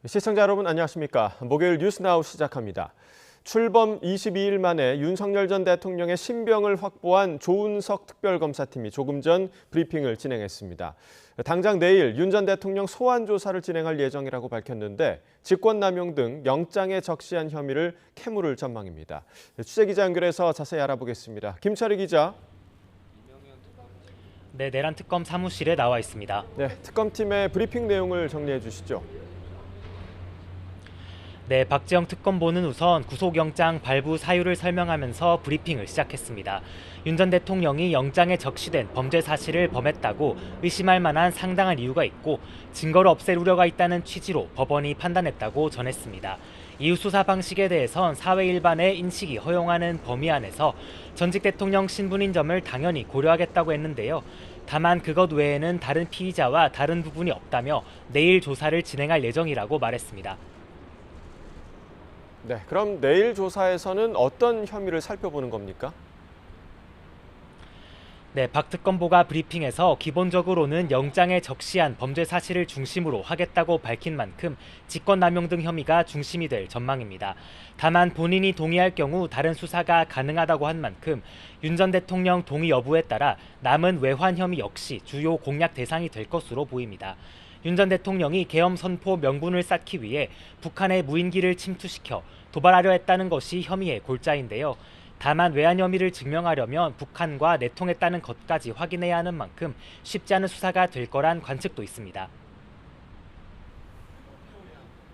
시청자 여러분 안녕하십니까. 목요일 뉴스나우 시작합니다. 출범 22일 만에 윤석열 전 대통령의 신병을 확보한 조은석 특별검사팀이 조금 전 브리핑을 진행했습니다. 당장 내일 윤 전 대통령 소환 조사를 진행할 예정이라고 밝혔는데 직권남용 등 영장에 적시한 혐의를 캐물을 전망입니다. 취재기자 연결해서 자세히 알아보겠습니다. 김철희 기자. 네, 내란 특검 사무실에 나와 있습니다. 네, 특검팀의 브리핑 내용을 정리해 주시죠. 네, 박지영 특검보는 우선 구속영장 발부 사유를 설명하면서 브리핑을 시작했습니다. 윤 전 대통령이 영장에 적시된 범죄 사실을 범했다고 의심할 만한 상당한 이유가 있고 증거를 없앨 우려가 있다는 취지로 법원이 판단했다고 전했습니다. 이후 수사 방식에 대해선 사회 일반의 인식이 허용하는 범위 안에서 전직 대통령 신분인 점을 당연히 고려하겠다고 했는데요. 다만 그것 외에는 다른 피의자와 다른 부분이 없다며 내일 조사를 진행할 예정이라고 말했습니다. 네, 그럼 내일 조사에서는 어떤 혐의를 살펴보는 겁니까? 네, 박 특검보가 브리핑에서 기본적으로는 영장에 적시한 범죄 사실을 중심으로 하겠다고 밝힌 만큼 직권남용 등 혐의가 중심이 될 전망입니다. 다만 본인이 동의할 경우 다른 수사가 가능하다고 한 만큼 윤 전 대통령 동의 여부에 따라 남은 외환 혐의 역시 주요 공략 대상이 될 것으로 보입니다. 윤 전 대통령이 계엄 선포 명분을 쌓기 위해 북한의 무인기를 침투시켜 도발하려 했다는 것이 혐의의 골자인데요. 다만 외환 혐의를 증명하려면 북한과 내통했다는 것까지 확인해야 하는 만큼 쉽지 않은 수사가 될 거란 관측도 있습니다.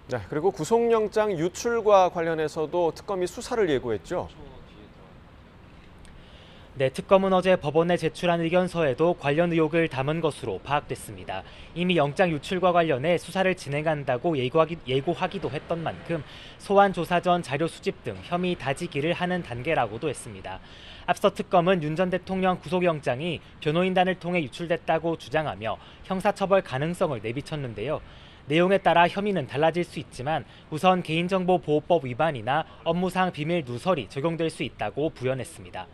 네, 그리고 구속영장 유출과 관련해서도 특검이 수사를 예고했죠. 네, 특검은 어제 법원에 제출한 의견서에도 관련 의혹을 담은 것으로 파악됐습니다. 이미 영장 유출과 관련해 수사를 진행한다고 예고하기도 했던 만큼 소환 조사 전 자료 수집 등 혐의 다지기를 하는 단계라고도 했습니다. 앞서 특검은 윤 전 대통령 구속영장이 변호인단을 통해 유출됐다고 주장하며 형사처벌 가능성을 내비쳤는데요. 내용에 따라 혐의는 달라질 수 있지만 우선 개인정보보호법 위반이나 업무상 비밀 누설이 적용될 수 있다고 부연했습니다.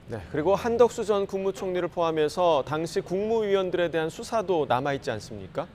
네, 그리고 한덕수 전 국무총리를 포함해서 당시 국무위원들에 대한 수사도 남아있지 않습니까?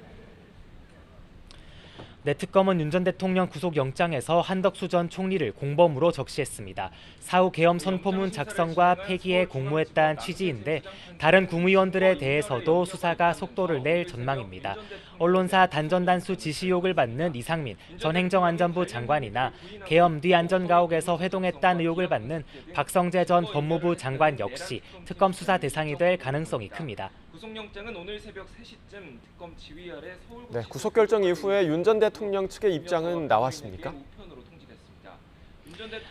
네, 특검은 윤 전 대통령 구속영장에서 한덕수 전 총리를 공범으로 적시했습니다. 사후 계엄 선포문 작성과 폐기에 공모했다는 취지인데 다른 국무위원들에 대해서도 수사가 속도를 낼 전망입니다. 언론사 단전단수 지시 의혹을 받는 이상민 전 행정안전부 장관이나 계엄 뒤 안전가옥에서 회동했다는 의혹을 받는 박성재 전 법무부 장관 역시 특검 수사 대상이 될 가능성이 큽니다. 구속영장은 오늘 새벽 3시쯤 특검 지휘 아래 서울. 네, 구속 결정 이후에 윤 전 대통령 측의 입장은 나왔습니까?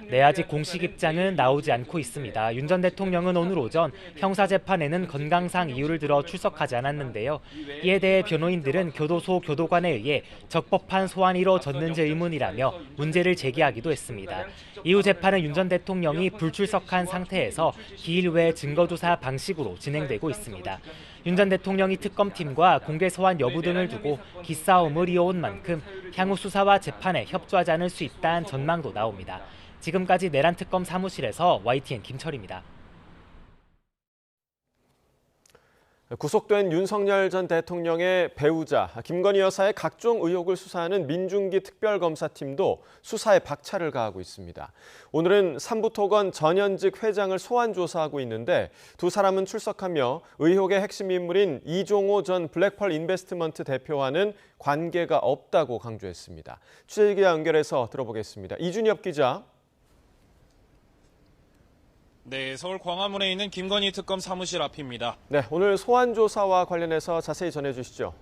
네, 아직 공식 입장은 나오지 않고 있습니다. 윤 전 대통령은 오늘 오전 형사재판에는 건강상 이유를 들어 출석하지 않았는데요. 이에 대해 변호인들은 교도소 교도관에 의해 적법한 소환이 이루어졌는지 의문이라며 문제를 제기하기도 했습니다. 이후 재판은 윤 전 대통령이 불출석한 상태에서 기일 외 증거조사 방식으로 진행되고 있습니다. 윤 전 대통령이 특검팀과 공개 소환 여부 등을 두고 기싸움을 이어온 만큼 향후 수사와 재판에 협조하지 않을 수 있다는 전망도 나옵니다. 지금까지 내란 특검 사무실에서 YTN 김철입니다. 구속된 윤석열 전 대통령의 배우자 김건희 여사의 각종 의혹을 수사하는 민중기 특별검사팀도 수사에 박차를 가하고 있습니다. 오늘은 삼부토건 전현직 회장을 소환 조사하고 있는데 두 사람은 출석하며 의혹의 핵심 인물인 이종호 전 블랙펄 인베스트먼트 대표와는 관계가 없다고 강조했습니다. 취재기자 연결해서 들어보겠습니다. 이준엽 기자. 네, 서울 광화문에 있는 김건희 특검 사무실 앞입니다. 네, 오늘 소환 조사와 관련해서 자세히 전해주시죠.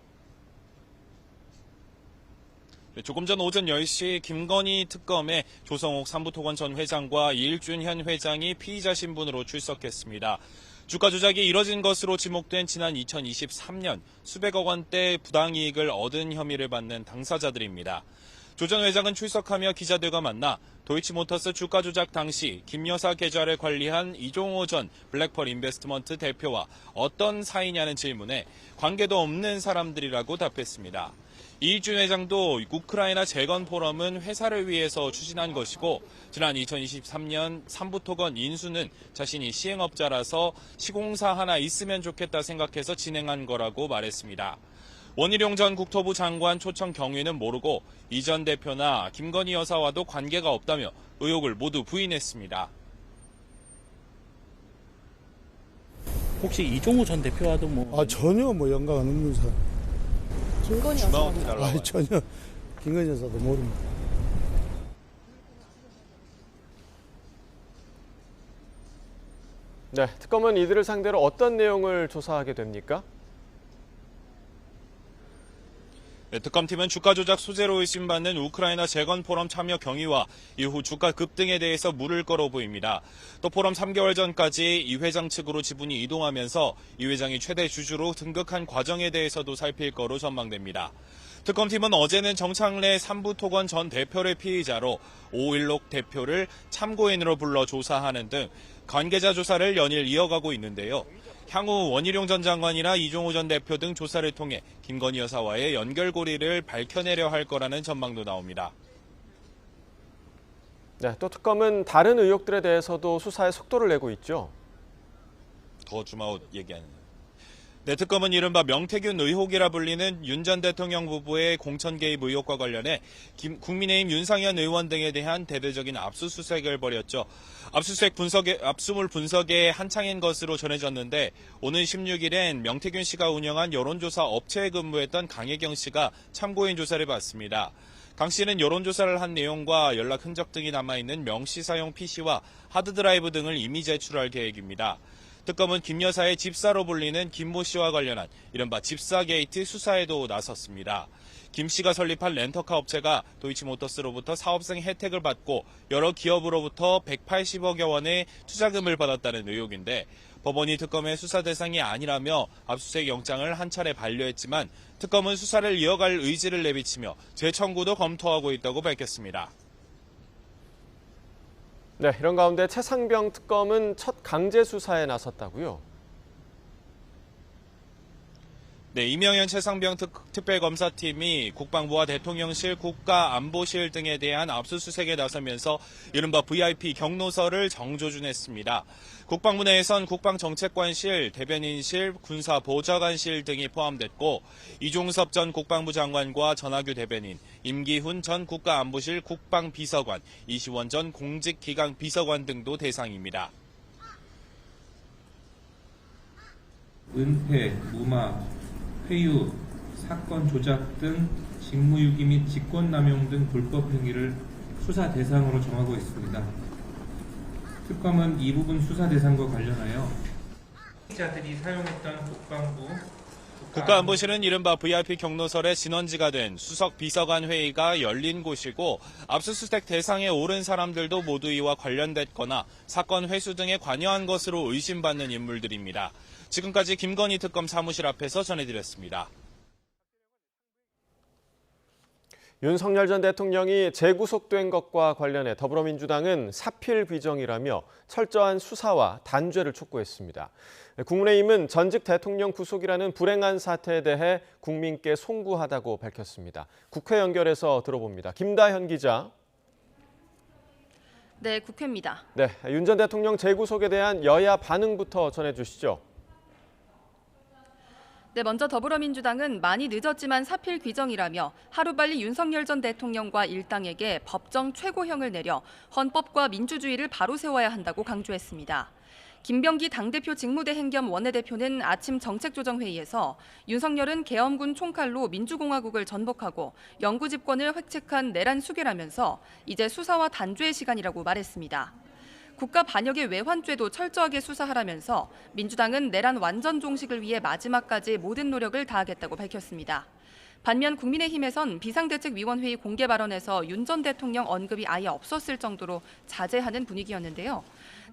네, 조금 전 오전 10시 김건희 특검에 조성옥 삼부토건 전 회장과 이일준 회장이 피의자 신분으로 출석했습니다. 주가 조작이 이뤄진 것으로 지목된 지난 2023년 수백억 원대 부당이익을 얻은 혐의를 받는 당사자들입니다. 조 전 회장은 출석하며 기자들과 만나 도이치모터스 주가 조작 당시 김 여사 계좌를 관리한 이종호 전 블랙펄 인베스트먼트 대표와 어떤 사이냐는 질문에 관계도 없는 사람들이라고 답했습니다. 이일준 회장도 우크라이나 재건 포럼은 회사를 위해서 추진한 것이고 지난 2023년 삼부토건 인수는 자신이 시행업자라서 시공사 하나 있으면 좋겠다 생각해서 진행한 거라고 말했습니다. 원희룡 전 국토부 장관 초청 경위는 모르고 이 전 대표나 김건희 여사와도 관계가 없다며 의혹을 모두 부인했습니다. 혹시 이종우 전 대표와도 뭐 전혀 연관 없는 사람. 김건희 여사. 전혀 김건희 여사도 모릅니다. 네, 특검은 이들을 상대로 어떤 내용을 조사하게 됩니까? 네, 특검팀은 주가 조작 소재로 의심받는 우크라이나 재건 포럼 참여 경위와 이후 주가 급등에 대해서 물을 걸어 보입니다. 또 포럼 3개월 전까지 이 회장 측으로 지분이 이동하면서 이 회장이 최대 주주로 등극한 과정에 대해서도 살필 거로 전망됩니다. 특검팀은 어제는 정창래 삼부토건 전 대표를 피의자로 오일록 대표를 참고인으로 불러 조사하는 등 관계자 조사를 연일 이어가고 있는데요. 향후 원희룡 전 장관이나 이종우 전 대표 등 조사를 통해 김건희 여사와의 연결고리를 밝혀내려 할 거라는 전망도 나옵니다. 네, 또 특검은 다른 의혹들에 대해서도 수사에 속도를 내고 있죠. 더 줌아웃 얘기하는. 네, 특검은 이른바 명태균 의혹이라 불리는 윤 전 대통령 부부의 공천 개입 의혹과 관련해 국민의힘 윤상현 의원 등에 대한 대대적인 압수수색을 벌였죠. 압수물 분석에 한창인 것으로 전해졌는데 오는 16일엔 명태균 씨가 운영한 여론조사 업체에 근무했던 강혜경 씨가 참고인 조사를 받습니다. 강 씨는 여론조사를 한 내용과 연락 흔적 등이 남아있는 명시 사용 PC와 하드드라이브 등을 이미 제출할 계획입니다. 특검은 김 여사의 집사로 불리는 김모 씨와 관련한 이른바 집사 게이트 수사에도 나섰습니다. 김 씨가 설립한 렌터카 업체가 도이치모터스로부터 사업성 혜택을 받고 여러 기업으로부터 180억여 원의 투자금을 받았다는 의혹인데 법원이 특검의 수사 대상이 아니라며 압수수색 영장을 한 차례 반려했지만 특검은 수사를 이어갈 의지를 내비치며 재청구도 검토하고 있다고 밝혔습니다. 네, 이런 가운데 최상병 특검은 첫 강제 수사에 나섰다고요? 네, 이명현 최상병 특별검사팀이 국방부와 대통령실, 국가안보실 등에 대한 압수수색에 나서면서 이른바 VIP 경로서를 정조준했습니다. 국방부 내에선 국방정책관실, 대변인실, 군사보좌관실 등이 포함됐고 이종섭 전 국방부 장관과 전하규 대변인, 임기훈 전 국가안보실 국방비서관, 이시원 전 공직기강 비서관 등도 대상입니다. 은폐, 무마, 회유, 사건 조작 등 직무유기 및 직권남용 등 불법 행위를 수사 대상으로 정하고 있습니다. 특검은 이 부분 수사 대상과 관련하여 피의자들이 사용했던 국가안보실은 이른바 VIP 경로설의 진원지가 된 수석 비서관 회의가 열린 곳이고 압수수색 대상에 오른 사람들도 모두 이와 관련됐거나 사건 회수 등에 관여한 것으로 의심받는 인물들입니다. 지금까지 김건희 특검 사무실 앞에서 전해드렸습니다. 윤석열 전 대통령이 재구속된 것과 관련해 더불어민주당은 사필 귀정이라며 철저한 수사와 단죄를 촉구했습니다. 국민의힘은 전직 대통령 구속이라는 불행한 사태에 대해 국민께 송구하다고 밝혔습니다. 국회 연결해서 들어봅니다. 김다현 기자. 네, 국회입니다. 네, 윤 전 대통령 재구속에 대한 여야 반응부터 전해주시죠. 네, 먼저 더불어민주당은 많이 늦었지만 사필 귀정이라며 하루빨리 윤석열 전 대통령과 일당에게 법정 최고형을 내려 헌법과 민주주의를 바로 세워야 한다고 강조했습니다. 김병기 당대표 직무대행 겸 원내대표는 아침 정책조정회의에서 윤석열은 계엄군 총칼로 민주공화국을 전복하고 영구 집권을 획책한 내란 수괴라면서 이제 수사와 단죄의 시간이라고 말했습니다. 국가 반역의 외환죄도 철저하게 수사하라면서 민주당은 내란 완전 종식을 위해 마지막까지 모든 노력을 다하겠다고 밝혔습니다. 반면 국민의힘에선 비상대책위원회의 공개 발언에서 윤 전 대통령 언급이 아예 없었을 정도로 자제하는 분위기였는데요.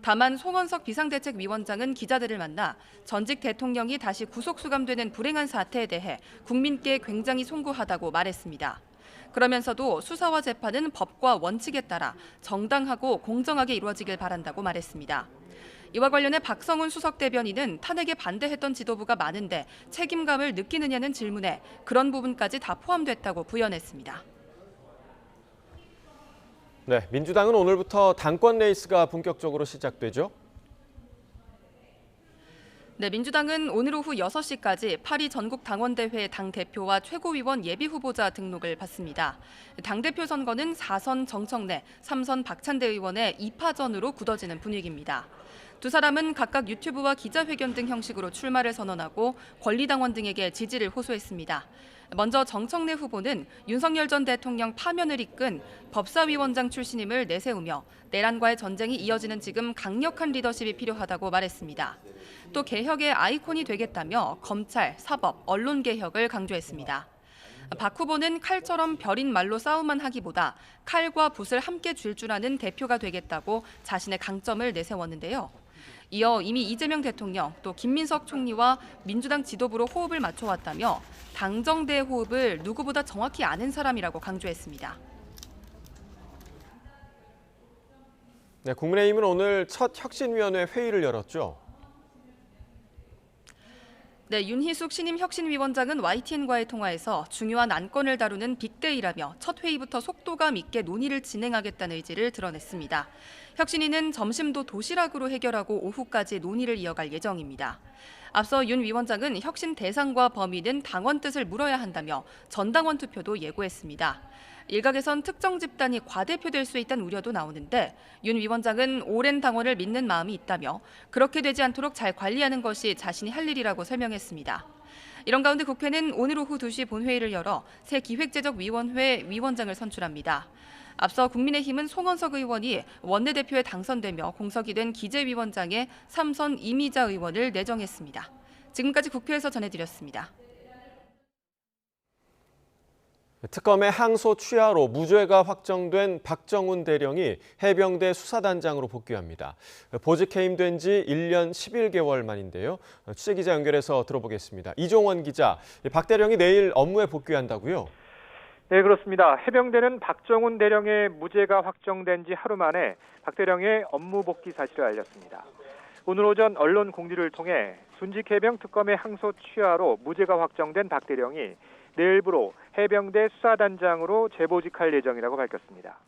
다만 송원석 비상대책위원장은 기자들을 만나 전직 대통령이 다시 구속수감되는 불행한 사태에 대해 국민께 굉장히 송구하다고 말했습니다. 그러면서도 수사와 재판은 법과 원칙에 따라 정당하고 공정하게 이루어지길 바란다고 말했습니다. 이와 관련해 박성훈 수석 대변인은 탄핵에 반대했던 지도부가 많은데 책임감을 느끼느냐는 질문에 그런 부분까지 다 포함됐다고 부연했습니다. 네, 민주당은 오늘부터 당권 레이스가 본격적으로 시작되죠. 네, 민주당은 오늘 오후 6시까지 파리 전국 당원대회 당대표와 최고위원 예비후보자 등록을 받습니다. 당대표 선거는 4선 정청래, 3선 박찬대 의원의 2파전으로 굳어지는 분위기입니다. 두 사람은 각각 유튜브와 기자회견 등 형식으로 출마를 선언하고 권리당원 등에게 지지를 호소했습니다. 먼저 정청래 후보는 윤석열 전 대통령 파면을 이끈 법사위원장 출신임을 내세우며 내란과의 전쟁이 이어지는 지금 강력한 리더십이 필요하다고 말했습니다. 또 개혁의 아이콘이 되겠다며 검찰, 사법, 언론 개혁을 강조했습니다. 박 후보는 칼처럼 벼린 말로 싸움만 하기보다 칼과 붓을 함께 쥘 줄 아는 대표가 되겠다고 자신의 강점을 내세웠는데요. 이어 이미 이재명 대통령 또 김민석 총리와 민주당 지도부로 호흡을 맞춰왔다며 당정대의 호흡을 누구보다 정확히 아는 사람이라고 강조했습니다. 네, 국민의힘은 오늘 첫 혁신위원회 회의를 열었죠. 네, 윤희숙 신임 혁신위원장은 YTN과의 통화에서 중요한 안건을 다루는 빅데이라며 첫 회의부터 속도감 있게 논의를 진행하겠다는 의지를 드러냈습니다. 혁신위는 점심도 도시락으로 해결하고 오후까지 논의를 이어갈 예정입니다. 앞서 윤 위원장은 혁신 대상과 범위는 당원 뜻을 물어야 한다며 전당원 투표도 예고했습니다. 일각에선 특정 집단이 과대표될 수 있다는 우려도 나오는데 윤 위원장은 오랜 당원을 믿는 마음이 있다며 그렇게 되지 않도록 잘 관리하는 것이 자신이 할 일이라고 설명했습니다. 이런 가운데 국회는 오늘 오후 2시 본회의를 열어 새 기획재정위원회 위원장을 선출합니다. 앞서 국민의힘은 송원석 의원이 원내대표에 당선되며 공석이 된 기재위원장에 3선 이미자 의원을 내정했습니다. 지금까지 국회에서 전해드렸습니다. 특검의 항소 취하로 무죄가 확정된 박정훈 대령이 해병대 수사단장으로 복귀합니다. 보직 해임된 지 1년 11개월 만인데요. 취재기자 연결해서 들어보겠습니다. 이종원 기자, 박 대령이 내일 업무에 복귀한다고요? 네, 그렇습니다. 해병대는 박정훈 대령의 무죄가 확정된 지 하루 만에 박 대령의 업무 복귀 사실을 알렸습니다. 오늘 오전 언론 공지를 통해 순직 해병 특검의 항소 취하로 무죄가 확정된 박 대령이 내일부로 해병대 수사단장으로 재보직할 예정이라고 밝혔습니다.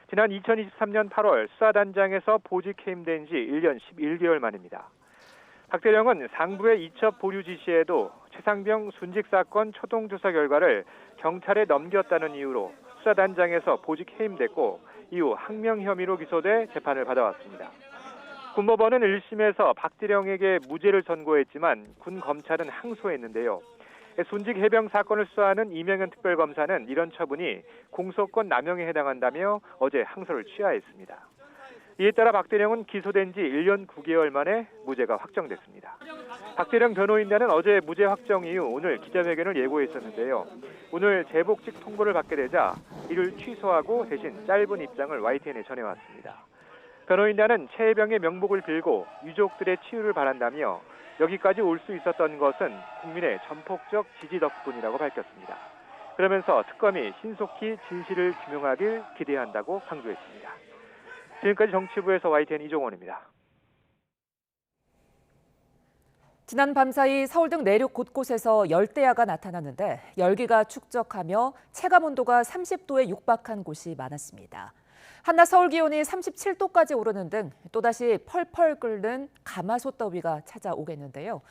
지난 2023년 8월 수사단장에서 보직 해임된 지 1년 11개월 만입니다. 박 대령은 상부의 이첩 보류 지시에도 최상병 순직 사건 초동 조사 결과를 경찰에 넘겼다는 이유로 수사단장에서 보직 해임됐고 이후 항명 혐의로 기소돼 재판을 받아왔습니다. 군법원은 1심에서 박 대령에게 무죄를 선고했지만 군 검찰은 항소했는데요. 순직 해병 사건을 수사하는 이명현 특별검사는 이런 처분이 공소권 남용에 해당한다며 어제 항소를 취하했습니다. 이에 따라 박 대령은 기소된 지 1년 9개월 만에 무죄가 확정됐습니다. 박 대령 변호인단은 어제 무죄 확정 이후 오늘 기자회견을 예고했었는데요. 오늘 재복직 통보를 받게 되자 이를 취소하고 대신 짧은 입장을 YTN에 전해왔습니다. 변호인단은 최 해병의 명복을 빌고 유족들의 치유를 바란다며 여기까지 올 수 있었던 것은 국민의 전폭적 지지 덕분이라고 밝혔습니다. 그러면서 특검이 신속히 진실을 규명하길 기대한다고 강조했습니다. 지금까지 정치부에서 YTN 이종원입니다. 지난 밤사이 서울 등 내륙 곳곳에서 열대야가 나타났는데 열기가 축적하며 체감온도가 30도에 육박한 곳이 많았습니다. 한낮 서울 기온이 37도까지 오르는 등 또다시 펄펄 끓는 가마솥 더위가 찾아오겠는데요.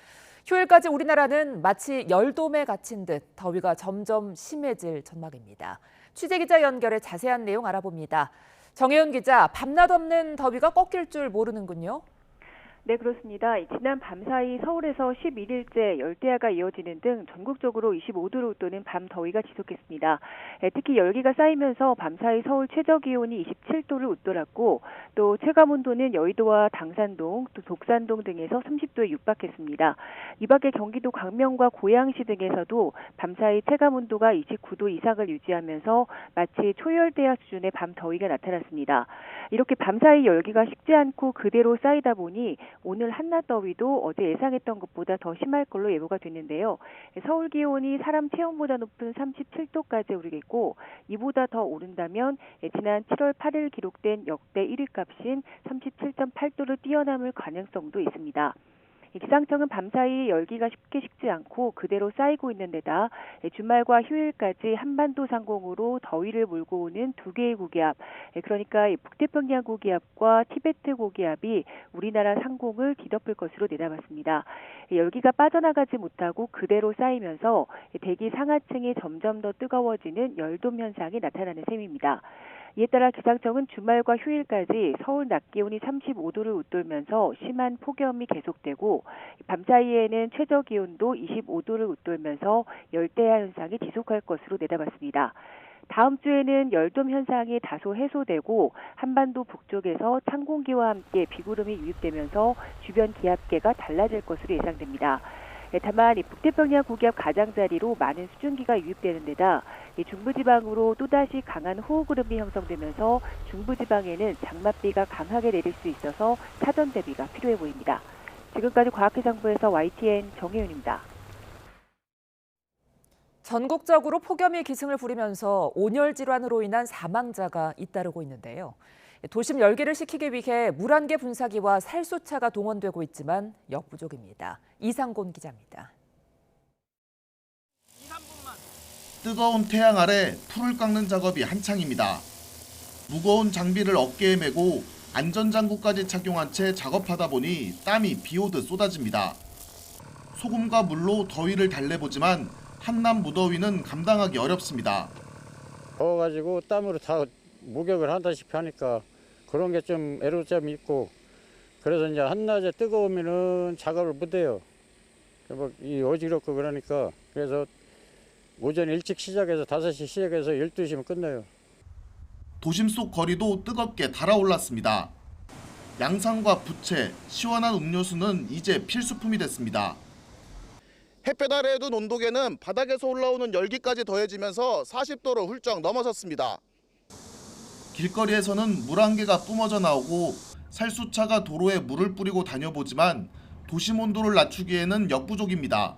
휴일까지 우리나라는 마치 열돔에 갇힌 듯 더위가 점점 심해질 전망입니다. 취재기자 연결해 자세한 내용 알아봅니다. 정혜연 기자, 밤낮 없는 더위가 꺾일 줄 모르는군요. 네, 그렇습니다. 지난 밤사이 서울에서 11일째 열대야가 이어지는 등 전국적으로 25도를 웃도는 밤 더위가 지속했습니다. 특히 열기가 쌓이면서 밤사이 서울 최저기온이 27도를 웃돌았고 또 체감온도는 여의도와 당산동, 또 독산동 등에서 30도에 육박했습니다. 이 밖에 경기도 광명과 고양시 등에서도 밤사이 체감온도가 29도 이상을 유지하면서 마치 초열대야 수준의 밤 더위가 나타났습니다. 이렇게 밤사이 열기가 식지 않고 그대로 쌓이다 보니 오늘 한낮 더위도 어제 예상했던 것보다 더 심할 걸로 예보가 됐는데요. 서울 기온이 사람 체온보다 높은 37도까지 오르겠고 이보다 더 오른다면 지난 7월 8일 기록된 역대 1위 값인 37.8도를 뛰어넘을 가능성도 있습니다. 기상청은 밤사이 열기가 쉽게 식지 않고 그대로 쌓이고 있는 데다 주말과 휴일까지 한반도 상공으로 더위를 몰고 오는 두 개의 고기압, 그러니까 북태평양 고기압과 티베트 고기압이 우리나라 상공을 뒤덮을 것으로 내다봤습니다. 열기가 빠져나가지 못하고 그대로 쌓이면서 대기 상하층이 점점 더 뜨거워지는 열돔 현상이 나타나는 셈입니다. 이에 따라 기상청은 주말과 휴일까지 서울 낮 기온이 35도를 웃돌면서 심한 폭염이 계속되고 밤사이에는 최저 기온도 25도를 웃돌면서 열대야 현상이 지속할 것으로 내다봤습니다. 다음 주에는 열돔 현상이 다소 해소되고 한반도 북쪽에서 찬 공기와 함께 비구름이 유입되면서 주변 기압계가 달라질 것으로 예상됩니다. 다만 북태평양 고기압 가장자리로 많은 수증기가 유입되는 데다 중부지방으로 또다시 강한 호우구름이 형성되면서 중부지방에는 장맛비가 강하게 내릴 수 있어서 사전 대비가 필요해 보입니다. 지금까지 과학기상부에서 YTN 정혜윤입니다. 전국적으로 폭염이 기승을 부리면서 온열 질환으로 인한 사망자가 잇따르고 있는데요. 도심 열기를 식히기 위해 물안개 분사기와 살수차가 동원되고 있지만 역부족입니다. 이상곤 기자입니다. 뜨거운 태양 아래 풀을 깎는 작업이 한창입니다. 무거운 장비를 어깨에 메고 안전장구까지 착용한 채 작업하다 보니 땀이 비오듯 쏟아집니다. 소금과 물로 더위를 달래보지만 한낮 무더위는 감당하기 어렵습니다. 더워가지고 땀으로 다 목욕을 한다시피 하니까 그런 게 좀 애로점이 있고, 그래서 이제 한낮에 뜨거우면은 작업을 못해요. 이 어지럽고 그러니까, 그래서 오전 일찍 시작해서 5시 시작해서 12시면 끝나요. 도심 속 거리도 뜨겁게 달아올랐습니다. 양상과 부채, 시원한 음료수는 이제 필수품이 됐습니다. 햇볕 아래에 둔 온도계는 바닥에서 올라오는 열기까지 더해지면서 40도로 훌쩍 넘어섰습니다. 길거리에서는 물안개가 뿜어져 나오고 살수차가 도로에 물을 뿌리고 다녀보지만 도심 온도를 낮추기에는 역부족입니다.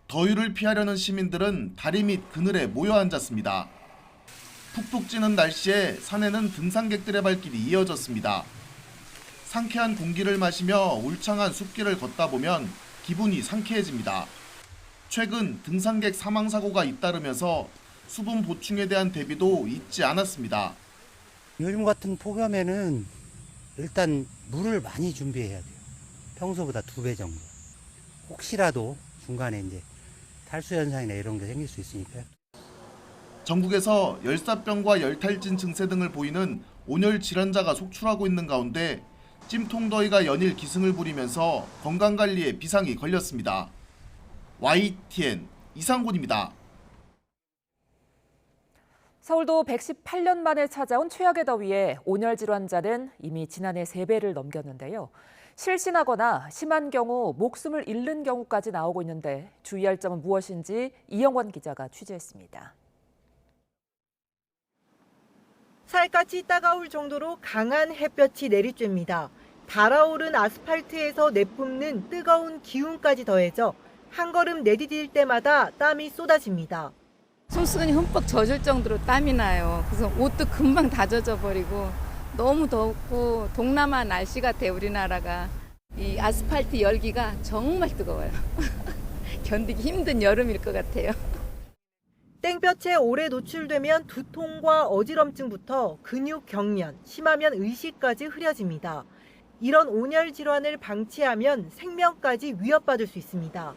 더위를 피하려는 시민들은 다리 밑 그늘에 모여 앉았습니다. 푹푹 찌는 날씨에 산에는 등산객들의 발길이 이어졌습니다. 상쾌한 공기를 마시며 울창한 숲길을 걷다 보면 기분이 상쾌해집니다. 최근 등산객 사망 사고가 잇따르면서 수분 보충에 대한 대비도 잊지 않았습니다. 요즘 같은 폭염에는 일단 물을 많이 준비해야 돼요. 평소보다 2배 정도. 혹시라도 중간에 이제 탈수 현상이나 이런 게 생길 수 있으니까요. 전국에서 열사병과 열탈진 증세 등을 보이는 온열 질환자가 속출하고 있는 가운데 찜통더위가 연일 기승을 부리면서 건강관리에 비상이 걸렸습니다. YTN 이상곤입니다. 서울도 118년 만에 찾아온 최악의 더위에 온열 질환자는 이미 지난해 3배를 넘겼는데요. 실신하거나 심한 경우 목숨을 잃는 경우까지 나오고 있는데 주의할 점은 무엇인지 이영원 기자가 취재했습니다. 살갗이 따가울 정도로 강한 햇볕이 내리쬐입니다. 달아오른 아스팔트에서 내뿜는 뜨거운 기운까지 더해져 한 걸음 내디딜 때마다 땀이 쏟아집니다. 손수건이 흠뻑 젖을 정도로 땀이 나요. 그래서 옷도 금방 다 젖어버리고 너무 덥고 동남아 날씨 같아요, 우리나라가. 이 아스팔트 열기가 정말 뜨거워요. 견디기 힘든 여름일 것 같아요. 땡볕에 오래 노출되면 두통과 어지럼증부터 근육 경련, 심하면 의식까지 흐려집니다. 이런 온열 질환을 방치하면 생명까지 위협받을 수 있습니다.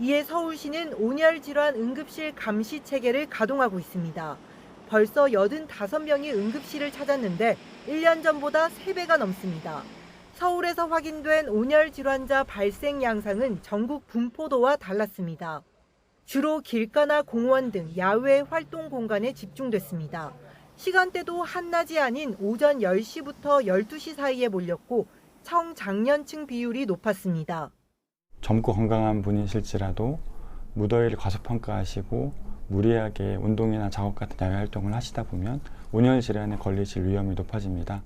이에 서울시는 온열 질환 응급실 감시 체계를 가동하고 있습니다. 벌써 85명이 응급실을 찾았는데 1년 전보다 3배가 넘습니다. 서울에서 확인된 온열 질환자 발생 양상은 전국 분포도와 달랐습니다. 주로 길가나 공원 등 야외 활동 공간에 집중됐습니다. 시간대도 한낮이 아닌 오전 10시부터 12시 사이에 몰렸고 청장년층 비율이 높았습니다. 젊고 건강한 분이실지라도 무더위를 과소평가하시고 무리하게 운동이나 작업 같은 야외 활동을 하시다 보면 온열 질환에 걸리실 위험이 높아집니다.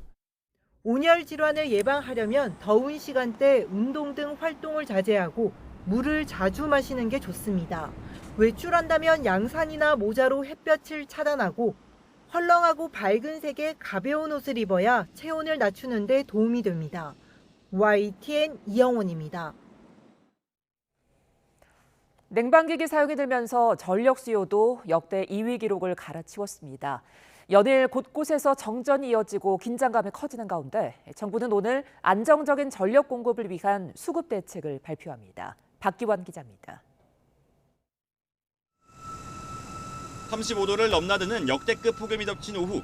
온열 질환을 예방하려면 더운 시간대 운동 등 활동을 자제하고 물을 자주 마시는 게 좋습니다. 외출한다면 양산이나 모자로 햇볕을 차단하고 헐렁하고 밝은 색의 가벼운 옷을 입어야 체온을 낮추는 데 도움이 됩니다. YTN 이영원입니다. 냉방기기 사용이 늘면서 전력 수요도 역대 2위 기록을 갈아치웠습니다. 연일 곳곳에서 정전이 이어지고 긴장감이 커지는 가운데 정부는 오늘 안정적인 전력 공급을 위한 수급 대책을 발표합니다. 박기환 기자입니다. 35도를 넘나드는 역대급 폭염이 덮친 오후,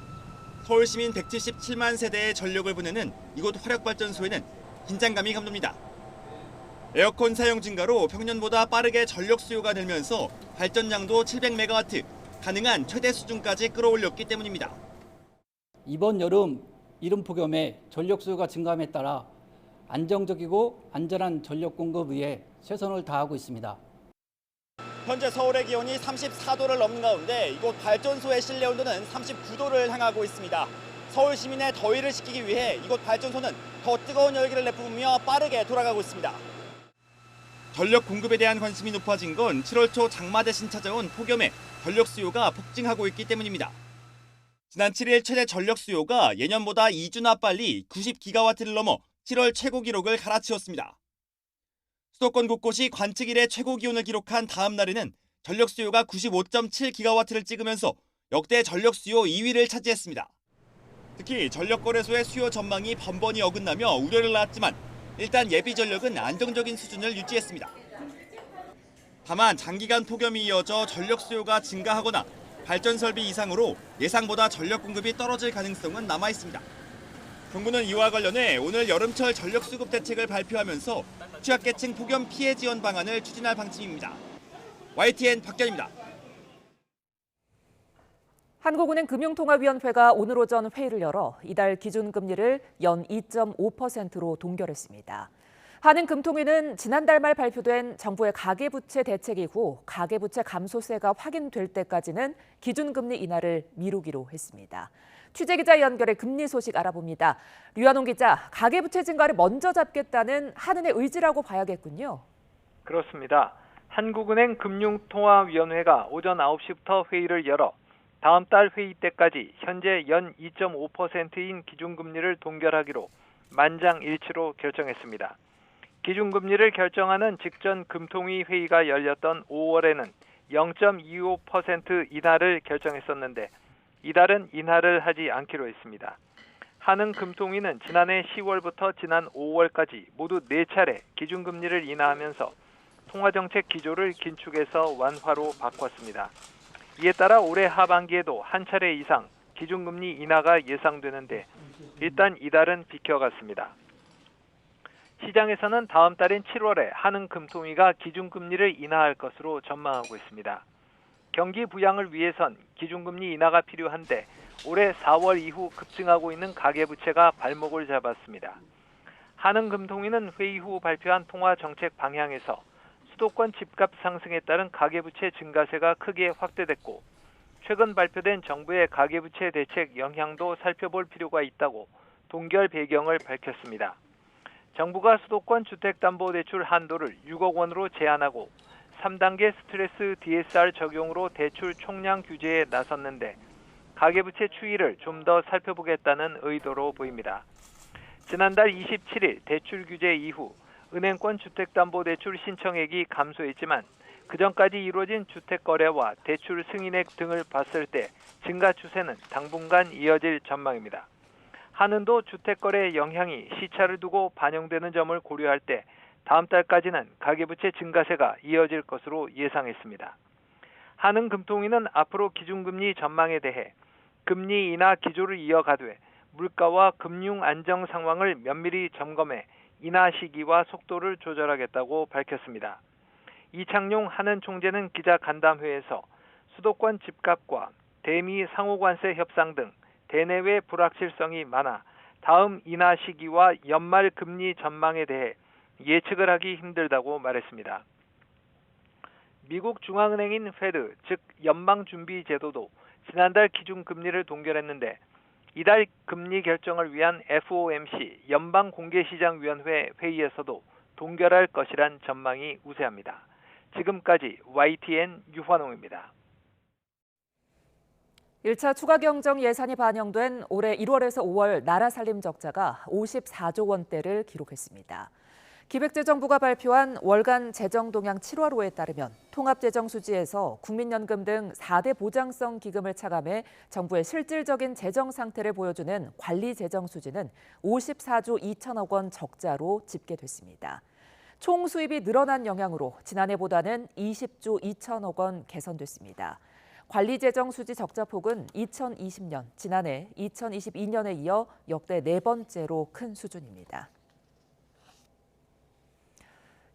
서울 시민 177만 세대의 전력을 보내는 이곳 화력발전소에는 긴장감이 감돕니다. 에어컨 사용 증가로 평년보다 빠르게 전력 수요가 늘면서 발전량도 700메가와트, 가능한 최대 수준까지 끌어올렸기 때문입니다. 이번 여름 이른 폭염에 전력 수요가 증가함에 따라 안정적이고 안전한 전력 공급 위해 최선을 다하고 있습니다. 현재 서울의 기온이 34도를 넘는 가운데 이곳 발전소의 실내 온도는 39도를 향하고 있습니다. 서울 시민의 더위를 식히기 위해 이곳 발전소는 더 뜨거운 열기를 내뿜으며 빠르게 돌아가고 있습니다. 전력 공급에 대한 관심이 높아진 건 7월 초 장마 대신 찾아온 폭염에 전력 수요가 폭증하고 있기 때문입니다. 지난 7일 최대 전력 수요가 예년보다 2주나 빨리 90기가와트를 넘어 7월 최고 기록을 갈아치웠습니다. 수도권 곳곳이 관측 이래 최고 기온을 기록한 다음 날에는 전력 수요가 95.7기가와트를 찍으면서 역대 전력 수요 2위를 차지했습니다. 특히 전력거래소의 수요 전망이 번번이 어긋나며 우려를 낳았지만 일단 예비 전력은 안정적인 수준을 유지했습니다. 다만 장기간 폭염이 이어져 전력 수요가 증가하거나 발전 설비 이상으로 예상보다 전력 공급이 떨어질 가능성은 남아 있습니다. 정부는 이와 관련해 오늘 여름철 전력 수급 대책을 발표하면서 취약계층 폭염 피해 지원 방안을 추진할 방침입니다. YTN 박견입니다. 한국은행 금융통화위원회가 오늘 오전 회의를 열어 이달 기준금리를 연 2.5%로 동결했습니다. 한은금통위는 지난달 말 발표된 정부의 가계부채 대책 이후 가계부채 감소세가 확인될 때까지는 기준금리 인하를 미루기로 했습니다. 취재기자 연결해 금리 소식 알아봅니다. 류한홍 기자, 가계부채 증가를 먼저 잡겠다는 한은의 의지라고 봐야겠군요. 그렇습니다. 한국은행 금융통화위원회가 오전 9시부터 회의를 열어 다음 달 회의 때까지 현재 연 2.5%인 기준금리를 동결하기로 만장일치로 결정했습니다. 기준금리를 결정하는 직전 금통위 회의가 열렸던 5월에는 0.25% 인하를 결정했었는데 이달은 인하를 하지 않기로 했습니다. 한은금통위는 지난해 10월부터 지난 5월까지 모두 4차례 기준금리를 인하하면서 통화정책 기조를 긴축해서 완화로 바꿨습니다. 이에 따라 올해 하반기에도 한 차례 이상 기준금리 인하가 예상되는데 일단 이달은 비켜갔습니다. 시장에서는 다음 달인 7월에 한은금통위가 기준금리를 인하할 것으로 전망하고 있습니다. 경기 부양을 위해선 기준금리 인하가 필요한데 올해 4월 이후 급증하고 있는 가계부채가 발목을 잡았습니다. 한은금통위는 회의 후 발표한 통화정책 방향에서 수도권 집값 상승에 따른 가계부채 증가세가 크게 확대됐고 최근 발표된 정부의 가계부채 대책 영향도 살펴볼 필요가 있다고 동결 배경을 밝혔습니다. 정부가 수도권 주택담보대출 한도를 6억 원으로 제한하고 3단계 스트레스 DSR 적용으로 대출 총량 규제에 나섰는데 가계부채 추이를 좀 더 살펴보겠다는 의도로 보입니다. 지난달 27일 대출 규제 이후 은행권 주택담보대출 신청액이 감소했지만 그전까지 이루어진 주택거래와 대출 승인액 등을 봤을 때 증가 추세는 당분간 이어질 전망입니다. 한은도 주택거래 영향이 시차를 두고 반영되는 점을 고려할 때 다음 달까지는 가계부채 증가세가 이어질 것으로 예상했습니다. 한은금통위는 앞으로 기준금리 전망에 대해 금리 인하 기조를 이어가되 물가와 금융 안정 상황을 면밀히 점검해 인하 시기와 속도를 조절하겠다고 밝혔습니다. 이창용 한은 총재는 기자 간담회에서 수도권 집값과 대미 상호관세 협상 등 대내외 불확실성이 많아 다음 인하 시기와 연말 금리 전망에 대해 예측을 하기 힘들다고 말했습니다. 미국 중앙은행인 페드, 즉 연방준비제도도 지난달 기준금리를 동결했는데 이달 금리 결정을 위한 FOMC 연방공개시장위원회 회의에서도 동결할 것이란 전망이 우세합니다. 지금까지 YTN 유환홍입니다. 1차 추가 경정 예산이 반영된 올해 1월에서 5월 나라 살림 적자가 54조 원대를 기록했습니다. 기획재정부가 발표한 월간 재정동향 7월호에 따르면 통합재정수지에서 국민연금 등 4대 보장성 기금을 차감해 정부의 실질적인 재정 상태를 보여주는 관리재정수지는 54조 2천억 원 적자로 집계됐습니다. 총 수입이 늘어난 영향으로 지난해보다는 20조 2천억 원 개선됐습니다. 관리재정수지 적자폭은 2020년, 지난해 2022년에 이어 역대 네 번째로 큰 수준입니다.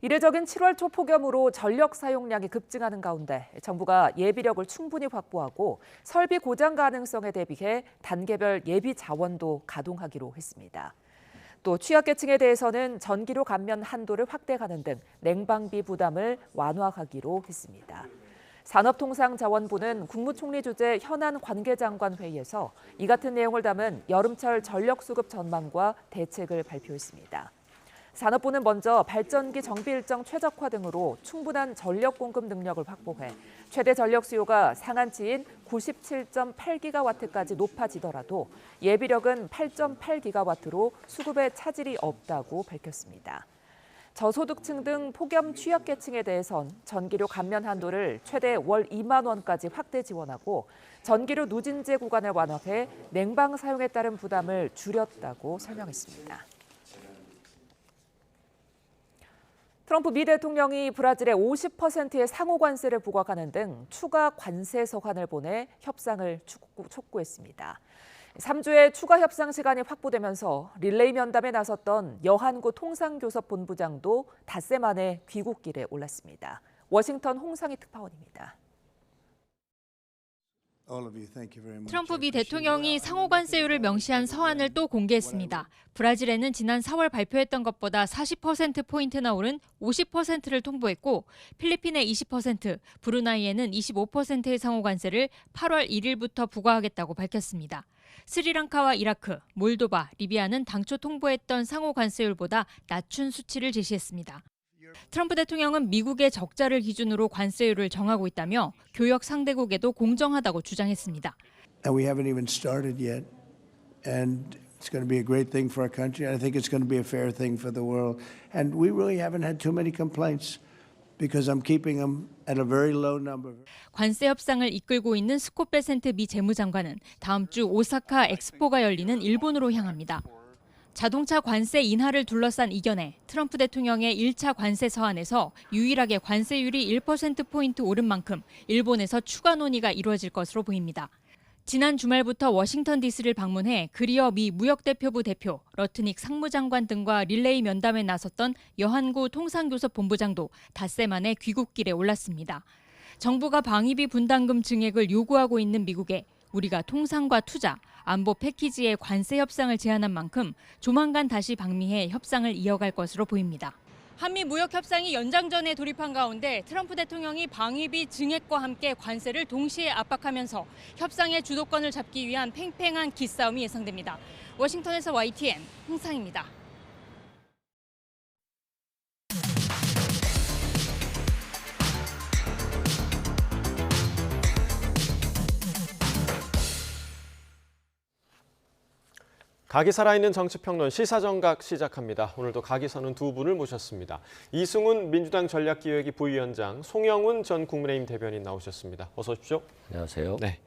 이례적인 7월 초 폭염으로 전력 사용량이 급증하는 가운데 정부가 예비력을 충분히 확보하고 설비 고장 가능성에 대비해 단계별 예비 자원도 가동하기로 했습니다. 또 취약계층에 대해서는 전기료 감면 한도를 확대하는 등 냉방비 부담을 완화하기로 했습니다. 산업통상자원부는 국무총리 주재 현안 관계장관 회의에서 이 같은 내용을 담은 여름철 전력 수급 전망과 대책을 발표했습니다. 산업부는 먼저 발전기 정비 일정 최적화 등으로 충분한 전력 공급 능력을 확보해 최대 전력 수요가 상한치인 97.8기가와트까지 높아지더라도 예비력은 8.8기가와트로 수급에 차질이 없다고 밝혔습니다. 저소득층 등 폭염 취약계층에 대해선 전기료 감면 한도를 최대 월 2만 원까지 확대 지원하고 전기료 누진제 구간을 완화해 냉방 사용에 따른 부담을 줄였다고 설명했습니다. 트럼프 미 대통령이 브라질에 50%의 상호 관세를 부과하는 등 추가 관세 서한을 보내 협상을 촉구했습니다. 3주의 추가 협상 시간이 확보되면서 릴레이 면담에 나섰던 여한구 통상교섭본부장도 닷새 만에 귀국길에 올랐습니다. 워싱턴 홍상희 특파원입니다. 트럼프 미 대통령이 상호 관세율을 명시한 서한을 또 공개했습니다. 브라질에는 지난 4월 발표했던 것보다 40%포인트나 오른 50%를 통보했고 필리핀의 20%, 브루나이에는 25%의 상호 관세를 8월 1일부터 부과하겠다고 밝혔습니다. 스리랑카와 이라크, 몰도바, 리비아는 당초 통보했던 상호 관세율보다 낮춘 수치를 제시했습니다. 트럼프 대통령은 미국의 적자를 기준으로 관세율을 정하고 있다며 교역 상대국에도 공정하다고 주장했습니다. And we haven't even started yet. And it's going to be a great thing for our country. I think it's going to be a fair thing for the world. And we really haven't had too many complaints because I'm keeping them at a very low number. 관세 협상을 이끌고 있는 스콧 베센트 미 재무장관은 다음 주 오사카 엑스포가 열리는 일본으로 향합니다. 자동차 관세 인하를 둘러싼 이견에 트럼프 대통령의 1차 관세 서한에서 유일하게 관세율이 1%포인트 오른 만큼 일본에서 추가 논의가 이루어질 것으로 보입니다. 지난 주말부터 워싱턴 DC를 방문해 그리어 미 무역대표부 대표, 러트닉 상무장관 등과 릴레이 면담에 나섰던 여한구 통상교섭본부장도 닷새 만에 귀국길에 올랐습니다. 정부가 방위비 분담금 증액을 요구하고 있는 미국에 우리가 통상과 투자, 안보 패키지의 관세 협상을 제안한 만큼 조만간 다시 방미해 협상을 이어갈 것으로 보입니다. 한미 무역 협상이 연장전에 돌입한 가운데 트럼프 대통령이 방위비 증액과 함께 관세를 동시에 압박하면서 협상의 주도권을 잡기 위한 팽팽한 기싸움이 예상됩니다. 워싱턴에서 YTN 홍상입니다. 각이 살아있는 정치평론 시사정각 시작합니다. 오늘도 각이 서는 두 분을 모셨습니다. 이승훈 민주당 전략기획위 부위원장, 송영훈 전 국민의힘 대변인 나오셨습니다. 어서 오십시오. 안녕하세요. 네.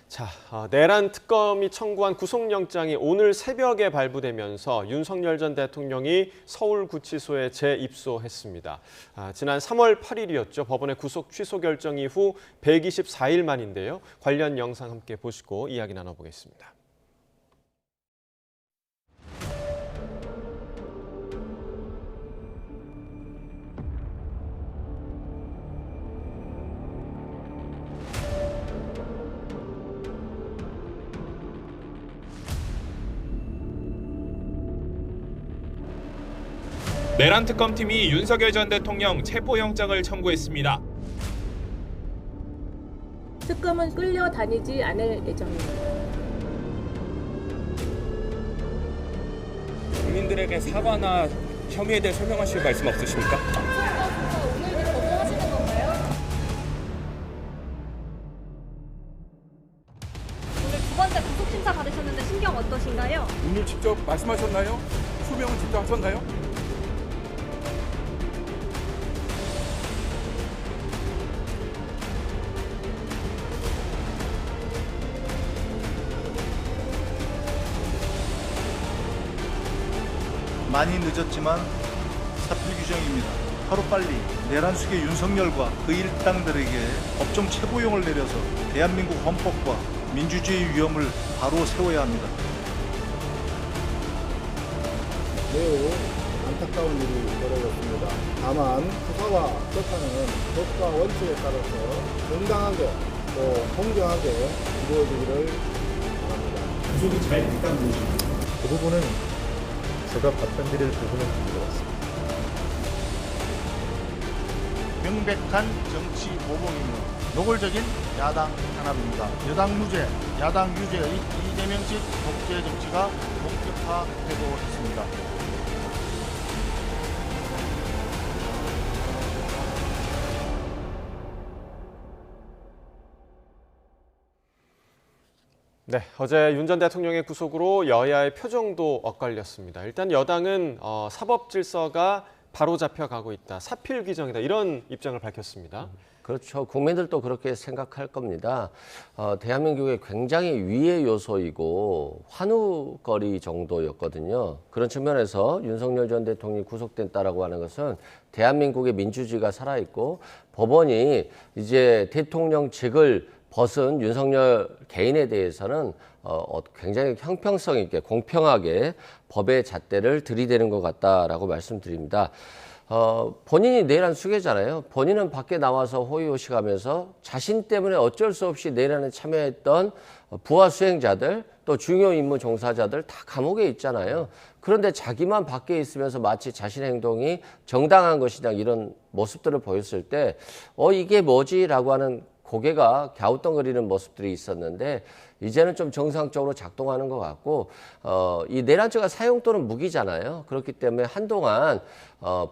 자, 내란 특검이 청구한 구속영장이 오늘 새벽에 발부되면서 윤석열 전 대통령이 서울구치소에 재입소했습니다. 지난 3월 8일이었죠. 법원의 구속 취소 결정 이후 124일 만인데요. 관련 영상 함께 보시고 이야기 나눠보겠습니다. 내란 특검팀이 윤석열 전 대통령 체포영장을 청구했습니다. 특검은 끌려다니지 않을 예정입니다. 국민들에게 사과나 혐의에 대해 설명하실 말씀 없으십니까? 오늘 거부하시는 건가요? 오늘 두 번째 구속 심사 받으셨는데 심경 어떠신가요? 오늘 직접 말씀하셨나요? 수명은 직접 하셨나요? 많이 늦었지만 사필 규정입니다. 하루빨리 내란숙의 윤석열과 그 일당들에게 법정 최고형을 내려서 대한민국 헌법과 민주주의 위험을 바로 세워야 합니다. 매우 안타까운 일이 벌어졌습니다. 다만 수사와 재판은 법과 원칙에 따라서 정당하게 또 공정하게 이루어지기를 바랍니다. 구속이 잘 됐다는 것입니다. 그 부분은 제가 답변드릴 부분은 아닌 것 같습니다. 명백한 정치 모범이며 노골적인 야당 탄압입니다. 여당 무죄, 야당 유죄의 이재명식 독재 정치가 본격화되고 있습니다. 네, 어제 윤 전 대통령의 구속으로 여야의 표정도 엇갈렸습니다. 일단 여당은 사법 질서가 바로잡혀가고 있다, 사필 규정이다, 이런 입장을 밝혔습니다. 그렇죠. 국민들도 그렇게 생각할 겁니다. 대한민국의 굉장히 위의 요소이고 환우거리 정도였거든요. 그런 측면에서 윤석열 전 대통령이 구속됐다라고 하는 것은 대한민국의 민주주의가 살아있고 법원이 이제 대통령직을 벗은 윤석열 개인에 대해서는 굉장히 형평성 있게 공평하게 법의 잣대를 들이대는 것 같다라고 말씀드립니다. 본인이 내란 수괴잖아요. 본인은 밖에 나와서 호의호식하면서 자신 때문에 어쩔 수 없이 내란에 참여했던 부하 수행자들 또 중요 임무 종사자들 다 감옥에 있잖아요. 그런데 자기만 밖에 있으면서 마치 자신의 행동이 정당한 것이다 이런 모습들을 보였을 때 이게 뭐지라고 하는 고개가 갸우뚱거리는 모습들이 있었는데 이제는 좀 정상적으로 작동하는 것 같고 이 내란죄가 사형 또는 무기잖아요. 그렇기 때문에 한동안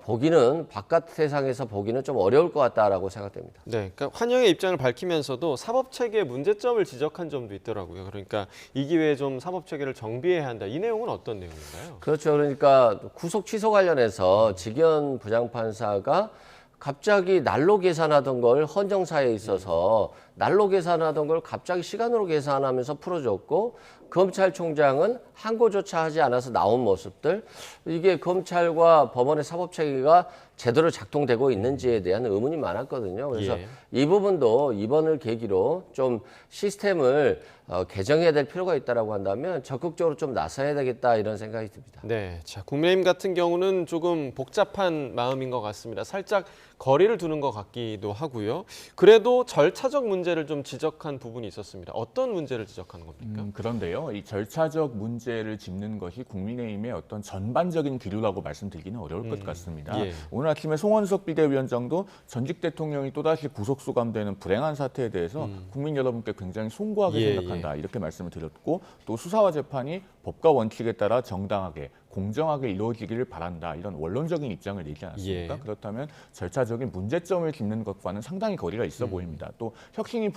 보기는 바깥 세상에서 보기는 좀 어려울 것 같다라고 생각됩니다. 네, 그러니까 환영의 입장을 밝히면서도 사법 체계의 문제점을 지적한 점도 있더라고요. 그러니까 이 기회에 좀 사법 체계를 정비해야 한다. 이 내용은 어떤 내용인가요? 그렇죠. 그러니까 구속 취소 관련해서 직연 부장판사가 갑자기 날로 계산하던 걸 헌정사에 있어서 날로 계산하던 걸 갑자기 시간으로 계산하면서 풀어줬고 검찰총장은 항고조차 하지 않아서 나온 모습들 이게 검찰과 법원의 사법체계가 제대로 작동되고 있는지에 대한 의문이 많았거든요. 그래서 이 부분도 이번을 계기로 좀 시스템을 개정해야 될 필요가 있다고 한다면 적극적으로 좀 나서야 되겠다 이런 생각이 듭니다. 네, 자 국민의힘 같은 경우는 조금 복잡한 마음인 것 같습니다. 살짝 거리를 두는 것 같기도 하고요. 그래도 절차적 문제를 좀 지적한 부분이 있었습니다. 어떤 문제를 지적하는 겁니까? 그런데요, 이 절차적 문제를 짚는 것이 국민의힘의 어떤 전반적인 기류라고 말씀드리기는 어려울 것 같습니다. 오늘 아침에 송원석 비대위원장도 전직 대통령이 또다시 구속 수감되는 불행한 사태에 대해서 국민 여러분께 굉장히 송구하게 생각한다 이렇게 말씀을 드렸고 또 수사와 재판이 법과 원칙에 따라 정당하게 공정하게 이루어지기를 바란다 이런 원론적인 입장을 내지 않았습니까? 그렇다면 절차적인 문제점을 짚는 것과는 상당히 거리가 있어 보입니다. 또 혁신위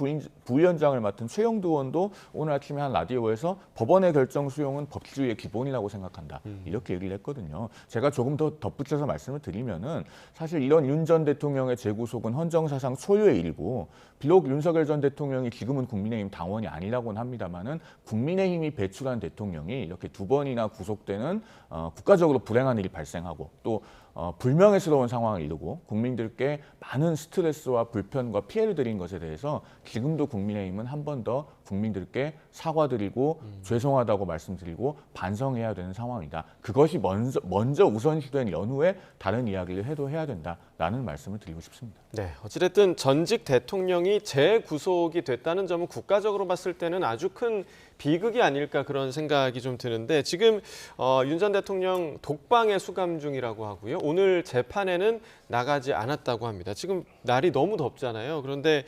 부위원장을 맡은 최영두 의원도 오늘 아침에 한 라디오에서 법원의 결정 수용은 법치주의의 기본이라고 생각한다 이렇게 얘기를 했거든요. 제가 조금 더 덧붙여서 말씀을 드리면은 사실 이런 윤 전 대통령의 재구속은 헌정사상 초유의 일이고 비록 윤석열 전 대통령이 지금은 국민의힘 당원이 아니라고는 합니다만은 국민의힘이 배출한 대통령이 이렇게 두 번이나 구속되는 국가적으로 불행한 일이 발생하고 또 불명예스러운 상황을 이루고 국민들께 많은 스트레스와 불편과 피해를 드린 것에 대해서 지금도 국민의힘은 한 번 더 국민들께 사과드리고 죄송하다고 말씀드리고 반성해야 되는 상황이다. 그것이 먼저 우선시된 연후에 다른 이야기를 해도 해야 된다라는 말씀을 드리고 싶습니다. 네, 어찌됐든 전직 대통령이 재구속이 됐다는 점은 국가적으로 봤을 때는 아주 큰 비극이 아닐까 그런 생각이 좀 드는데 지금 윤 전 대통령 독방에 수감 중이라고 하고요. 오늘 재판에는 나가지 않았다고 합니다. 지금 날이 너무 덥잖아요. 그런데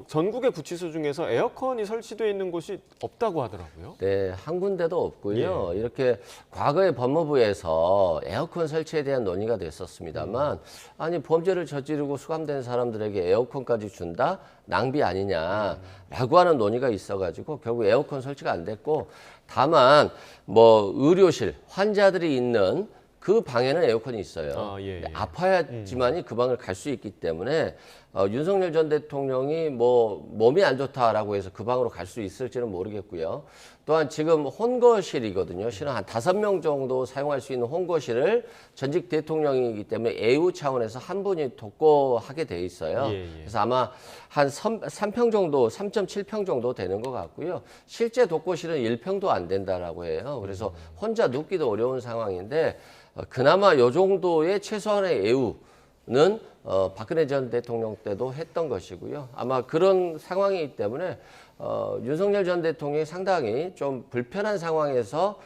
전국의 구치소 중에서 에어컨이 설치되어 있는 곳이 없다고 하더라고요. 네, 한 군데도 없고요. 이렇게 과거에 법무부에서 에어컨 설치에 대한 논의가 됐었습니다만 아니 범죄를 저지르고 수감된 사람들에게 에어컨까지 준다? 낭비 아니냐라고 하는 논의가 있어가지고 결국 에어컨 설치가 안 됐고 다만 뭐 의료실, 환자들이 있는 그 방에는 에어컨이 있어요. 아파야지만이 그 방을 갈 수 있기 때문에 윤석열 전 대통령이 뭐 몸이 안 좋다라고 해서 그 방으로 갈 수 있을지는 모르겠고요. 또한 지금 혼거실이거든요. 실은 한 5명 정도 사용할 수 있는 혼거실을 전직 대통령이기 때문에 애우 차원에서 한 분이 독거하게 돼 있어요. 그래서 아마 한 3평 정도, 3.7평 정도 되는 것 같고요. 실제 독거실은 1평도 안 된다라고 해요. 그래서 혼자 눕기도 어려운 상황인데 그나마 요 정도의 최소한의 애우는 박근혜 전 대통령 때도 했던 것이고요. 아마 그런 상황이기 때문에 윤석열 전 대통령이 상당히 좀 불편한 상황에서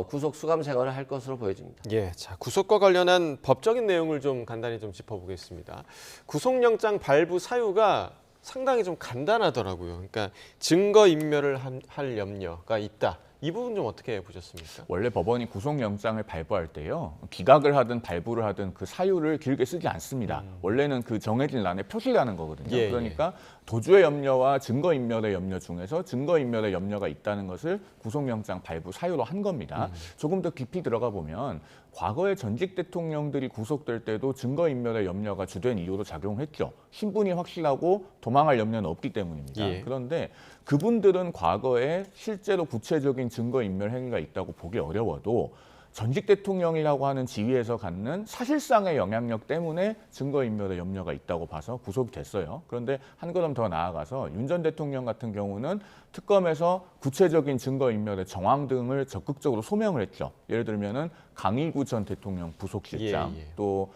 구속 수감 생활을 할 것으로 보여집니다. 예, 자 구속과 관련한 법적인 내용을 좀 간단히 좀 짚어보겠습니다. 구속영장 발부 사유가 상당히 좀 간단하더라고요. 그러니까 증거 인멸을 할 염려가 있다. 이 부분 좀 어떻게 보셨습니까? 원래 법원이 구속영장을 발부할 때요. 기각을 하든 발부를 하든 그 사유를 길게 쓰지 않습니다. 원래는 그 정해진 란에 표시를 하는 거거든요. 그러니까 도주의 염려와 증거인멸의 염려 중에서 증거인멸의 염려가 있다는 것을 구속영장 발부 사유로 한 겁니다. 조금 더 깊이 들어가 보면 과거에 전직 대통령들이 구속될 때도 증거인멸의 염려가 주된 이유로 작용했죠. 신분이 확실하고 도망할 염려는 없기 때문입니다. 그런데 그분들은 과거에 실제로 구체적인 증거인멸 행위가 있다고 보기 어려워도 전직 대통령이라고 하는 지위에서 갖는 사실상의 영향력 때문에 증거인멸의 염려가 있다고 봐서 구속이 됐어요. 그런데 한 걸음 더 나아가서 윤 전 대통령 같은 경우는 특검에서 구체적인 증거인멸의 정황 등을 적극적으로 소명을 했죠. 예를 들면은 강일구 전 대통령 부속실장, 또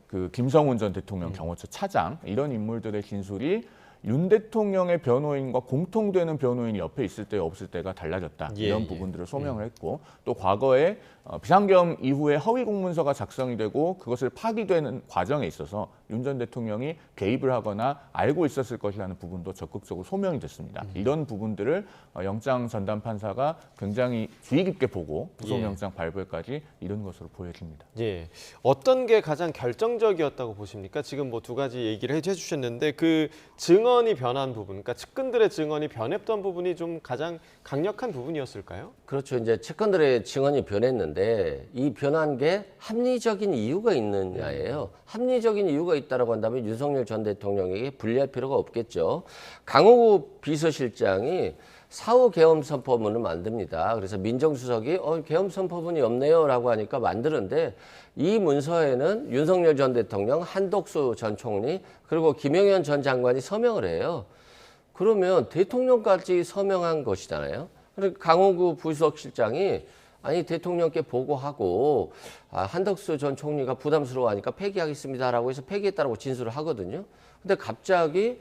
그 김성훈 전 대통령 경호처 차장 이런 인물들의 진술이 윤 대통령의 변호인과 공통되는 변호인이 옆에 있을 때 없을 때가 달라졌다. 이런 부분들을 소명을 했고 또 과거에 비상계엄 이후에 허위 공문서가 작성이 되고 그것을 파기되는 과정에 있어서 윤 전 대통령이 개입을 하거나 알고 있었을 것이라는 부분도 적극적으로 소명이 됐습니다. 이런 부분들을 영장 전담 판사가 굉장히 주의 깊게 보고 구속영장 발부까지 이른 것으로 보여집니다. 어떤 게 가장 결정적이었다고 보십니까? 지금 뭐 두 가지 얘기를 해주셨는데 그 증언이 변한 부분, 그러니까 측근들의 증언이 변했던 부분이 좀 가장 강력한 부분이었을까요? 그렇죠. 이제 측근들의 증언이 변했는데 이 변한 게 합리적인 이유가 있느냐예요. 합리적인 이유가 있다라고 한다면 윤석열 전 대통령에게 불리할 필요가 없겠죠. 강호구 비서실장이 사후 계엄 선포문을 만듭니다. 그래서 민정수석이 계엄 선포문이 없네요라고 하니까 만드는데 이 문서에는 윤석열 전 대통령, 한덕수 전 총리 그리고 김영현 전 장관이 서명을 해요. 그러면 대통령까지 서명한 것이잖아요. 그러니까 강호구 부수석실장이 아니 대통령께 보고하고 한덕수 전 총리가 부담스러워하니까 폐기하겠습니다라고 해서 폐기했다라고 진술을 하거든요. 근데 갑자기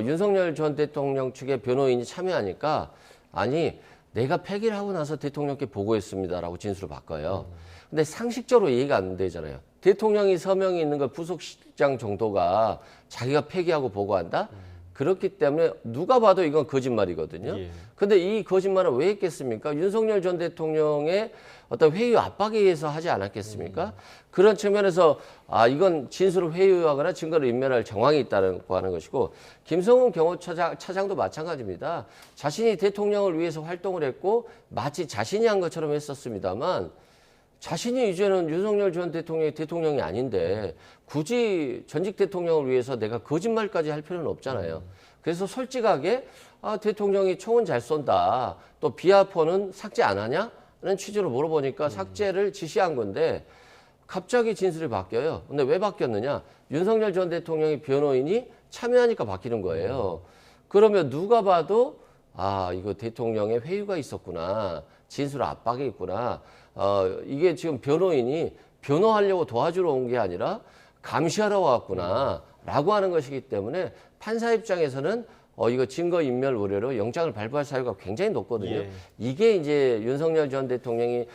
윤석열 전 대통령 측의 변호인이 참여하니까 아니 내가 폐기를 하고 나서 대통령께 보고했습니다라고 진술을 바꿔요. 근데 상식적으로 이해가 안 되잖아요. 대통령이 서명이 있는 걸 부속실장 정도가 자기가 폐기하고 보고한다? 그렇기 때문에 누가 봐도 이건 거짓말이거든요. 근데 이 거짓말을 왜 했겠습니까? 윤석열 전 대통령의 어떤 회유 압박에 의해서 하지 않았겠습니까? 그런 측면에서 이건 진술을 회유하거나 증거를 인멸할 정황이 있다고 하는 것이고 김성훈 경호차장도 마찬가지입니다. 자신이 대통령을 위해서 활동을 했고 마치 자신이 한 것처럼 했었습니다만 자신이 이제는 윤석열 전 대통령이 대통령이 아닌데 굳이 전직 대통령을 위해서 내가 거짓말까지 할 필요는 없잖아요. 그래서 솔직하게 대통령이 총은 잘 쏜다. 또 비아포는 삭제 안 하냐? 라는 취지로 물어보니까 삭제를 지시한 건데 갑자기 진술이 바뀌어요. 근데 왜 바뀌었느냐? 윤석열 전 대통령의 변호인이 참여하니까 바뀌는 거예요. 그러면 누가 봐도 이거 대통령의 회유가 있었구나. 진술 압박이 있구나. 이게 지금 변호인이 변호하려고 도와주러 온 게 아니라 감시하러 왔구나 라고 하는 것이기 때문에 판사 입장에서는 이거 증거인멸 우려로 영장을 발부할 사유가 굉장히 높거든요. 이게 이제 윤석열 전 대통령이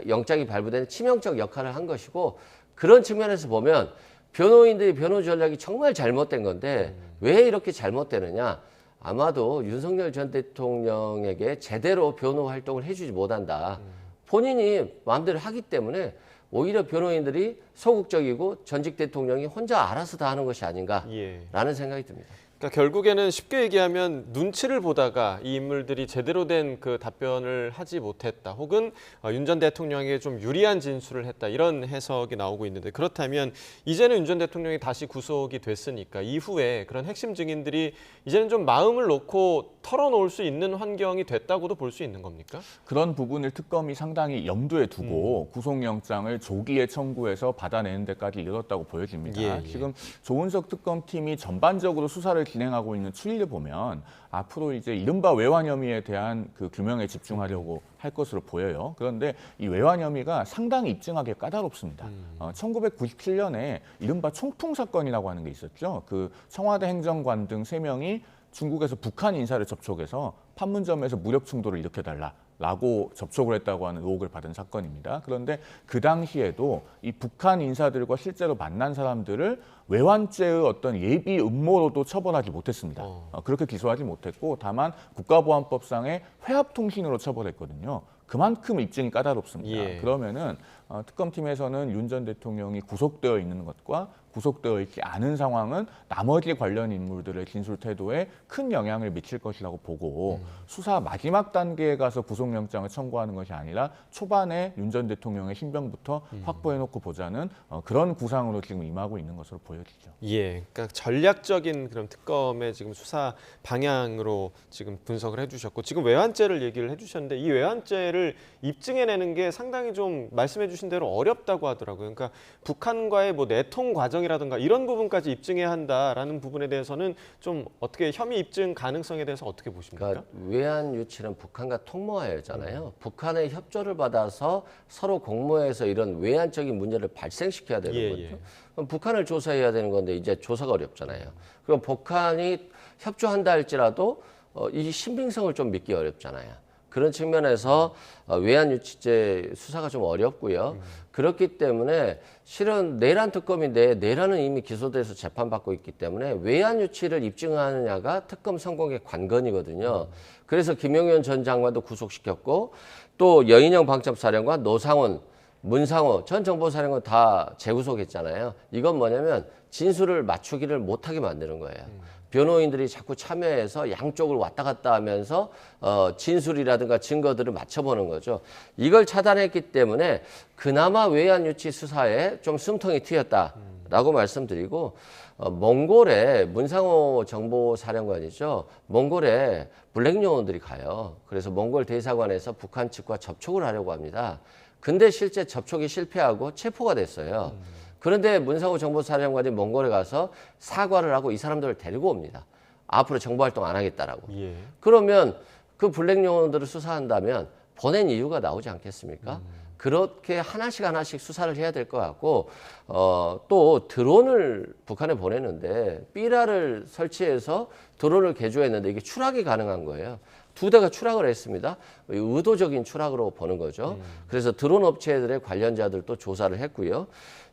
영장이 발부된 치명적 역할을 한 것이고 그런 측면에서 보면 변호인들이 변호 전략이 정말 잘못된 건데 왜 이렇게 잘못되느냐. 아마도 윤석열 전 대통령에게 제대로 변호 활동을 해주지 못한다. 본인이 마음대로 하기 때문에 오히려 변호인들이 소극적이고 전직 대통령이 혼자 알아서 다 하는 것이 아닌가라는 생각이 듭니다. 그러니까 결국에는 쉽게 얘기하면 눈치를 보다가 이 인물들이 제대로 된 그 답변을 하지 못했다. 혹은 윤 전 대통령에게 좀 유리한 진술을 했다. 이런 해석이 나오고 있는데 그렇다면 이제는 윤 전 대통령이 다시 구속이 됐으니까 이후에 그런 핵심 증인들이 이제는 좀 마음을 놓고 털어놓을 수 있는 환경이 됐다고도 볼 수 있는 겁니까? 그런 부분을 특검이 상당히 염두에 두고 구속영장을 조기에 청구해서 받아내는 데까지 이르렀다고 보여집니다. 예. 지금 조은석 특검팀이 전반적으로 수사를 진행하고 있는 추이를 보면 앞으로 이제 이른바 외환 혐의에 대한 그 규명에 집중하려고 할 것으로 보여요. 그런데 이 외환 혐의가 상당히 입증하기 까다롭습니다. 1997년에 이른바 총풍 사건이라고 하는 게 있었죠. 그 청와대 행정관 등 3명이 중국에서 북한 인사를 접촉해서 판문점에서 무력 충돌을 일으켜달라라고 접촉을 했다고 하는 의혹을 받은 사건입니다. 그런데 그 당시에도 이 북한 인사들과 실제로 만난 사람들을 외환죄의 어떤 예비 음모로도 처벌하지 못했습니다. 그렇게 기소하지 못했고 다만 국가보안법상의 회합통신으로 처벌했거든요. 그만큼 입증이 까다롭습니다. 예. 그러면은 특검팀에서는 윤 전 대통령이 구속되어 있는 것과 구속되어 있지 않은 상황은 나머지 관련 인물들의 진술 태도에 큰 영향을 미칠 것이라고 보고 수사 마지막 단계에 가서 구속영장을 청구하는 것이 아니라 초반에 윤 전 대통령의 신병부터 확보해놓고 보자는 그런 구상으로 지금 임하고 있는 것으로 보여지죠. 예, 그러니까 전략적인 그런 특검의 지금 수사 방향으로 지금 분석을 해주셨고 지금 외환죄를 얘기를 해주셨는데 이 외환죄를 입증해내는 게 상당히 좀 말씀해주신 대로 어렵다고 하더라고요. 그러니까 북한과의 뭐 내통 과정이라든가 이런 부분까지 입증해야 한다라는 부분에 대해서는 좀 어떻게 혐의 입증 가능성에 대해서 어떻게 보십니까? 그러니까 외환 유치는 북한과 통모하였잖아요. 북한의 협조를 받아서 서로 공모해서 이런 외환적인 문제를 발생시켜야 되는 거죠. 그럼 북한을 조사해야 되는 건데 이제 조사가 어렵잖아요. 그럼 북한이 협조한다 할지라도 이 신빙성을 좀 믿기 어렵잖아요. 그런 측면에서 외환유치죄 수사가 좀 어렵고요. 그렇기 때문에 실은 내란 특검인데 내란은 이미 기소돼서 재판받고 있기 때문에 외환유치를 입증하느냐가 특검 성공의 관건이거든요. 그래서 김용현 전 장관도 구속시켰고 또 여인영 방첩사령관, 노상원, 문상호 전 정보사령관 다 재구속했잖아요. 이건 뭐냐면 진술을 맞추기를 못하게 만드는 거예요. 변호인들이 자꾸 참여해서 양쪽을 왔다 갔다 하면서 진술이라든가 증거들을 맞춰보는 거죠. 이걸 차단했기 때문에 그나마 외환유치 수사에 좀 숨통이 트였다라고 말씀드리고 몽골에 문상호 정보사령관이죠. 몽골에 블랙 요원들이 가요. 그래서 몽골 대사관에서 북한 측과 접촉을 하려고 합니다. 근데 실제 접촉이 실패하고 체포가 됐어요. 그런데 문상호 정보사령관이 몽골에 가서 사과를 하고 이 사람들을 데리고 옵니다. 앞으로 정보활동 안 하겠다라고. 예. 그러면 그 블랙 요원들을 수사한다면 보낸 이유가 나오지 않겠습니까? 그렇게 하나씩 수사를 해야 될 것 같고 또 드론을 북한에 보내는데 삐라를 설치해서 드론을 개조했는데 이게 추락이 가능한 거예요. 2대가 추락을 했습니다. 의도적인 추락으로 보는 거죠. 그래서 드론 업체들의 관련자들도 조사를 했고요.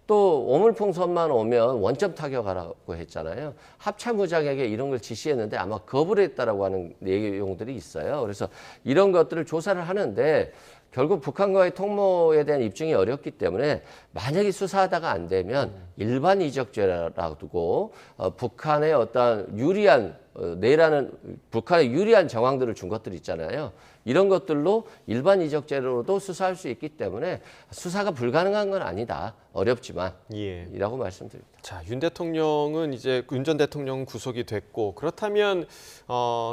또 오물풍선만 오면 원점 타격하라고 했잖아요. 합참의장에게 이런 걸 지시했는데 아마 거부를 했다라고 하는 내용들이 있어요. 그래서 이런 것들을 조사를 하는데 결국 북한과의 통모에 대한 입증이 어렵기 때문에 만약에 수사하다가 안 되면 일반 이적죄라고 두고 북한의 어떤 유리한 내라는 북한의 유리한 정황들을 준 것들이 있잖아요. 이런 것들로 일반 이적죄로도 수사할 수 있기 때문에 수사가 불가능한 건 아니다. 어렵지만 이라고 말씀드립니다. 자, 윤 대통령은 이제 윤 전 대통령 구속이 됐고 그렇다면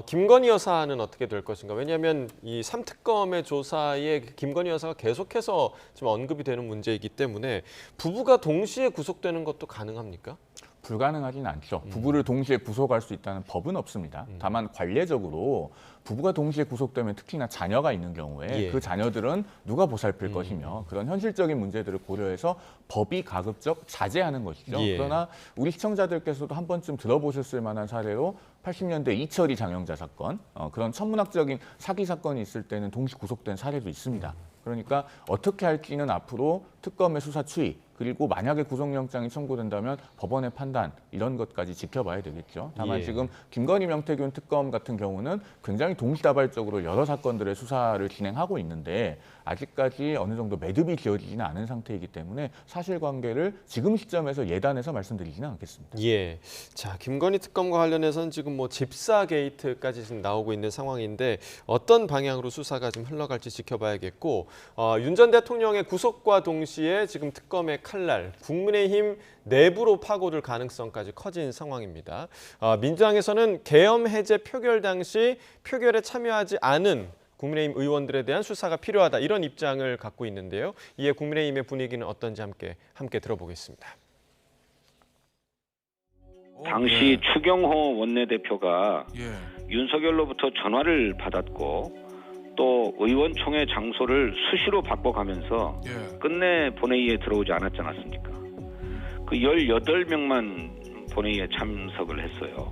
김건희 여사는 어떻게 될 것인가? 왜냐하면 이 3특검의 조사에 김건희 여사가 계속해서 지금 언급이 되는 문제이기 때문에 부부가 동시에 구속되는 것도 가능합니까? 불가능하진 않죠. 부부를 동시에 구속할 수 있다는 법은 없습니다. 다만 관례적으로 부부가 동시에 구속되면 특히나 자녀가 있는 경우에 그 자녀들은 누가 보살필 것이며 그런 현실적인 문제들을 고려해서 법이 가급적 자제하는 것이죠. 그러나 우리 시청자들께서도 한 번쯤 들어보셨을 만한 사례로 80년대 이철이 장영자 사건, 그런 천문학적인 사기 사건이 있을 때는 동시 구속된 사례도 있습니다. 그러니까 어떻게 할지는 앞으로 특검의 수사 추이 그리고 만약에 구속영장이 청구된다면 법원의 판단 이런 것까지 지켜봐야 되겠죠. 다만 예. 지금 김건희 명태균 특검 같은 경우는 굉장히 동시다발적으로 여러 사건들의 수사를 진행하고 있는데 아직까지 어느 정도 매듭이 지어지지는 않은 상태이기 때문에 사실관계를 지금 시점에서 예단해서 말씀드리지는 않겠습니다. 예. 자, 김건희 특검과 관련해서는 지금 뭐 집사 게이트까지 지금 나오고 있는 상황인데 어떤 방향으로 수사가 좀 흘러갈지 지켜봐야겠고 윤 전 대통령의 구속과 동시에 지금 특검의 칼날, 국민의힘 내부로 파고들 가능성까지 커진 상황입니다. 민주당에서는 계엄 해제 표결 당시 표결에 참여하지 않은 국민의힘 의원들에 대한 수사가 필요하다 이런 입장을 갖고 있는데요. 이에 국민의힘의 분위기는 어떤지 함께 들어보겠습니다. 당시 추경호 원내대표가 윤석열로부터 전화를 받았고 또 의원총회 장소를 수시로 바꿔가면서 끝내 본회의에 들어오지 않았지 않았습니까? 그 18명만 본회의에 참석을 했어요.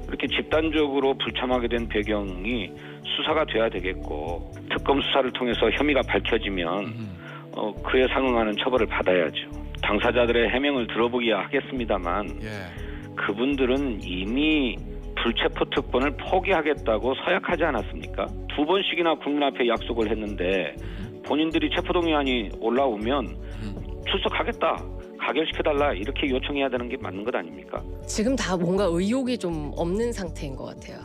그렇게 집단적으로 불참하게 된 배경이 수사가 돼야 되겠고 특검 수사를 통해서 혐의가 밝혀지면 그에 상응하는 처벌을 받아야죠. 당사자들의 해명을 들어보기야 하겠습니다만 그분들은 이미 불체포 특권을 포기하겠다고 서약하지 않았습니까? 2번씩이나 국민 앞에 약속을 했는데 본인들이 체포동의안이 올라오면 출석하겠다, 가결시켜달라 이렇게 요청해야 되는 게 맞는 것 아닙니까? 지금 다 뭔가 의욕이 좀 없는 상태인 것 같아요.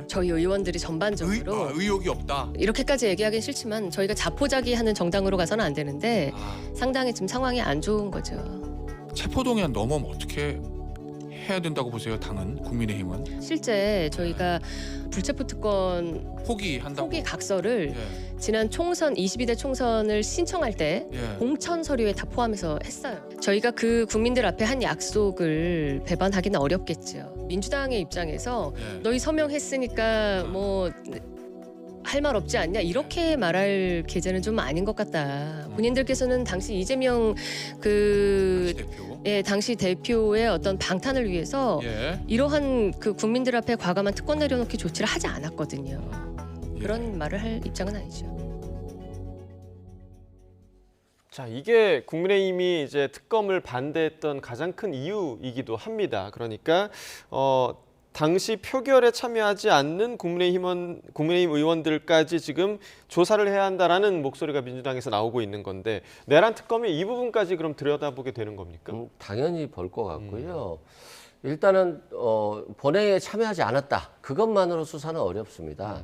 저희 의원들이 전반적으로 의욕이 없다. 이렇게까지 얘기하긴 싫지만 저희가 자포자기하는 정당으로 가서는 안 되는데 상당히 지금 상황이 안 좋은 거죠. 체포동의안 넘으면 어떻게 해야 된다고 보세요? 당은 국민의힘은 실제 저희가 불체포 특권 포기 각서를 지난 총선 22대 총선을 신청할 때 공천 서류에 다 포함해서 했어요. 저희가 그 국민들 앞에 한 약속을 배반하기는 어렵겠죠. 민주당의 입장에서 너희 서명했으니까 뭐 할 말 없지 않냐 이렇게 말할 계제는 좀 아닌 것 같다. 본인들께서는 당시 이재명 당시 대표의 어떤 방탄을 위해서 이러한 그 국민들 앞에 과감한 특권 내려놓기 조치를 하지 않았거든요. 그런 말을 할 입장은 아니죠. 자, 이게 국민의힘이 이제 특검을 반대했던 가장 큰 이유이기도 합니다. 그러니까 당시 표결에 참여하지 않는 국민의힘 의원들까지 지금 조사를 해야 한다라는 목소리가 민주당에서 나오고 있는 건데 내란 특검이 이 부분까지 그럼 들여다보게 되는 겁니까? 당연히 볼 것 같고요. 일단은 본회의에 참여하지 않았다. 그것만으로 수사는 어렵습니다.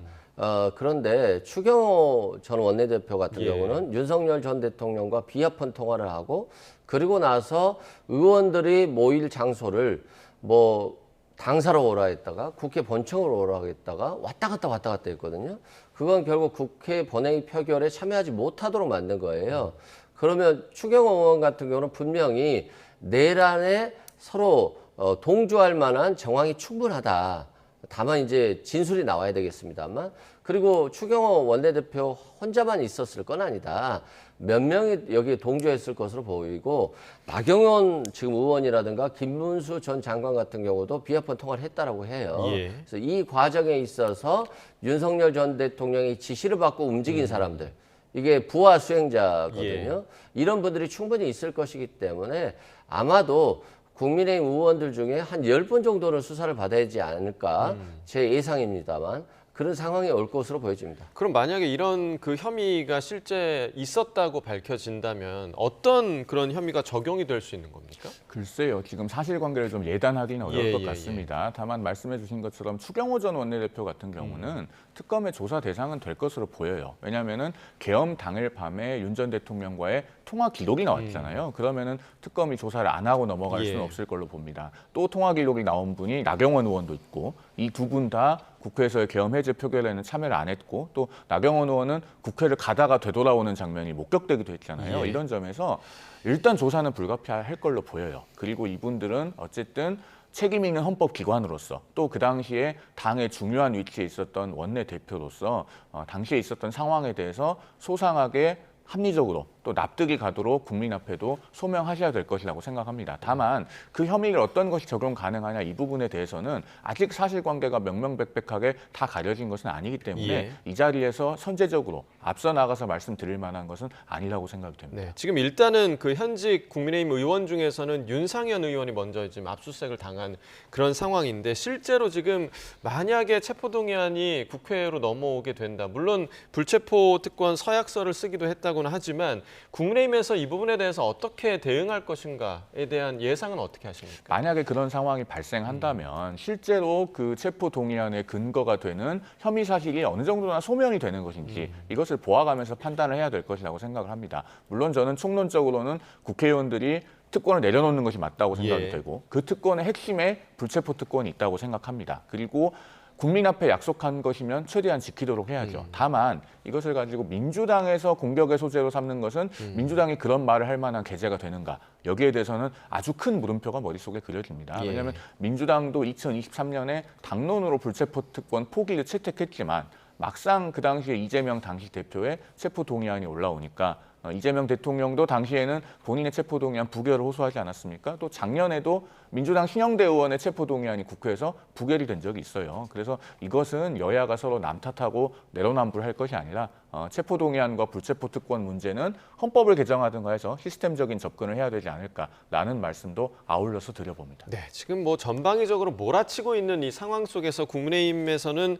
그런데 추경호 전 원내대표 같은 경우는 윤석열 전 대통령과 비합헌 통화를 하고 그리고 나서 의원들이 모일 장소를 뭐 당사로 오라 했다가 국회 본청으로 오라 했다가 왔다 갔다 했거든요. 그건 결국 국회 본회의 표결에 참여하지 못하도록 만든 거예요. 그러면 추경호 의원 같은 경우는 분명히 내란에 서로 동조할 만한 정황이 충분하다. 다만 이제 진술이 나와야 되겠습니다만 그리고 추경호 원내대표 혼자만 있었을 건 아니다. 몇 명이 여기에 동조했을 것으로 보이고 나경원 지금 의원이라든가 김문수 전 장관 같은 경우도 비합헌 통화를 했다라고 해요. 그래서 이 과정에 있어서 윤석열 전 대통령이 지시를 받고 움직인 사람들 이게 부하 수행자거든요. 이런 분들이 충분히 있을 것이기 때문에 아마도 국민의힘 의원들 중에 한 10분 정도는 수사를 받아야 하지 않을까 제 예상입니다만 그런 상황이 올 것으로 보여집니다. 그럼 만약에 이런 그 혐의가 실제 있었다고 밝혀진다면 어떤 그런 혐의가 적용이 될 수 있는 겁니까? 글쎄요. 지금 사실관계를 좀 예단하기는 어려울 것 같습니다. 다만 말씀해 주신 것처럼 추경호 전 원내대표 같은 경우는 특검의 조사 대상은 될 것으로 보여요. 왜냐하면 계엄 당일 밤에 윤 전 대통령과의 통화 기록이 나왔잖아요. 그러면은 특검이 조사를 안 하고 넘어갈 수는 없을 걸로 봅니다. 또 통화 기록이 나온 분이 나경원 의원도 있고 이 두 분 다 국회에서의 계엄 해제 표결에는 참여를 안 했고 또 나경원 의원은 국회를 가다가 되돌아오는 장면이 목격되기도 했잖아요. 이런 점에서 일단 조사는 불가피할 걸로 보여요. 그리고 이분들은 어쨌든 책임 있는 헌법기관으로서 또 그 당시에 당의 중요한 위치에 있었던 원내대표로서 당시에 있었던 상황에 대해서 소상하게 합리적으로 또 납득이 가도록 국민 앞에도 소명하셔야 될 것이라고 생각합니다. 다만 그 혐의를 어떤 것이 적용 가능하냐 이 부분에 대해서는 아직 사실관계가 명명백백하게 다 가려진 것은 아니기 때문에 이 자리에서 선제적으로 앞서 나가서 말씀드릴 만한 것은 아니라고 생각이 됩니다. 네, 지금 일단은 그 현직 국민의힘 의원 중에서는 윤상현 의원이 먼저 지금 압수수색을 당한 그런 상황인데 실제로 지금 만약에 체포동의안이 국회로 넘어오게 된다. 물론 불체포 특권 서약서를 쓰기도 했다고는 하지만 국민의힘에서 이 부분에 대해서 어떻게 대응할 것인가에 대한 예상은 어떻게 하십니까? 만약에 그런 상황이 발생한다면 실제로 그 체포동의안의 근거가 되는 혐의 사실이 어느 정도나 소명이 되는 것인지 이것을 보아가면서 판단을 해야 될 것이라고 생각을 합니다. 물론 저는 총론적으로는 국회의원들이 특권을 내려놓는 것이 맞다고 생각이 되고 그 특권의 핵심에 불체포 특권이 있다고 생각합니다. 그리고 국민 앞에 약속한 것이면 최대한 지키도록 해야죠. 다만 이것을 가지고 민주당에서 공격의 소재로 삼는 것은 민주당이 그런 말을 할 만한 계제가 되는가. 여기에 대해서는 아주 큰 물음표가 머릿속에 그려집니다. 왜냐하면 민주당도 2023년에 당론으로 불체포 특권 포기를 채택했지만 막상 그 당시에 이재명 당시 대표의 체포동의안이 올라오니까 이재명 대통령도 당시에는 본인의 체포동의안 부결을 호소하지 않았습니까? 또 작년에도 민주당 신영대 의원의 체포동의안이 국회에서 부결이 된 적이 있어요. 그래서 이것은 여야가 서로 남탓하고 내로남불할 것이 아니라 체포동의안과 불체포특권 문제는 헌법을 개정하든가 해서 시스템적인 접근을 해야 되지 않을까라는 말씀도 아울러서 드려봅니다. 네, 지금 뭐 전방위적으로 몰아치고 있는 이 상황 속에서 국민의힘에서는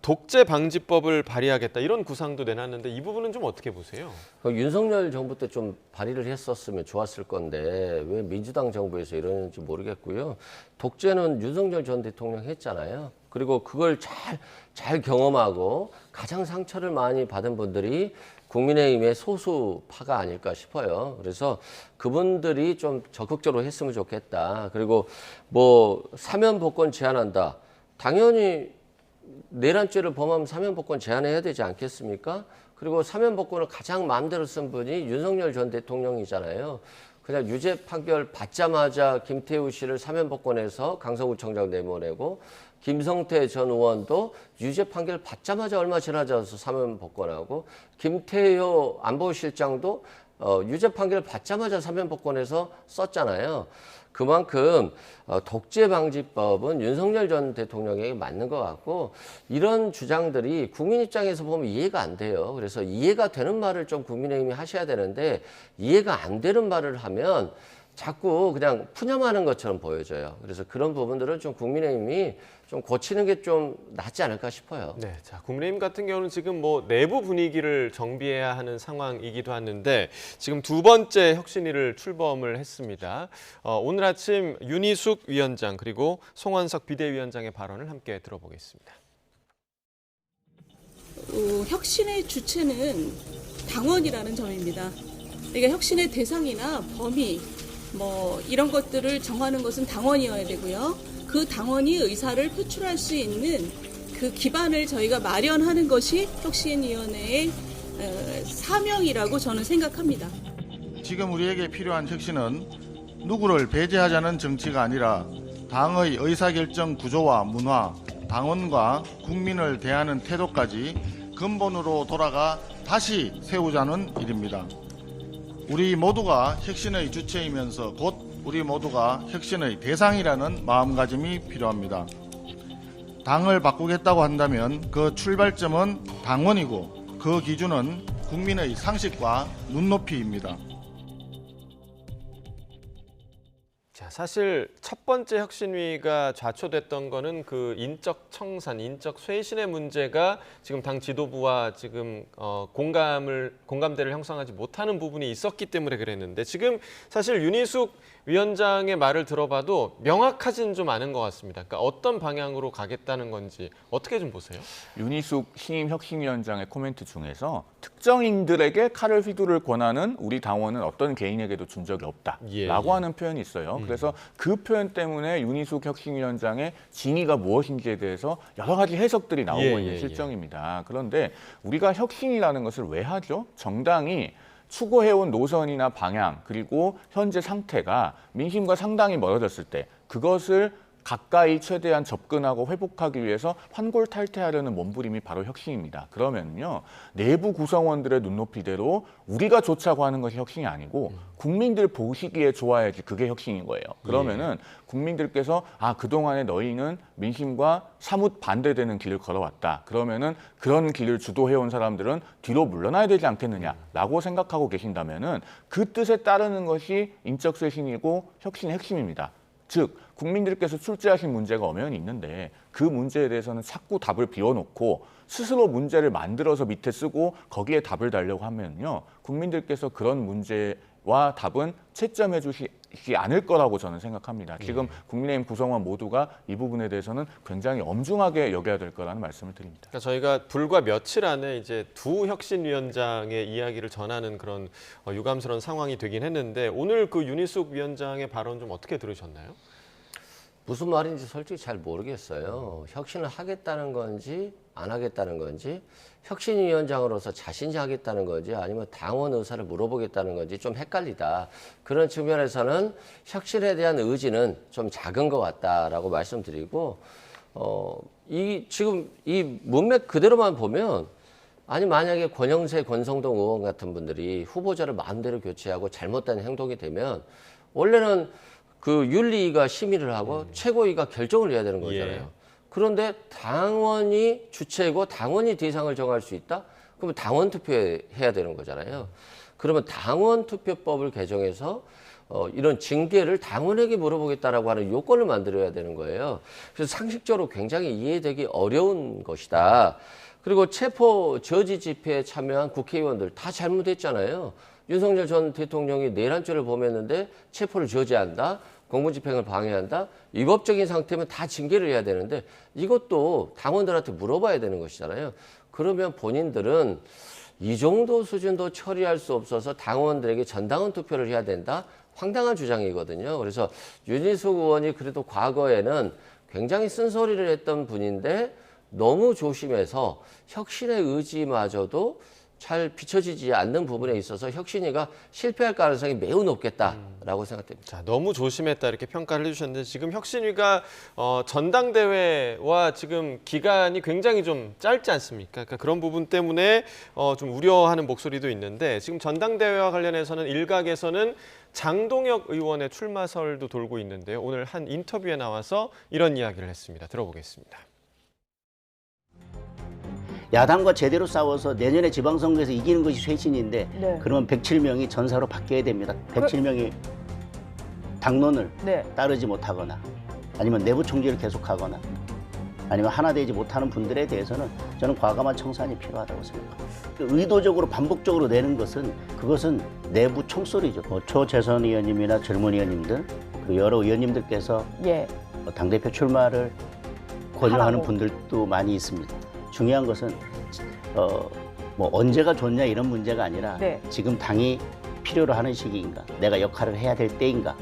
독재 방지법을 발의하겠다 이런 구상도 내놨는데 이 부분은 좀 어떻게 보세요? 윤석열 정부 때 좀 발의를 했었으면 좋았을 건데 왜 민주당 정부에서 이러는지 모르겠고요. 독재는 윤석열 전 대통령 했잖아요. 그리고 그걸 잘 경험하고 가장 상처를 많이 받은 분들이 국민의힘의 소수파가 아닐까 싶어요. 그래서 그분들이 좀 적극적으로 했으면 좋겠다. 그리고 뭐 사면 복권 제한한다. 당연히 내란죄를 범하면 사면 복권 제한해야 되지 않겠습니까? 그리고 사면 복권을 가장 마음대로 쓴 분이 윤석열 전 대통령이잖아요. 그냥 유죄 판결 받자마자 김태우 씨를 사면 복권해서 강서구청장 내보내고 김성태 전 의원도 유죄 판결 받자마자 얼마 지나지 않아서 사면 복권하고 김태효 안보실장도 유죄 판결 받자마자 사면 복권해서 썼잖아요. 그만큼 독재 방지법은 윤석열 전 대통령에게 맞는 것 같고 이런 주장들이 국민 입장에서 보면 이해가 안 돼요. 그래서 이해가 되는 말을 좀 국민의힘이 하셔야 되는데 이해가 안 되는 말을 하면 자꾸 그냥 푸념하는 것처럼 보여져요. 그래서 그런 부분들은 좀 국민의힘이 좀 고치는 게 좀 낫지 않을까 싶어요. 네, 자 국민의힘 같은 경우는 지금 뭐 내부 분위기를 정비해야 하는 상황이기도 하는데 지금 두 번째 혁신위를 출범을 했습니다. 오늘 아침 윤희숙 위원장 그리고 송원석 비대위원장의 발언을 함께 들어보겠습니다. 혁신의 주체는 당원이라는 점입니다. 그러니까 혁신의 대상이나 범위 뭐 이런 것들을 정하는 것은 당원이어야 되고요. 그 당원이 의사를 표출할 수 있는 그 기반을 저희가 마련하는 것이 혁신위원회의 사명이라고 저는 생각합니다. 지금 우리에게 필요한 혁신은 누구를 배제하자는 정치가 아니라 당의 의사결정 구조와 문화, 당원과 국민을 대하는 태도까지 근본으로 돌아가 다시 세우자는 일입니다. 우리 모두가 혁신의 주체이면서 곧 우리 모두가 혁신의 대상이라는 마음가짐이 필요합니다. 당을 바꾸겠다고 한다면 그 출발점은 당원이고 그 기준은 국민의 상식과 눈높이입니다. 자, 사실 첫 번째 혁신위가 좌초됐던 거는 그 인적 청산, 인적 쇄신의 문제가 지금 당 지도부와 지금 공감대를 형성하지 못하는 부분이 있었기 때문에 그랬는데 지금 사실 윤희숙 위원장의 말을 들어봐도 명확하지는 좀 않은 것 같습니다. 그러니까 어떤 방향으로 가겠다는 건지 어떻게 좀 보세요? 윤희숙 신임 혁신위원장의 코멘트 중에서 특정인들에게 칼을 휘두를 권한은 우리 당원은 어떤 개인에게도 준 적이 없다라고 하는 표현이 있어요. 그래서 그 표현 때문에 윤희숙 혁신위원장의 진위가 무엇인지에 대해서 여러 가지 해석들이 나오고 있는 실정입니다. 그런데 우리가 혁신이라는 것을 왜 하죠? 정당이 추구해온 노선이나 방향 그리고 현재 상태가 민심과 상당히 멀어졌을 때 그것을 가까이 최대한 접근하고 회복하기 위해서 환골탈퇴하려는 몸부림이 바로 혁신입니다. 그러면요, 내부 구성원들의 눈높이대로 우리가 좋자고 하는 것이 혁신이 아니고 국민들 보시기에 좋아야지 그게 혁신인 거예요. 그러면은 국민들께서 그동안에 너희는 민심과 사뭇 반대되는 길을 걸어왔다. 그러면은 그런 길을 주도해온 사람들은 뒤로 물러나야 되지 않겠느냐라고 생각하고 계신다면은 그 뜻에 따르는 것이 인적 쇄신이고 혁신의 핵심입니다. 즉 국민들께서 출제하신 문제가 엄연히 있는데 그 문제에 대해서는 자꾸 답을 비워놓고 스스로 문제를 만들어서 밑에 쓰고 거기에 답을 달려고 하면요, 국민들께서 그런 문제와 답은 채점해 주시지 않을 거라고 저는 생각합니다. 지금 국민의힘 구성원 모두가 이 부분에 대해서는 굉장히 엄중하게 여겨야 될 거라는 말씀을 드립니다. 그러니까 저희가 불과 며칠 안에 이제 두 혁신위원장의 이야기를 전하는 그런 유감스러운 상황이 되긴 했는데 오늘 그 윤희숙 위원장의 발언 좀 어떻게 들으셨나요? 무슨 말인지 솔직히 잘 모르겠어요. 혁신을 하겠다는 건지 안 하겠다는 건지, 혁신위원장으로서 자신이 하겠다는 건지 아니면 당원 의사를 물어보겠다는 건지 좀 헷갈리다. 그런 측면에서는 혁신에 대한 의지는 좀 작은 것 같다라고 말씀드리고, 지금 이 문맥 그대로만 보면, 아니 만약에 권영세, 권성동 의원 같은 분들이 후보자를 마음대로 교체하고 잘못된 행동이 되면 원래는 그 윤리위가 심의를 하고 최고위가 결정을 해야 되는 거잖아요. 그런데 당원이 주체고 당원이 대상을 정할 수 있다? 그러면 당원 투표해야 되는 거잖아요. 그러면 당원 투표법을 개정해서 이런 징계를 당원에게 물어보겠다라고 하는 요건을 만들어야 되는 거예요. 그래서 상식적으로 굉장히 이해되기 어려운 것이다. 그리고 체포 저지 집회에 참여한 국회의원들 다 잘못했잖아요. 윤석열 전 대통령이 내란죄를 범했는데 체포를 저지한다, 공무집행을 방해한다, 위법적인 상태면 다 징계를 해야 되는데 이것도 당원들한테 물어봐야 되는 것이잖아요. 그러면 본인들은 이 정도 수준도 처리할 수 없어서 당원들에게 전당원 투표를 해야 된다? 황당한 주장이거든요. 그래서 윤희숙 의원이 그래도 과거에는 굉장히 쓴소리를 했던 분인데 너무 조심해서 혁신의 의지마저도 잘 비춰지지 않는 부분에 있어서 혁신위가 실패할 가능성이 매우 높겠다라고 생각됩니다. 자, 너무 조심했다 이렇게 평가를 해주셨는데 지금 혁신위가 전당대회와 지금 기간이 굉장히 좀 짧지 않습니까? 그러니까 그런 부분 때문에 좀 우려하는 목소리도 있는데 지금 전당대회와 관련해서는 일각에서는 장동혁 의원의 출마설도 돌고 있는데요. 오늘 한 인터뷰에 나와서 이런 이야기를 했습니다. 들어보겠습니다. 야당과 제대로 싸워서 내년에 지방선거에서 이기는 것이 쇄신인데 그러면 107명이 전사로 바뀌어야 됩니다. 107명이 당론을 따르지 못하거나 아니면 내부 총질을 계속하거나 아니면 하나 되지 못하는 분들에 대해서는 저는 과감한 청산이 필요하다고 생각합니다. 의도적으로 반복적으로 내는 것은 그것은 내부 총소리죠. 초재선 의원님이나 젊은 의원님들 그리고 여러 의원님들께서 당대표 출마를 권유하는 분들도 많이 있습니다. 중요한 것은 뭐 언제가 좋냐 이런 문제가 아니라 지금 당이 필요로 하는 시기인가, 내가 역할을 해야 될 때인가.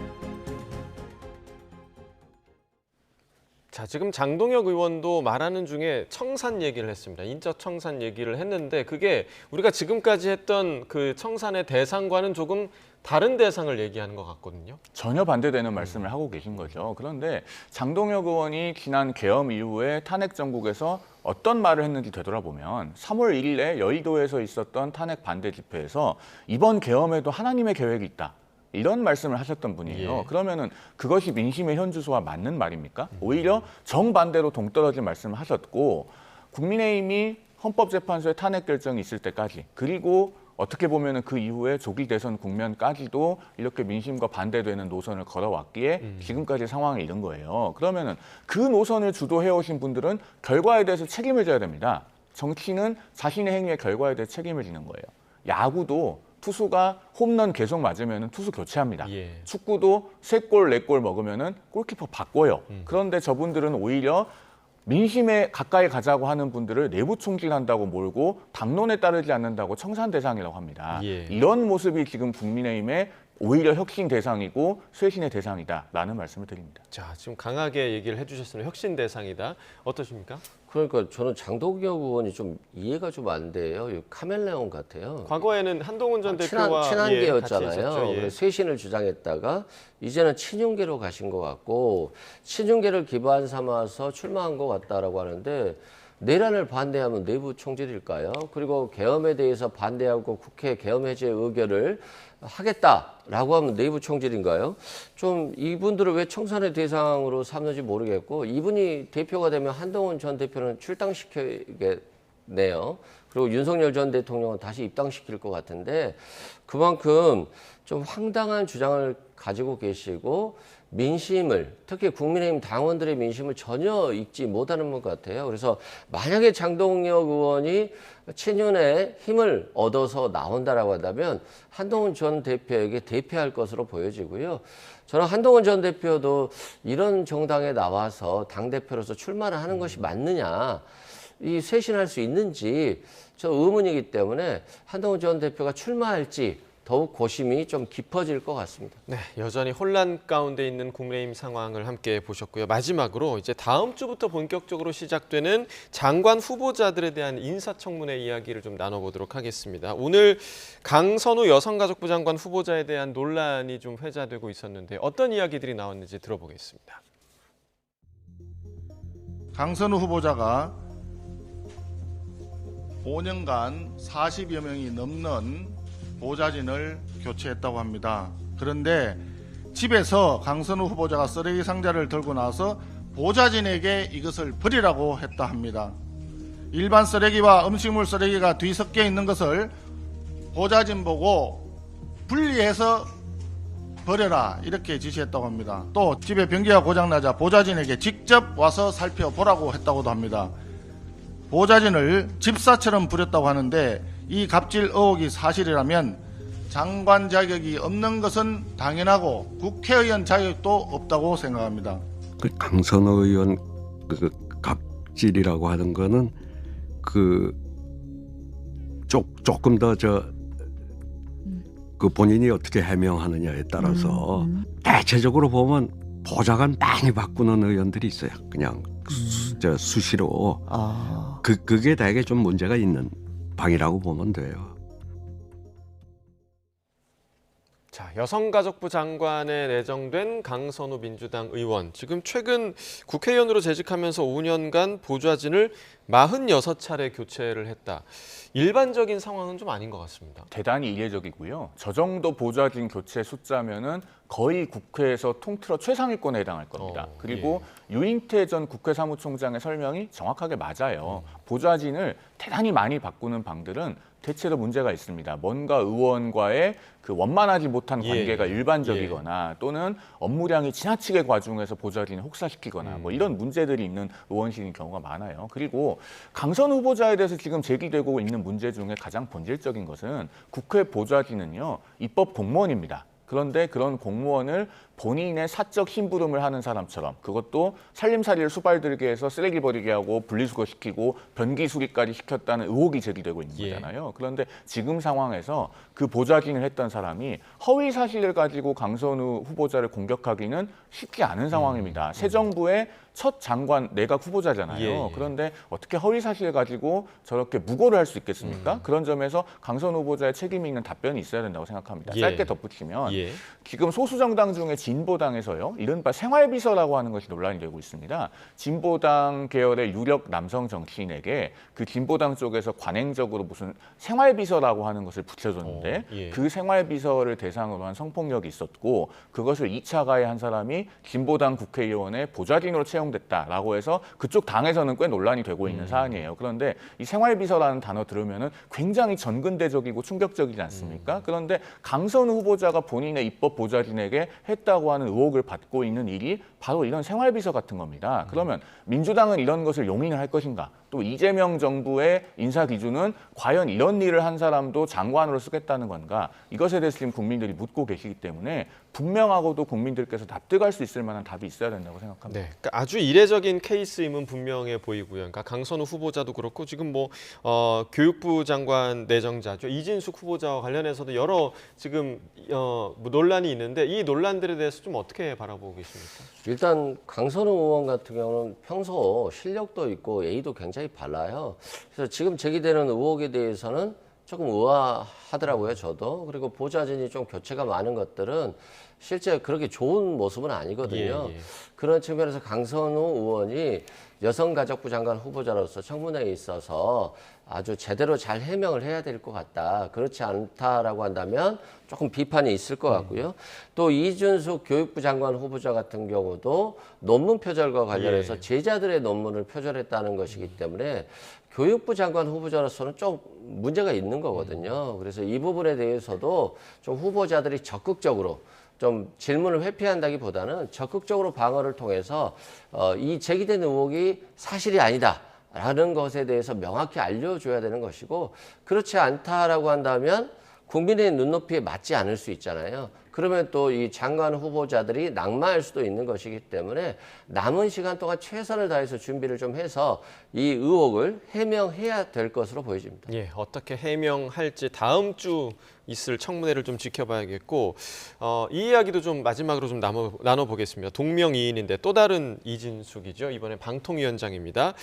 자, 지금 장동혁 의원도 말하는 중에 청산 얘기를 했습니다. 인적 청산 얘기를 했는데 그게 우리가 지금까지 했던 그 청산의 대상과는 조금 다른 대상을 얘기하는 것 같거든요. 전혀 반대되는 말씀을 하고 계신 거죠. 그런데 장동혁 의원이 지난 계엄 이후에 탄핵 정국에서 어떤 말을 했는지 되돌아보면 3월 1일에 여의도에서 있었던 탄핵 반대 집회에서 이번 계엄에도 하나님의 계획이 있다. 이런 말씀을 하셨던 분이에요. 그러면은 그것이 민심의 현주소와 맞는 말입니까? 오히려 정반대로 동떨어진 말씀을 하셨고 국민의힘이 헌법재판소의 탄핵 결정이 있을 때까지 그리고 어떻게 보면 그 이후에 조기 대선 국면까지도 이렇게 민심과 반대되는 노선을 걸어왔기에 지금까지 상황에 이른 거예요. 그러면은 그 노선을 주도해오신 분들은 결과에 대해서 책임을 져야 됩니다. 정치는 자신의 행위의 결과에 대해 책임을 지는 거예요. 야구도 투수가 홈런 계속 맞으면 투수 교체합니다. 축구도 3골, 4골 먹으면 골키퍼 바꿔요. 그런데 저분들은 오히려 민심에 가까이 가자고 하는 분들을 내부 총질한다고 몰고 당론에 따르지 않는다고 청산 대상이라고 합니다. 이런 모습이 지금 국민의힘의 오히려 혁신 대상이고 쇄신의 대상이다라는 말씀을 드립니다. 자, 지금 강하게 얘기를 해주셨으면 혁신 대상이다. 어떠십니까? 그러니까 저는 장동혁 의원이 좀 이해가 좀 안 돼요. 카멜레온 같아요. 과거에는 한동훈 전 대표와 친한계였잖아요. 쇄신을 주장했다가 이제는 친윤계로 가신 것 같고 친윤계를 기반 삼아서 출마한 것 같다라고 하는데 내란을 반대하면 내부 총질일까요? 그리고 계엄에 대해서 반대하고 국회 계엄 해제 의결을 하겠다라고 하면 내부 총질인가요? 좀 이분들을 왜 청산의 대상으로 삼는지 모르겠고 이분이 대표가 되면 한동훈 전 대표는 출당시키겠네요. 그리고 윤석열 전 대통령은 다시 입당시킬 것 같은데 그만큼 좀 황당한 주장을 가지고 계시고 민심을 특히 국민의힘 당원들의 민심을 전혀 읽지 못하는 것 같아요. 그래서 만약에 장동혁 의원이 친윤의 힘을 얻어서 나온다라고 한다면 한동훈 전 대표에게 대표할 것으로 보여지고요. 저는 한동훈 전 대표도 이런 정당에 나와서 당대표로서 출마를 하는 것이 맞느냐, 이 쇄신할 수 있는지 저 의문이기 때문에 한동훈 전 대표가 출마할지 더욱 고심이 좀 깊어질 것 같습니다. 네, 여전히 혼란 가운데 있는 국민의힘 상황을 함께 보셨고요. 마지막으로 이제 다음 주부터 본격적으로 시작되는 장관 후보자들에 대한 인사청문회 이야기를 좀 나눠보도록 하겠습니다. 오늘 강선우 여성가족부 장관 후보자에 대한 논란이 좀 회자되고 있었는데 어떤 이야기들이 나왔는지 들어보겠습니다. 강선우 후보자가 5년간 40여 명이 넘는 보좌진을 교체했다고 합니다. 그런데 집에서 강선우 후보자가 쓰레기 상자를 들고 나서 보좌진에게 이것을 버리라고 했다 합니다. 일반 쓰레기와 음식물 쓰레기가 뒤섞여 있는 것을 보좌진 보고 분리해서 버려라 이렇게 지시했다고 합니다. 또 집에 변기가 고장나자 보좌진에게 직접 와서 살펴보라고 했다고도 합니다. 보좌진을 집사처럼 부렸다고 하는데 이 갑질 의혹이 사실이라면 장관 자격이 없는 것은 당연하고 국회의원 자격도 없다고 생각합니다. 그 강선우 의원 그 갑질이라고 하는 거는 그 조금 더 그 본인이 어떻게 해명하느냐에 따라서 대체적으로 보면 보좌관 많이 바꾸는 의원들이 있어요. 그냥 수시로. 그게 되게 좀 문제가 있는 방이라고 보면 돼요. 자, 여성가족부 장관에 내정된 강선우 민주당 의원. 지금 최근 국회의원으로 재직하면서 5년간 보좌진을 46차례 교체를 했다. 일반적인 상황은 좀 아닌 것 같습니다. 대단히 이례적이고요. 저 정도 보좌진 교체 숫자면은 거의 국회에서 통틀어 최상위권에 해당할 겁니다. 그리고 유인태 전 국회 사무총장의 설명이 정확하게 맞아요. 보좌진을 대단히 많이 바꾸는 방들은 대체로 문제가 있습니다. 뭔가 의원과의 그 원만하지 못한 관계가 일반적이거나 또는 업무량이 지나치게 과중해서 보좌진을 혹사시키거나 뭐 이런 문제들이 있는 의원실인 경우가 많아요. 그리고 강선우 후보자에 대해서 지금 제기되고 있는 문제 중에 가장 본질적인 것은 국회 보좌진은요, 입법 공무원입니다. 그런데 그런 공무원을 본인의 사적 심부름을 하는 사람처럼, 그것도 살림살이를 수발들게 해서 쓰레기 버리게 하고 분리수거시키고 변기 수리까지 시켰다는 의혹이 제기되고 있는 거잖아요. 그런데 지금 상황에서 그 보좌진을 했던 사람이 허위 사실을 가지고 강선우 후보자를 공격하기는 쉽지 않은 상황입니다. 새 정부의 첫 장관 내각 후보자잖아요. 그런데 어떻게 허위 사실을 가지고 저렇게 무고를 할 수 있겠습니까? 그런 점에서 강선우 후보자의 책임이 있는 답변이 있어야 된다고 생각합니다. 짧게 덧붙이면 지금 소수정당 중에 진보당에서요, 이른바 생활비서라고 하는 것이 논란이 되고 있습니다. 진보당 계열의 유력 남성 정치인에게 그 진보당 쪽에서 관행적으로 무슨 생활비서라고 하는 것을 붙여줬는데 그 생활비서를 대상으로 한 성폭력이 있었고 그것을 2차 가해한 사람이 진보당 국회의원의 보좌진으로 채용됐다라고 해서 그쪽 당에서는 꽤 논란이 되고 있는 사안이에요. 그런데 이 생활비서라는 단어 들으면은 굉장히 전근대적이고 충격적이지 않습니까? 그런데 강선우 후보자가 본인의 입법 보좌진에게 했다고 하는 의혹을 받고 있는 일이 바로 이런 생활비서 같은 겁니다. 그러면 민주당은 이런 것을 용인을 할 것인가? 또 이재명 정부의 인사 기준은 과연 이런 일을 한 사람도 장관으로 쓰겠다는 건가? 이것에 대해서 지금 국민들이 묻고 계시기 때문에 분명하고도 국민들께서 납득할 수 있을 만한 답이 있어야 된다고 생각합니다. 네, 그러니까 아주 이례적인 케이스임은 분명해 보이고요. 그러니까 강선우 후보자도 그렇고 지금 뭐 교육부 장관 내정자죠. 이진숙 후보자와 관련해서도 여러 지금 뭐 논란이 있는데 이 논란들에 대해서 좀 어떻게 바라보고 계십니까? 일단 강선우 의원 같은 경우는 평소 실력도 있고 예의도 굉장히 발라요. 그래서 지금 제기되는 의혹에 대해서는 조금 의아하더라고요, 저도. 그리고 보좌진이 좀 교체가 많은 것들은 실제 그렇게 좋은 모습은 아니거든요. 예. 그런 측면에서 강선우 의원이 여성가족부 장관 후보자로서 청문회에 있어서 아주 제대로 잘 해명을 해야 될 것 같다. 그렇지 않다라고 한다면 조금 비판이 있을 것 같고요. 또 이준숙 교육부 장관 후보자 같은 경우도 논문 표절과 관련해서 제자들의 논문을 표절했다는 것이기 때문에 교육부 장관 후보자로서는 좀 문제가 있는 거거든요. 그래서 이 부분에 대해서도 좀 후보자들이 적극적으로 좀 질문을 회피한다기보다는 적극적으로 방어를 통해서 이 제기된 의혹이 사실이 아니다라는 것에 대해서 명확히 알려줘야 되는 것이고, 그렇지 않다라고 한다면 국민의 눈높이에 맞지 않을 수 있잖아요. 그러면 또 이 장관 후보자들이 낙마할 수도 있는 것이기 때문에 남은 시간 동안 최선을 다해서 준비를 좀 해서 이 의혹을 해명해야 될 것으로 보여집니다. 예, 어떻게 해명할지 다음 주 있을 청문회를 좀 지켜봐야겠고, 이 이야기도 좀 마지막으로 좀 나눠보겠습니다. 동명이인인데 또 다른 이진숙이죠. 이번에 방통위원장입니다.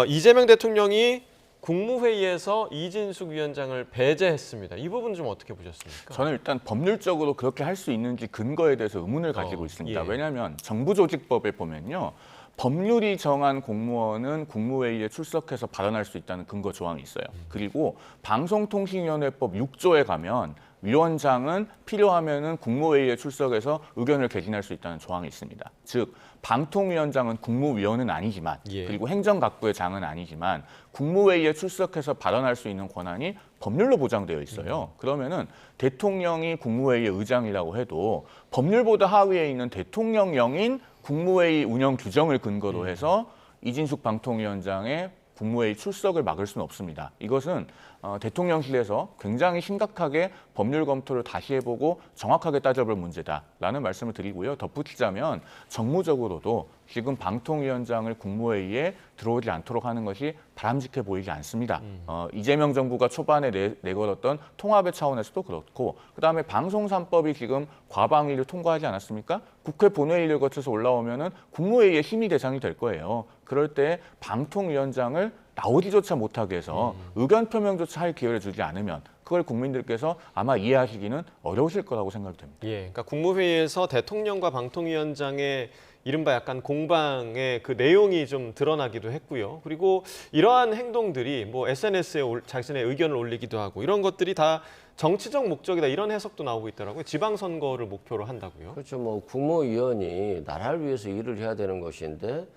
이재명 대통령이 국무회의에서 이진숙 위원장을 배제했습니다. 이 부분 좀 어떻게 보셨습니까? 저는 일단 법률적으로 그렇게 할 수 있는지 근거에 대해서 의문을 가지고 있습니다. 왜냐하면 정부조직법에 보면요. 법률이 정한 공무원은 국무회의에 출석해서 발언할 수 있다는 근거 조항이 있어요. 그리고 방송통신위원회법 6조에 가면 위원장은 필요하면은 국무회의에 출석해서 의견을 개진할 수 있다는 조항이 있습니다. 즉 방통위원장은 국무위원은 아니지만 그리고 행정각부의 장은 아니지만 국무회의에 출석해서 발언할 수 있는 권한이 법률로 보장되어 있어요. 그러면은 대통령이 국무회의의 의장이라고 해도 법률보다 하위에 있는 대통령령인 국무회의 운영 규정을 근거로 해서 이진숙 방통위원장의 국무회의 출석을 막을 수는 없습니다. 이것은 대통령실에서 굉장히 심각하게 법률 검토를 다시 해보고 정확하게 따져볼 문제다라는 말씀을 드리고요. 덧붙이자면 정무적으로도 지금 방통위원장을 국무회의에 들어오지 않도록 하는 것이 바람직해 보이지 않습니다. 이재명 정부가 초반에 내걸었던 통합의 차원에서도 그렇고, 그다음에 방송 3법이 지금 과방위를 통과하지 않았습니까? 국회 본회의를 거쳐서 올라오면은 국무회의의 심의 대상이 될 거예요. 그럴 때 방통위원장을 나오지조차 못하게 해서 의견 표명조차 할 기회를 주지 않으면 그걸 국민들께서 아마 이해하시기는 어려우실 거라고 생각이 됩니다. 예, 그러니까 국무회의에서 대통령과 방통위원장의 이른바 약간 공방의 그 내용이 좀 드러나기도 했고요. 그리고 이러한 행동들이 뭐 SNS에 자신의 의견을 올리기도 하고 이런 것들이 다 정치적 목적이다, 이런 해석도 나오고 있더라고요. 지방선거를 목표로 한다고요. 그렇죠. 뭐 국무위원이 나라를 위해서 일을 해야 되는 것인데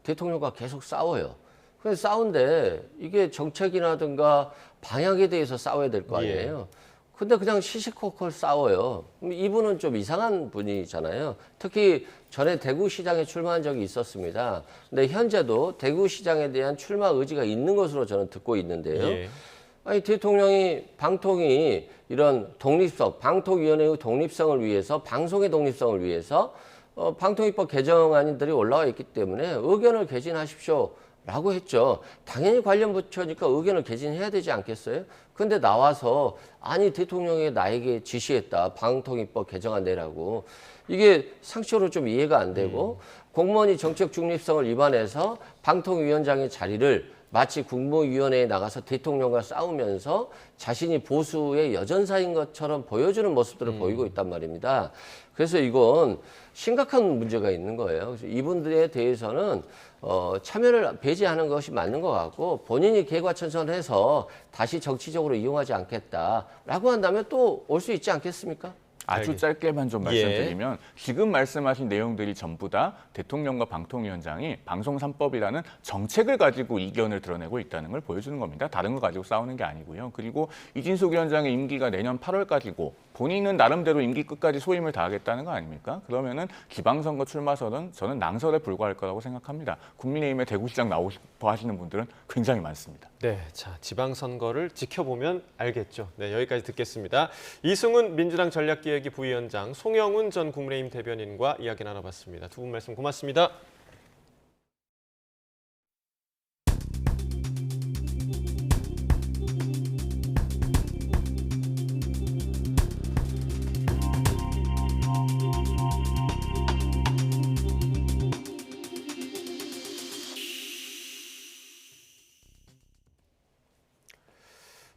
대통령과 계속 싸워요. 그래서 싸운데 이게 정책이라든가 방향에 대해서 싸워야 될 거 아니에요. 근데 그냥 시시콜콜 싸워요. 이분은 좀 이상한 분이잖아요. 특히 전에 대구시장에 출마한 적이 있었습니다. 근데 현재도 대구시장에 대한 출마 의지가 있는 것으로 저는 듣고 있는데요. 아니 대통령이 방통위 이런 독립성, 방통위원회의 독립성을 위해서, 방송의 독립성을 위해서 방통위법 개정안들이 올라와 있기 때문에 의견을 개진하십시오 라고 했죠. 당연히 관련 부처니까 의견을 개진해야 되지 않겠어요? 근데 나와서 아니 대통령이 나에게 지시했다, 방통위법 개정안 내라고. 이게 상식적으로 좀 이해가 안 되고 공무원이 정책 중립성을 위반해서 방통위원장의 자리를 마치 국무위원회에 나가서 대통령과 싸우면서 자신이 보수의 여전사인 것처럼 보여주는 모습들을 보이고 있단 말입니다. 그래서 이건 심각한 문제가 있는 거예요. 그래서 이분들에 대해서는 참여를 배제하는 것이 맞는 것 같고, 본인이 개과천선해서 다시 정치적으로 이용하지 않겠다라고 한다면 또 올 수 있지 않겠습니까? 아주 짧게만 좀 말씀드리면 지금 말씀하신 내용들이 전부 다 대통령과 방통위원장이 방송 3법이라는 정책을 가지고 이견을 드러내고 있다는 걸 보여주는 겁니다. 다른 거 가지고 싸우는 게 아니고요. 그리고 이진숙 위원장의 임기가 내년 8월까지고 본인은 나름대로 임기 끝까지 소임을 다하겠다는 거 아닙니까? 그러면은 지방선거 출마설은 저는 낭설에 불과할 거라고 생각합니다. 국민의힘에 대구시장 나오고 싶어 하시는 분들은 굉장히 많습니다. 네, 자 지방선거를 지켜보면 알겠죠. 네, 여기까지 듣겠습니다. 이승훈 민주당 전략기획위 부위원장, 송영훈 전 국민의힘 대변인과 이야기 나눠봤습니다. 두 분 말씀 고맙습니다.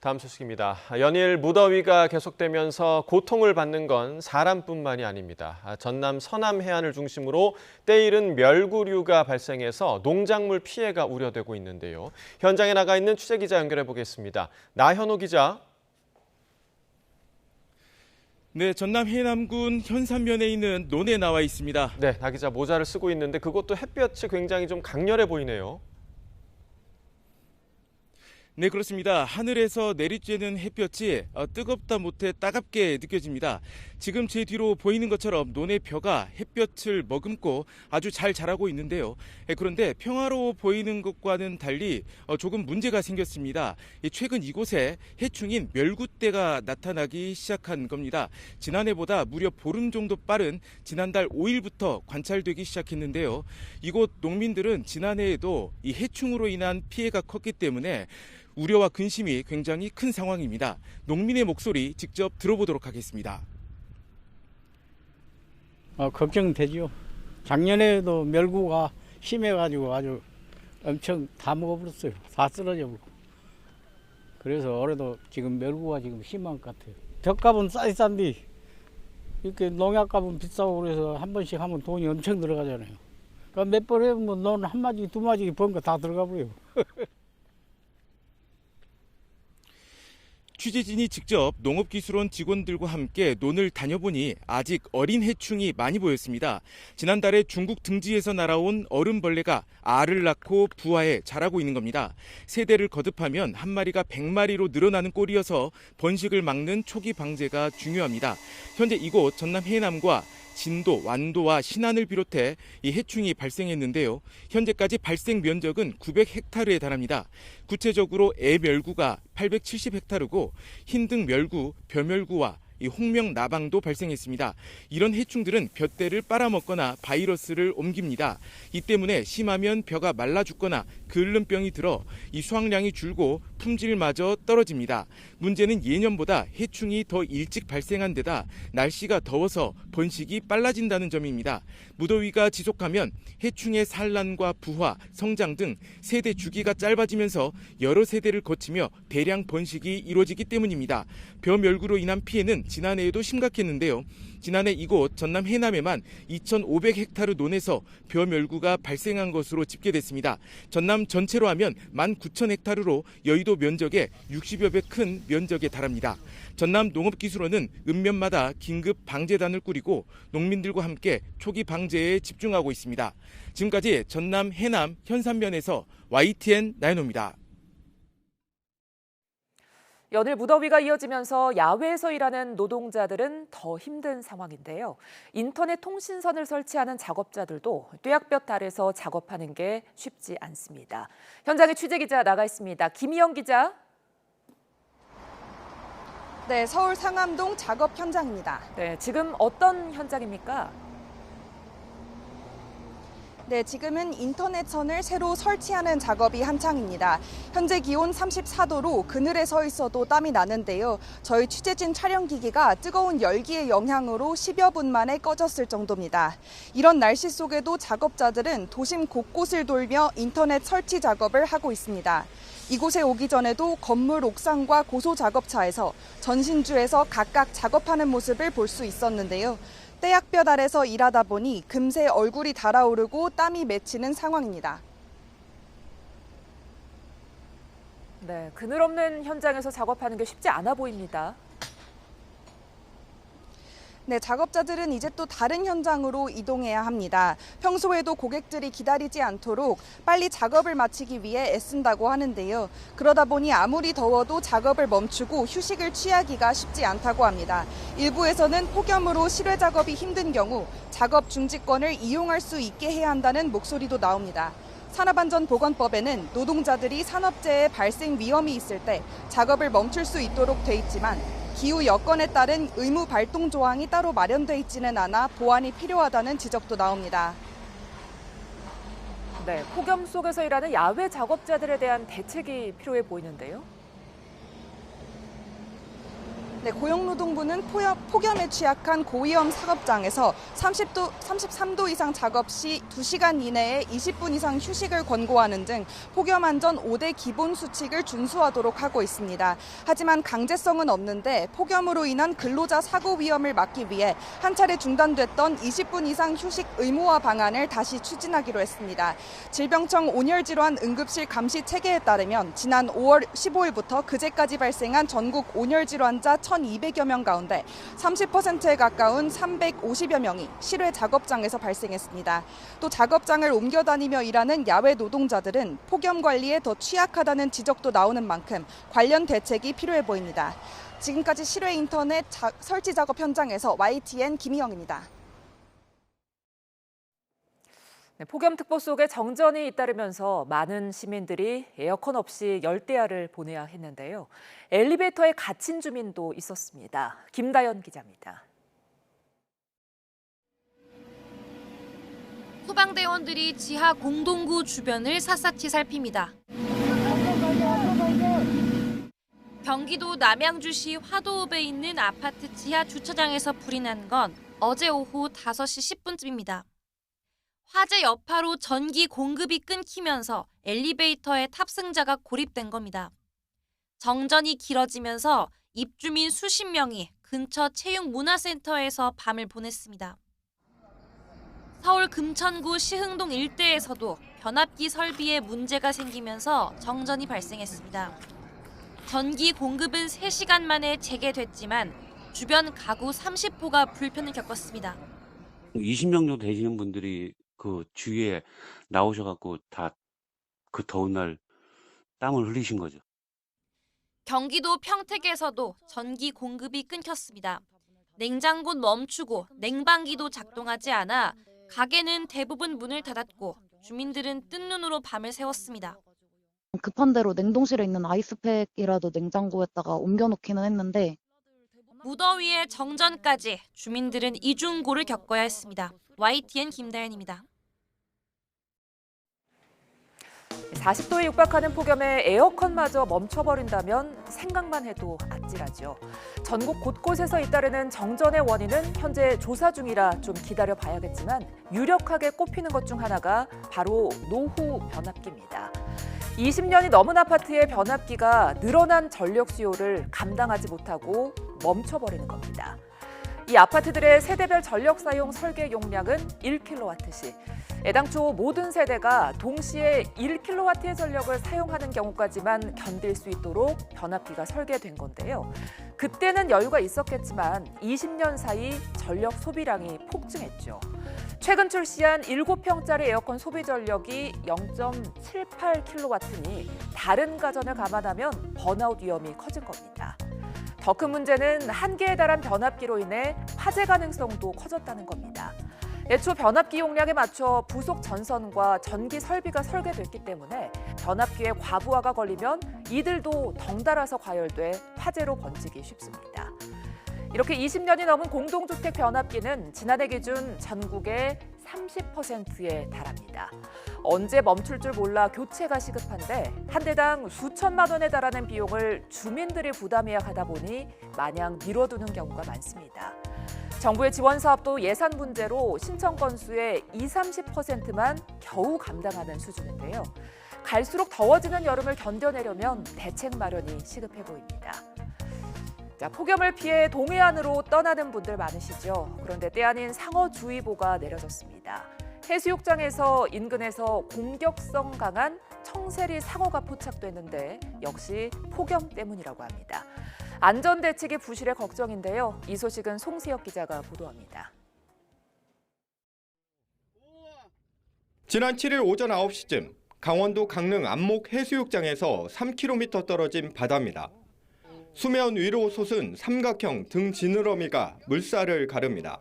다음 소식입니다. 연일 무더위가 계속되면서 고통을 받는 건 사람뿐만이 아닙니다. 전남 서남 해안을 중심으로 때이른 멸구류가 발생해서 농작물 피해가 우려되고 있는데요. 현장에 나가 있는 취재기자 연결해 보겠습니다. 나현호 기자. 네, 전남 해남군 현산면에 있는 논에 나와 있습니다. 네, 나 기자 모자를 쓰고 있는데 그것도 햇볕이 굉장히 좀 강렬해 보이네요. 네, 그렇습니다. 하늘에서 내리쬐는 햇볕이 뜨겁다 못해 따갑게 느껴집니다. 지금 제 뒤로 보이는 것처럼 논의 벼가 햇볕을 머금고 아주 잘 자라고 있는데요. 그런데 평화로워 보이는 것과는 달리 조금 문제가 생겼습니다. 최근 이곳에 해충인 멸구떼가 나타나기 시작한 겁니다. 지난해보다 무려 보름 정도 빠른 지난달 5일부터 관찰되기 시작했는데요. 이곳 농민들은 지난해에도 이 해충으로 인한 피해가 컸기 때문에 우려와 근심이 굉장히 큰 상황입니다. 농민의 목소리 직접 들어보도록 하겠습니다. 걱정되죠. 작년에도 멸구가 심해가지고 아주 엄청 다 먹어버렸어요. 다 쓰러져 버리고. 그래서 올해도 지금 멸구가 지금 심한 것 같아요. 젖값은 싼데 이렇게 농약값은 비싸고 그래서 한 번씩 하면 돈이 엄청 들어가잖아요. 그러니까 몇 번 해보면 논 한 마디 두 마디 번 거 다 들어가 버려요. 취재진이 직접 농업기술원 직원들과 함께 논을 다녀보니 아직 어린 해충이 많이 보였습니다. 지난달에 중국 등지에서 날아온 얼음벌레가 알을 낳고 부화해 자라고 있는 겁니다. 세대를 거듭하면 한 마리가 100마리로 늘어나는 꼴이어서 번식을 막는 초기 방제가 중요합니다. 현재 이곳 전남 해남과 진도, 완도와 신안을 비롯해 이 해충이 발생했는데요. 현재까지 발생 면적은 900헥타르에 달합니다. 구체적으로 애멸구가 870헥타르고 흰등멸구, 벼멸구와 이 홍명 나방도 발생했습니다. 이런 해충들은 벼대를 빨아먹거나 바이러스를 옮깁니다. 이 때문에 심하면 벼가 말라 죽거나 긁름병이 들어 이 수확량이 줄고 품질마저 떨어집니다. 문제는 예년보다 해충이 더 일찍 발생한 데다 날씨가 더워서 번식이 빨라진다는 점입니다. 무더위가 지속하면 해충의 산란과 부화, 성장 등 세대 주기가 짧아지면서 여러 세대를 거치며 대량 번식이 이루어지기 때문입니다. 벼멸구로 인한 피해는 지난해에도 심각했는데요. 지난해 이곳 전남 해남에만 2,500헥타르 논에서 벼멸구가 발생한 것으로 집계됐습니다. 전남 전체로 하면 19,000헥타르로 여의도 면적의 60여 배 큰 면적에 달합니다. 전남 농업기술원은 읍면마다 긴급 방제단을 꾸리고 농민들과 함께 초기 방제에 집중하고 있습니다. 지금까지 전남 해남 현산면에서 YTN 나연호입니다. 연일 무더위가 이어지면서 야외에서 일하는 노동자들은 더 힘든 상황인데요. 인터넷 통신선을 설치하는 작업자들도 뙤약볕 아래서 작업하는 게 쉽지 않습니다. 현장에 취재기자 나가 있습니다. 김희영 기자. 네, 서울 상암동 작업 현장입니다. 네, 지금 어떤 현장입니까? 네, 지금은 인터넷선을 새로 설치하는 작업이 한창입니다. 현재 기온 34도로 그늘에 서 있어도 땀이 나는데요. 저희 취재진 촬영기기가 뜨거운 열기의 영향으로 10여 분 만에 꺼졌을 정도입니다. 이런 날씨 속에도 작업자들은 도심 곳곳을 돌며 인터넷 설치 작업을 하고 있습니다. 이곳에 오기 전에도 건물 옥상과 고소 작업차에서 전신주에서 각각 작업하는 모습을 볼 수 있었는데요. 떼약볕 아래서 일하다 보니 금세 얼굴이 달아오르고 땀이 맺히는 상황입니다. 네, 그늘 없는 현장에서 작업하는 게 쉽지 않아 보입니다. 네, 작업자들은 이제 또 다른 현장으로 이동해야 합니다. 평소에도 고객들이 기다리지 않도록 빨리 작업을 마치기 위해 애쓴다고 하는데요. 그러다 보니 아무리 더워도 작업을 멈추고 휴식을 취하기가 쉽지 않다고 합니다. 일부에서는 폭염으로 실외 작업이 힘든 경우 작업 중지권을 이용할 수 있게 해야 한다는 목소리도 나옵니다. 산업안전보건법에는 노동자들이 산업재해 발생 위험이 있을 때 작업을 멈출 수 있도록 돼 있지만 기후 여건에 따른 의무 발동 조항이 따로 마련돼 있지는 않아 보완이 필요하다는 지적도 나옵니다. 네, 폭염 속에서 일하는 야외 작업자들에 대한 대책이 필요해 보이는데요. 네, 고용노동부는 폭염에 취약한 고위험 작업장에서 33도 이상 작업 시 2시간 이내에 20분 이상 휴식을 권고하는 등 폭염 안전 5대 기본 수칙을 준수하도록 하고 있습니다. 하지만 강제성은 없는데 폭염으로 인한 근로자 사고 위험을 막기 위해 한 차례 중단됐던 20분 이상 휴식 의무화 방안을 다시 추진하기로 했습니다. 질병청 온열질환 응급실 감시 체계에 따르면 지난 5월 15일부터 그제까지 발생한 전국 온열질환자 1,200여 명 가운데 30%에 가까운 350여 명이 실외 작업장에서 발생했습니다. 또 작업장을 옮겨 다니며 일하는 야외 노동자들은 폭염 관리에 더 취약하다는 지적도 나오는 만큼 관련 대책이 필요해 보입니다. 지금까지 실외 인터넷 설치 작업 현장에서 YTN 김희영입니다. 네, 폭염특보 속에 정전이 잇따르면서 많은 시민들이 에어컨 없이 열대야를 보내야 했는데요. 엘리베이터에 갇힌 주민도 있었습니다. 김다연 기자입니다. 소방대원들이 지하 공동구 주변을 샅샅이 살핍니다. 경기도 남양주시 화도읍에 있는 아파트 지하 주차장에서 불이 난 건 어제 오후 5시 10분쯤입니다. 화재 여파로 전기 공급이 끊기면서 엘리베이터에 탑승자가 고립된 겁니다. 정전이 길어지면서 입주민 수십 명이 근처 체육문화센터에서 밤을 보냈습니다. 서울 금천구 시흥동 일대에서도 변압기 설비에 문제가 생기면서 정전이 발생했습니다. 전기 공급은 3시간 만에 재개됐지만 주변 가구 30호가 불편을 겪었습니다. 20명 정도 되시는 분들이 그 주위에 나오셔갖고 다 그 더운 날 땀을 흘리신 거죠. 경기도 평택에서도 전기 공급이 끊겼습니다. 냉장고는 멈추고 냉방기도 작동하지 않아 가게는 대부분 문을 닫았고 주민들은 뜬 눈으로 밤을 새웠습니다. 급한 대로 냉동실에 있는 아이스팩이라도 냉장고에다가 옮겨놓기는 했는데 무더위에 정전까지 주민들은 이중고를 겪어야 했습니다. YTN 김다연입니다. 40도에 육박하는 폭염에 에어컨마저 멈춰버린다면 생각만 해도 아찔하죠. 전국 곳곳에서 잇따르는 정전의 원인은 현재 조사 중이라 좀 기다려봐야겠지만 유력하게 꼽히는 것 중 하나가 바로 노후 변압기입니다. 20년이 넘은 아파트의 변압기가 늘어난 전력 수요를 감당하지 못하고 멈춰버리는 겁니다. 이 아파트들의 세대별 전력 사용 설계 용량은 1kW시. 애당초 모든 세대가 동시에 1kW의 전력을 사용하는 경우까지만 견딜 수 있도록 변압기가 설계된 건데요. 그때는 여유가 있었겠지만 20년 사이 전력 소비량이 폭증했죠. 최근 출시한 7평짜리 에어컨 소비 전력이 0.78kW니 다른 가전을 감안하면 번아웃 위험이 커진 겁니다. 더 큰 문제는 한계에 달한 변압기로 인해 화재 가능성도 커졌다는 겁니다. 애초 변압기 용량에 맞춰 부속 전선과 전기 설비가 설계됐기 때문에 변압기에 과부하가 걸리면 이들도 덩달아서 과열돼 화재로 번지기 쉽습니다. 이렇게 20년이 넘은 공동주택 변압기는 지난해 기준 전국의 30%에 달합니다. 언제 멈출 줄 몰라 교체가 시급한데 한 대당 수천만 원에 달하는 비용을 주민들이 부담해야 하다 보니 마냥 미뤄두는 경우가 많습니다. 정부의 지원 사업도 예산 문제로 신청 건수의 20-30%만 겨우 감당하는 수준인데요. 갈수록 더워지는 여름을 견뎌내려면 대책 마련이 시급해 보입니다. 자, 폭염을 피해 동해안으로 떠나는 분들 많으시죠. 그런데 때 아닌 상어주의보가 내려졌습니다. 해수욕장에서 인근에서 공격성 강한 청세리 상어가 포착됐는데 역시 폭염 때문이라고 합니다. 안전대책의 부실에 걱정인데요. 이 소식은 송세혁 기자가 보도합니다. 지난 7일 오전 9시쯤 강원도 강릉 안목 해수욕장에서 3km 떨어진 바다입니다. 수면 위로 솟은 삼각형 등 지느러미가 물살을 가릅니다.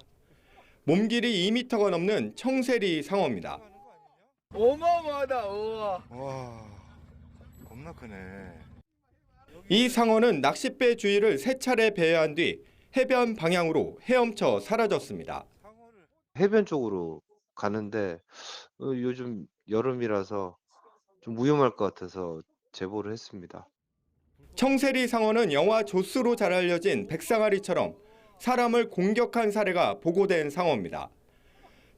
몸 길이 2m가 넘는 청세리 상어입니다. 어마어마하다. 우와. 와, 겁나 크네. 이 상어는 낚싯배 주위를 3차례 배회한 뒤 해변 방향으로 헤엄쳐 사라졌습니다. 해변 쪽으로 가는데 요즘 여름이라서 좀 위험할 것 같아서 제보를 했습니다. 청세리 상어는 영화 조스로 잘 알려진 백상아리처럼 사람을 공격한 사례가 보고된 상어입니다.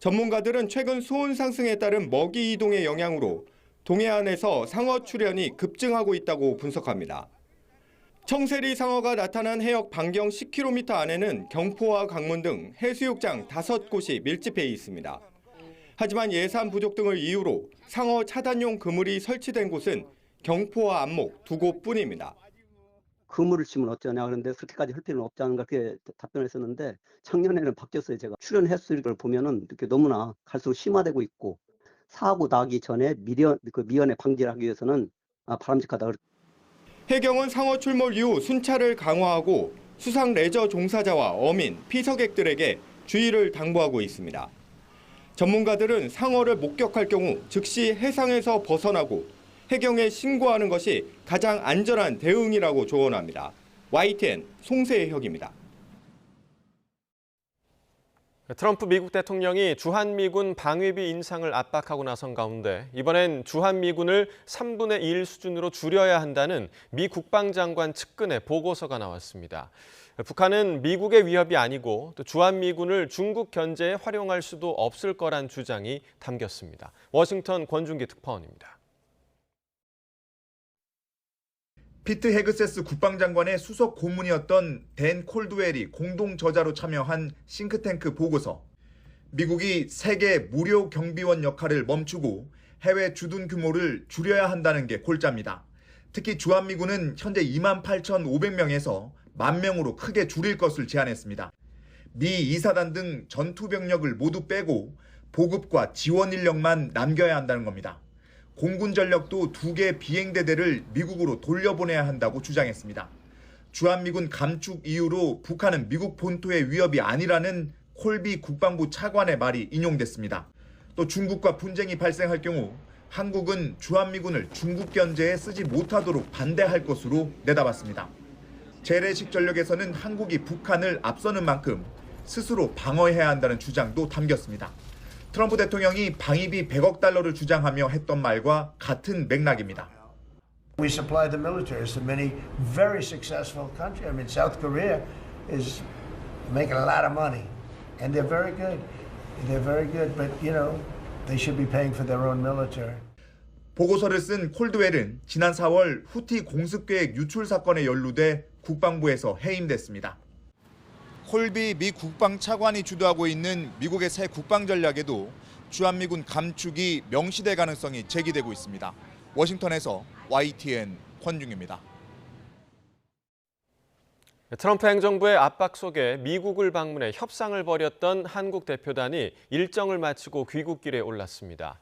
전문가들은 최근 수온 상승에 따른 먹이 이동의 영향으로 동해안에서 상어 출현이 급증하고 있다고 분석합니다. 청세리 상어가 나타난 해역 반경 10km 안에는 경포와 강문 등 해수욕장 5곳이 밀집해 있습니다. 하지만 예산 부족 등을 이유로 상어 차단용 그물이 설치된 곳은 경포와 안목 2곳뿐입니다. 그물을 치면 어쩌냐 그런데 그렇게까지 할 필요는 없지 않은가 그렇게 답변했었는데 작년에는 바뀌었어요. 제가 출연 횟수를 보면은 이렇게 너무나 갈수록 심화되고 있고 사고 나기 전에 미연에 방지를 하기 위해서는 바람직하다. 해경은 상어 출몰 이후 순찰을 강화하고 수상 레저 종사자와 어민, 피서객들에게 주의를 당부하고 있습니다. 전문가들은 상어를 목격할 경우 즉시 해상에서 벗어나고 해경에 신고하는 것이 가장 안전한 대응이라고 조언합니다. YTN 송세혁입니다. 트럼프 미국 대통령이 주한미군 방위비 인상을 압박하고 나선 가운데 이번엔 주한미군을 3분의 1 수준으로 줄여야 한다는 미 국방장관 측근의 보고서가 나왔습니다. 북한은 미국의 위협이 아니고 또 주한미군을 중국 견제에 활용할 수도 없을 거란 주장이 담겼습니다. 워싱턴 권준기 특파원입니다. 피트 헤그세스 국방장관의 수석 고문이었던 댄 콜드웰이 공동 저자로 참여한 싱크탱크 보고서. 미국이 세계 무료 경비원 역할을 멈추고 해외 주둔 규모를 줄여야 한다는 게 골자입니다. 특히 주한미군은 현재 28,500명에서 10,000명으로 크게 줄일 것을 제안했습니다. 미 2사단 등 전투 병력을 모두 빼고 보급과 지원 인력만 남겨야 한다는 겁니다. 공군 전력도 2개 비행대대를 미국으로 돌려보내야 한다고 주장했습니다. 주한미군 감축 이유로 북한은 미국 본토의 위협이 아니라는 콜비 국방부 차관의 말이 인용됐습니다. 또 중국과 분쟁이 발생할 경우 한국은 주한미군을 중국 견제에 쓰지 못하도록 반대할 것으로 내다봤습니다. 재래식 전력에서는 한국이 북한을 앞서는 만큼 스스로 방어해야 한다는 주장도 담겼습니다. 트럼프 대통령이 방위비 100억 달러를 주장하며 했던 말과 같은 맥락입니다. We supply the militaries to many very successful countries. I mean, South Korea is making a lot of money, and they're very good. They're very good, but you know, they should be paying for their own military. 보고서를 쓴 콜드웰은 지난 4월 후티 공습계획 유출 사건에 연루돼 국방부에서 해임됐습니다. 콜비 미 국방차관이 주도하고 있는 미국의 새 국방 전략에도 주한미군 감축이 명시될 가능성이 제기되고 있습니다. 워싱턴에서 YTN 권중입니다. 트럼프 행정부의 압박 속에 미국을 방문해 협상을 벌였던 한국 대표단이 일정을 마치고 귀국길에 올랐습니다.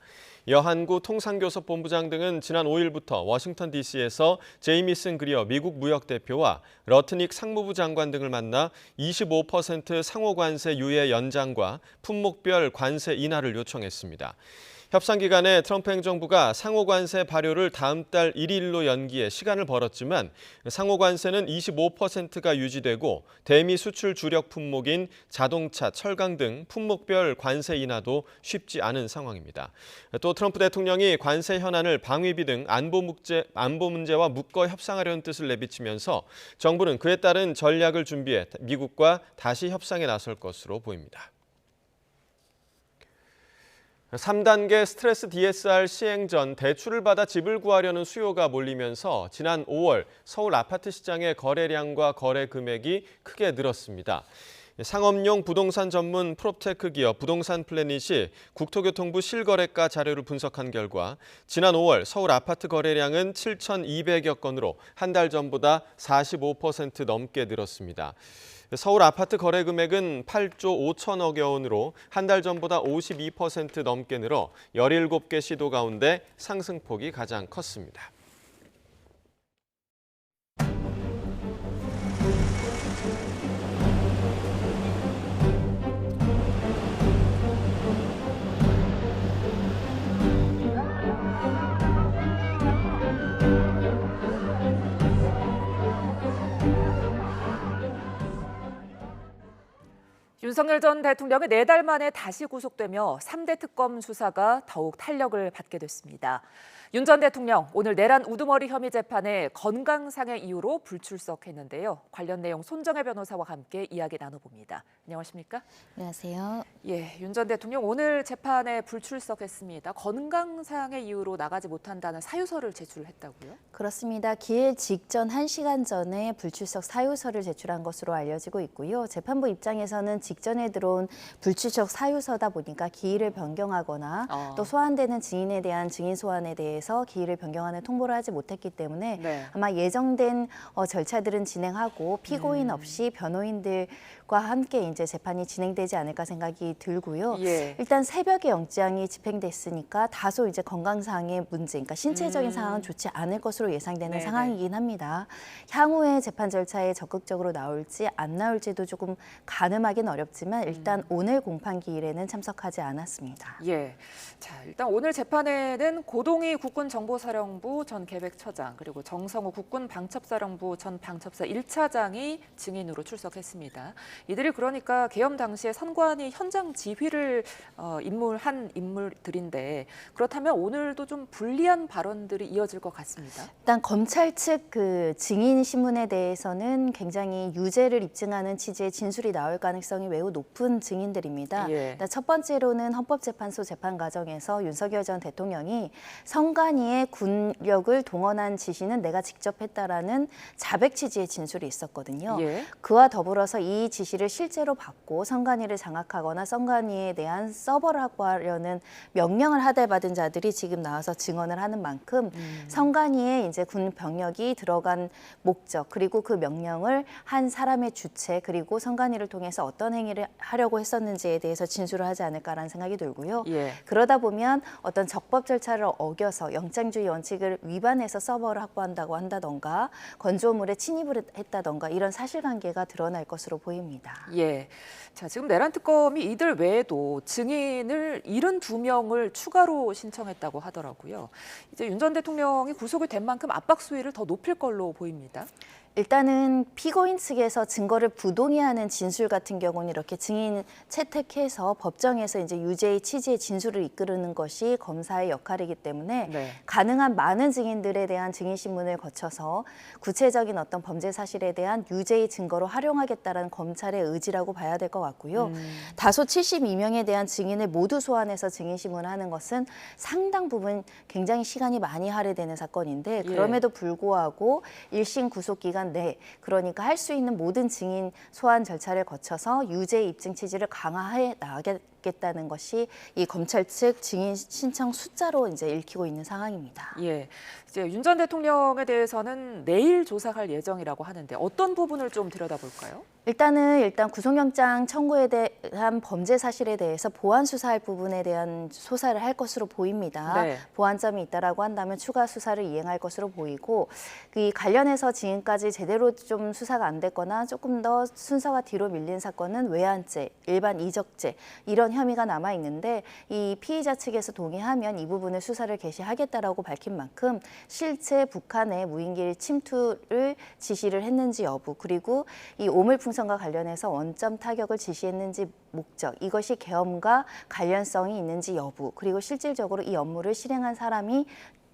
여한구 통상교섭 본부장 등은 지난 5일부터 워싱턴 DC에서 제이미슨 그리어 미국 무역대표와 러트닉 상무부 장관 등을 만나 25% 상호관세 유예 연장과 품목별 관세 인하를 요청했습니다. 협상 기간에 트럼프 행정부가 상호관세 발효를 다음 달 1일로 연기해 시간을 벌었지만 상호관세는 25%가 유지되고 대미 수출 주력 품목인 자동차, 철강 등 품목별 관세 인하도 쉽지 않은 상황입니다. 또 트럼프 대통령이 관세 현안을 방위비 등 안보 문제와 묶어 협상하려는 뜻을 내비치면서 정부는 그에 따른 전략을 준비해 미국과 다시 협상에 나설 것으로 보입니다. 3단계 스트레스 DSR 시행 전 대출을 받아 집을 구하려는 수요가 몰리면서 지난 5월 서울 아파트 시장의 거래량과 거래 금액이 크게 늘었습니다. 상업용 부동산 전문 프롭테크 기업 부동산 플래닛이 국토교통부 실거래가 자료를 분석한 결과 지난 5월 서울 아파트 거래량은 7,200여 건으로 한 달 전보다 45% 넘게 늘었습니다. 서울 아파트 거래 금액은 8조 5천억여 원으로 한 달 전보다 52% 넘게 늘어 17개 시도 가운데 상승폭이 가장 컸습니다. 윤석열 전 대통령이 4달 만에 다시 구속되며 3대 특검 수사가 더욱 탄력을 받게 됐습니다. 윤 전 대통령 오늘 내란 우두머리 혐의 재판에 건강상의 이유로 불출석했는데요. 관련 내용 손정혜 변호사와 함께 이야기 나눠봅니다. 안녕하십니까? 안녕하세요. 예, 윤 전 대통령 오늘 재판에 불출석했습니다. 건강상의 이유로 나가지 못한다는 사유서를 제출했다고요? 그렇습니다. 기일 직전 1시간 전에 불출석 사유서를 제출한 것으로 알려지고 있고요. 재판부 입장에서는 직전에 들어온 불출석 사유서다 보니까 기일을 변경하거나 또 소환되는 증인에 대한 증인 소환에 대해서 기일을 변경하는 통보를 하지 못했기 때문에 아마 예정된 절차들은 진행하고 피고인 없이 변호인들과 함께 이제 재판이 진행되지 않을까 생각이 들고요. 일단 새벽에 영장이 집행됐으니까 다소 이제 건강상의 문제, 그러니까 신체적인 상황은 좋지 않을 것으로 예상되는 상황이긴 합니다. 향후에 재판 절차에 적극적으로 나올지 안 나올지도 조금 가늠하기는 어렵지만 일단 오늘 공판 기일에는 참석하지 않았습니다. 예. 자, 일단 오늘 재판에는 고동희 국군정보사령부 전 계획처장 그리고 정성우 국군방첩사령부 전 방첩사 1차장이 증인으로 출석했습니다. 이들이 그러니까 계엄 당시에 선관위 현장 지휘를 임무한 인물들인데 그렇다면 오늘도 좀 불리한 발언들이 이어질 것 같습니다. 일단 검찰 측 그 증인 신문에 대해서는 굉장히 유죄를 입증하는 취지의 진술이 나올 가능성이 매우 높은 증인들입니다. 일단 첫 번째로는 헌법재판소 재판 과정에서 윤석열 전 대통령이 선관위의 군력을 동원한 지시는 내가 직접 했다라는 자백 취지의 진술이 있었거든요. 그와 더불어서 이 지시를 실제로 받고 선관위를 장악하거나 선관위에 대한 서버를 확보하려는 명령을 하달받은 자들이 지금 나와서 증언을 하는 만큼 선관위에 이제 군 병력이 들어간 목적 그리고 그 명령을 한 사람의 주체 그리고 선관위를 통해서 어떤 행위를 하려고 했었는지에 대해서 진술을 하지 않을까라는 생각이 들고요. 그러다 보면 어떤 적법 절차를 어겨서 영장주의 원칙을 위반해서 서버를 확보한다고 한다던가 건조물에 침입을 했다던가 이런 사실관계가 드러날 것으로 보입니다. 예. 자, 지금 내란 특검이 이들 외에도 증인을 72명을 추가로 신청했다고 하더라고요. 이제 윤 전 대통령이 구속이 된 만큼 압박 수위를 더 높일 걸로 보입니다. 일단은 피고인 측에서 증거를 부동의하는 진술 같은 경우는 이렇게 증인 채택해서 법정에서 이제 유죄의 취지의 진술을 이끄는 것이 검사의 역할이기 때문에 가능한 많은 증인들에 대한 증인 신문을 거쳐서 구체적인 어떤 범죄 사실에 대한 유죄의 증거로 활용하겠다는 검찰의 의지라고 봐야 될 것 같고요. 다소 72명에 대한 증인을 모두 소환해서 증인 신문을 하는 것은 상당 부분 굉장히 시간이 많이 할애되는 사건인데 그럼에도 불구하고 1심 구속 기간 내 그러니까 할 수 있는 모든 증인 소환 절차를 거쳐서 유죄 입증 취지를 강화해 나가겠다는 것이 이 검찰 측 증인 신청 숫자로 이제 읽히고 있는 상황입니다. 예, 이제 윤 전 대통령에 대해서는 내일 조사할 예정이라고 하는데 어떤 부분을 좀 들여다볼까요? 일단 구속영장 청구에 대한 범죄 사실에 대해서 보완 수사할 부분에 대한 수사를 할 것으로 보입니다. 보완점이 있다라고 한다면 추가 수사를 이행할 것으로 보이고 이 관련해서 지금까지 제대로 좀 수사가 안 됐거나 조금 더 순서가 뒤로 밀린 사건은 외환죄, 일반 이적죄 이런 혐의가 남아 있는데 이 피의자 측에서 동의하면 이 부분을 수사를 개시하겠다라고 밝힌 만큼 실제 북한의 무인기 침투를 지시를 했는지 여부 그리고 이 오물풍선과 관련해서 원점 타격을 지시했는지 목적 이것이 계엄과 관련성이 있는지 여부 그리고 실질적으로 이 업무를 실행한 사람이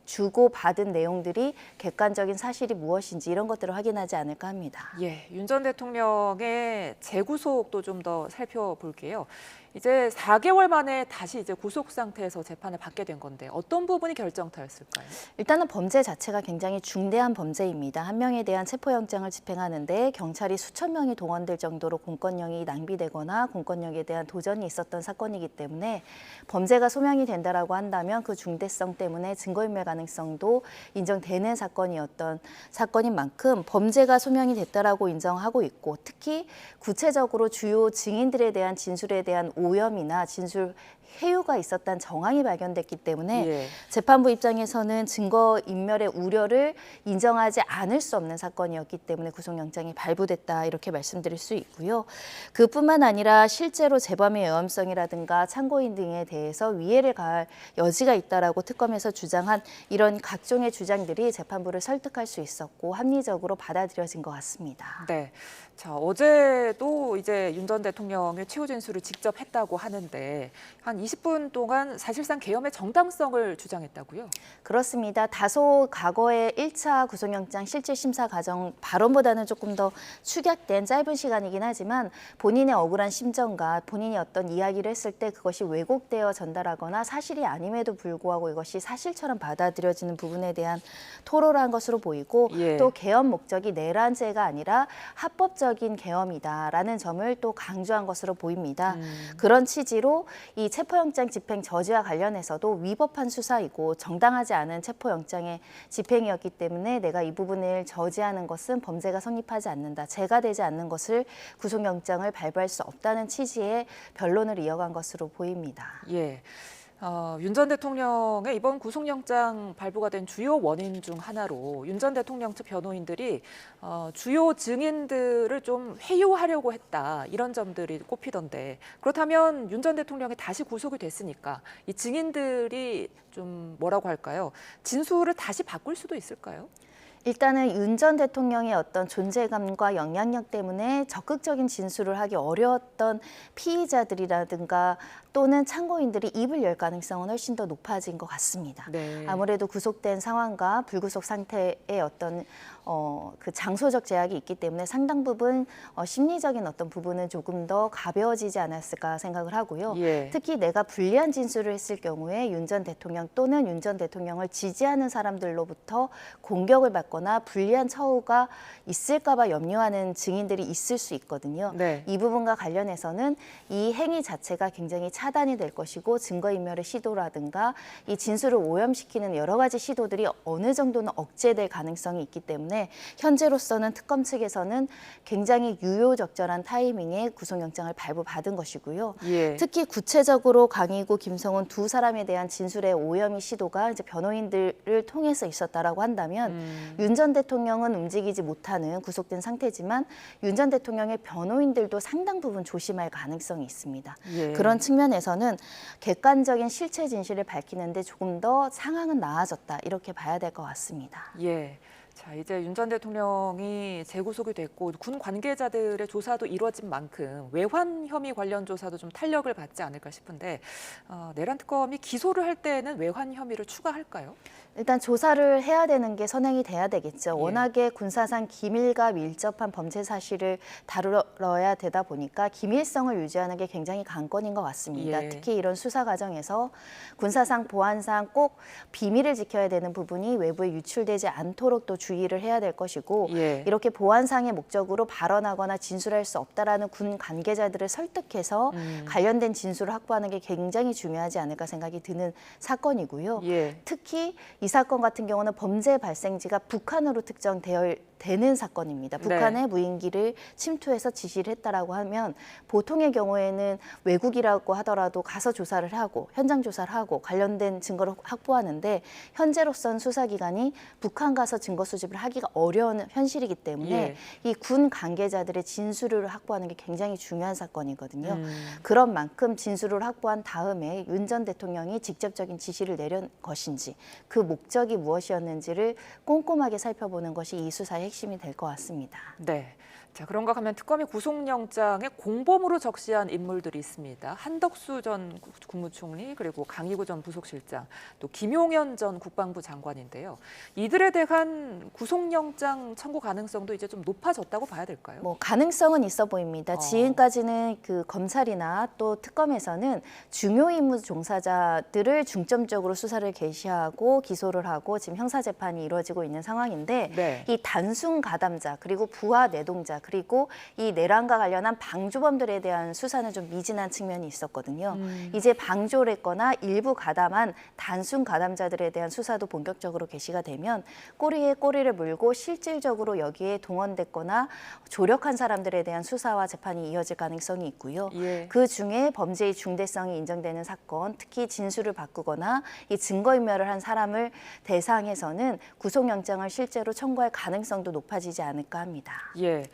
주고받은 내용들이 객관적인 사실이 무엇인지 이런 것들을 확인하지 않을까 합니다. 예, 윤 전 대통령의 재구속도 좀 더 살펴볼게요. 이제 4개월 만에 다시 이제 구속 상태에서 재판을 받게 된 건데 어떤 부분이 결정타였을까요? 일단은 범죄 자체가 굉장히 중대한 범죄입니다. 한 명에 대한 체포영장을 집행하는데 경찰이 수천 명이 동원될 정도로 공권력이 낭비되거나 공권력에 대한 도전이 있었던 사건이기 때문에 범죄가 소명이 된다라고 한다면 그 중대성 때문에 증거인멸 가능성도 인정되는 사건이었던 사건인 만큼 범죄가 소명이 됐다라고 인정하고 있고 특히 구체적으로 주요 증인들에 대한 진술에 대한 오염이나 진술 해유가 있었다는 정황이 발견됐기 때문에 재판부 입장에서는 증거인멸의 우려를 인정하지 않을 수 없는 사건이었기 때문에 구속영장이 발부됐다 이렇게 말씀드릴 수 있고요. 그뿐만 아니라 실제로 재범의 위험성이라든가 참고인 등에 대해서 위해를 가할 여지가 있다라고 특검에서 주장한 이런 각종의 주장들이 재판부를 설득할 수 있었고 합리적으로 받아들여진 것 같습니다. 네. 자, 어제도 이제 윤 전 대통령의 최후 진술을 직접 했다고 하는데 한 20분 동안 사실상 계엄의 정당성을 주장했다고요? 그렇습니다. 다소 과거의 1차 구속영장 실질 심사 과정 발언보다는 조금 더 축약된 짧은 시간이긴 하지만 본인의 억울한 심정과 본인이 어떤 이야기를 했을 때 그것이 왜곡되어 전달하거나 사실이 아님에도 불구하고 이것이 사실처럼 받아들여지는 부분에 대한 토로를 한 것으로 보이고 또 계엄 목적이 내란죄가 아니라 합법적인 계엄이다라는 점을 또 강조한 것으로 보입니다. 그런 취지로 이 체포영장 집행 저지와 관련해서도 위법한 수사이고 정당하지 않은 체포영장의 집행이었기 때문에 내가 이 부분을 저지하는 것은 범죄가 성립하지 않는다. 죄가 되지 않는 것을 구속영장을 발부할 수 없다는 취지의 변론을 이어간 것으로 보입니다. 예. 윤 전 대통령의 이번 구속영장 발부가 된 주요 원인 중 하나로 윤 전 대통령 측 변호인들이 주요 증인들을 좀 회유하려고 했다 이런 점들이 꼽히던데 그렇다면 윤 전 대통령이 다시 구속이 됐으니까 이 증인들이 좀 뭐라고 할까요? 진술을 다시 바꿀 수도 있을까요? 일단은 윤 전 대통령의 어떤 존재감과 영향력 때문에 적극적인 진술을 하기 어려웠던 피의자들이라든가 또는 참고인들이 입을 열 가능성은 훨씬 더 높아진 것 같습니다. 아무래도 구속된 상황과 불구속 상태의 어떤 그 장소적 제약이 있기 때문에 상당 부분 심리적인 어떤 부분은 조금 더 가벼워지지 않았을까 생각을 하고요. 특히 내가 불리한 진술을 했을 경우에 윤 전 대통령 또는 윤 전 대통령을 지지하는 사람들로부터 공격을 받거나 불리한 처우가 있을까 봐 염려하는 증인들이 있을 수 있거든요. 이 부분과 관련해서는 이 행위 자체가 굉장히 차단이 될 것이고 증거인멸의 시도라든가 이 진술을 오염시키는 여러 가지 시도들이 어느 정도는 억제될 가능성이 있기 때문에 현재로서는 특검 측에서는 굉장히 유효적절한 타이밍에 구속영장을 발부받은 것이고요. 특히 구체적으로 강희구, 김성훈 두 사람에 대한 진술의 오염의 시도가 이제 변호인들을 통해서 있었다라고 한다면 윤 전 대통령은 움직이지 못하는 구속된 상태지만 윤 전 대통령의 변호인들도 상당 부분 조심할 가능성이 있습니다. 그런 측면에서는 객관적인 실체 진실을 밝히는데 조금 더 상황은 나아졌다 이렇게 봐야 될 것 같습니다. 자, 이제 윤 전 대통령이 재구속이 됐고 군 관계자들의 조사도 이루어진 만큼 외환 혐의 관련 조사도 좀 탄력을 받지 않을까 싶은데 내란 특검이 기소를 할 때는 외환 혐의를 추가할까요? 일단 조사를 해야 되는 게 선행이 돼야 되겠죠. 워낙에 군사상 기밀과 밀접한 범죄 사실을 다뤄야 되다 보니까 기밀성을 유지하는 게 굉장히 관건인 것 같습니다. 특히 이런 수사 과정에서 군사상, 보안상 꼭 비밀을 지켜야 되는 부분이 외부에 유출되지 않도록 또 주의를 해야 될 것이고 이렇게 보안상의 목적으로 발언하거나 진술할 수 없다라는 군 관계자들을 설득해서 관련된 진술을 확보하는 게 굉장히 중요하지 않을까 생각이 드는 사건이고요. 특히 이 사건 같은 경우는 범죄 발생지가 북한으로 특정되는 사건입니다. 북한의 무인기를 침투해서 지시를 했다라고 하면 보통의 경우에는 외국이라고 하더라도 가서 조사를 하고 현장 조사를 하고 관련된 증거를 확보하는데 현재로선 수사기관이 북한 가서 증거 수집을 하기가 어려운 현실이기 때문에 이 군 관계자들의 진술을 확보하는 게 굉장히 중요한 사건이거든요. 그런 만큼 진술을 확보한 다음에 윤 전 대통령이 직접적인 지시를 내린 것인지 그 목적이 무엇이었는지를 꼼꼼하게 살펴보는 것이 이 수사의 핵심이 될 것 같습니다. 자, 그런가 하면 특검이 구속영장에 공범으로 적시한 인물들이 있습니다. 한덕수 전 국무총리, 그리고 강희구 전 부속실장, 또 김용현 전 국방부 장관인데요. 이들에 대한 구속영장 청구 가능성도 이제 좀 높아졌다고 봐야 될까요? 뭐 가능성은 있어 보입니다. 지금까지는 그 검찰이나 또 특검에서는 중요 임무 종사자들을 중점적으로 수사를 개시하고 기소를 하고 지금 형사 재판이 이루어지고 있는 상황인데 네. 이 단순 가담자 그리고 부하 내동자 그리고 이 내란과 관련한 방조범들에 대한 수사는 좀 미진한 측면이 있었거든요. 이제 방조를 했거나 일부 가담한 단순 가담자들에 대한 수사도 본격적으로 개시가 되면 꼬리에 꼬리를 물고 실질적으로 여기에 동원됐거나 조력한 사람들에 대한 수사와 재판이 이어질 가능성이 있고요. 예. 그 중에 범죄의 중대성이 인정되는 사건, 특히 진술을 바꾸거나 이 증거인멸을 한 사람을 대상해서는 구속영장을 실제로 청구할 가능성도 높아지지 않을까 합니다. 예.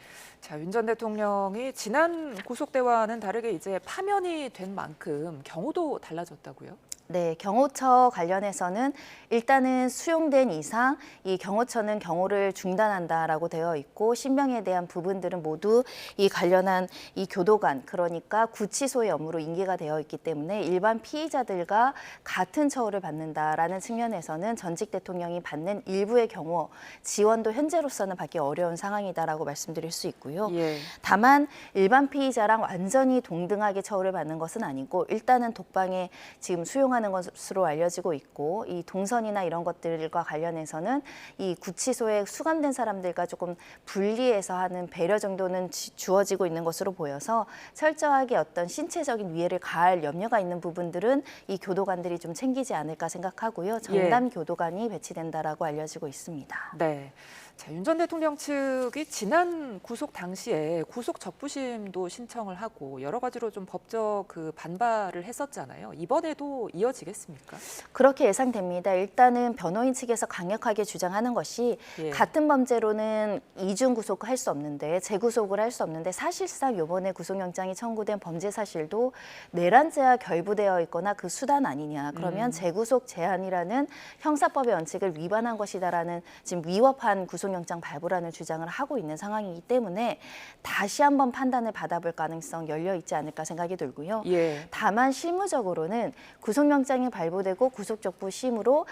자, 윤 전 대통령이 지난 구속대와는 다르게 이제 파면이 된 만큼 경우도 달라졌다고요? 네, 경호처 관련해서는 일단은 수용된 이상 이 경호처는 경호를 중단한다라고 되어 있고 신병에 대한 부분들은 모두 이 관련한 이 교도관 그러니까 구치소의 업무로 인계가 되어 있기 때문에 일반 피의자들과 같은 처우를 받는다라는 측면에서는 전직 대통령이 받는 일부의 경호 지원도 현재로서는 받기 어려운 상황이다라고 말씀드릴 수 있고요. 예. 다만 일반 피의자랑 완전히 동등하게 처우를 받는 것은 아니고 일단은 독방에 지금 수용하는 것으로 알려지고 있고 이 동선이나 이런 것들과 관련해서는 이 구치소에 수감된 사람들과 조금 분리해서 하는 배려 정도는 주어지고 있는 것으로 보여서 철저하게 어떤 신체적인 위해를 가할 염려가 있는 부분들은 이 교도관들이 좀 챙기지 않을까 생각하고요. 전담 교도관이 배치된다라고 알려지고 있습니다. 네. 자, 윤 전 대통령 측이 지난 구속 당시에 구속 적부심도 신청을 하고 여러 가지로 좀 법적 그 반발을 했었잖아요. 이번에도 이어지겠습니까? 그렇게 예상됩니다. 일단은 변호인 측에서 강력하게 주장하는 것이 같은 범죄로는 이중 구속할 수 없는데 재구속을 할 수 없는데 사실상 이번에 구속영장이 청구된 범죄 사실도 내란죄와 결부되어 있거나 그 수단 아니냐. 그러면 재구속 제한이라는 형사법의 원칙을 위반한 것이다라는 지금 위법한 구속영장 발부라는 주장을 하고 있는 상황이기 때문에 다시 한번 판단을 받아볼 가능성 열려 있지 않을까 생각이 들고요. 예. 다만 실무적으로는 구속영장이 발부되고 구속적부심으로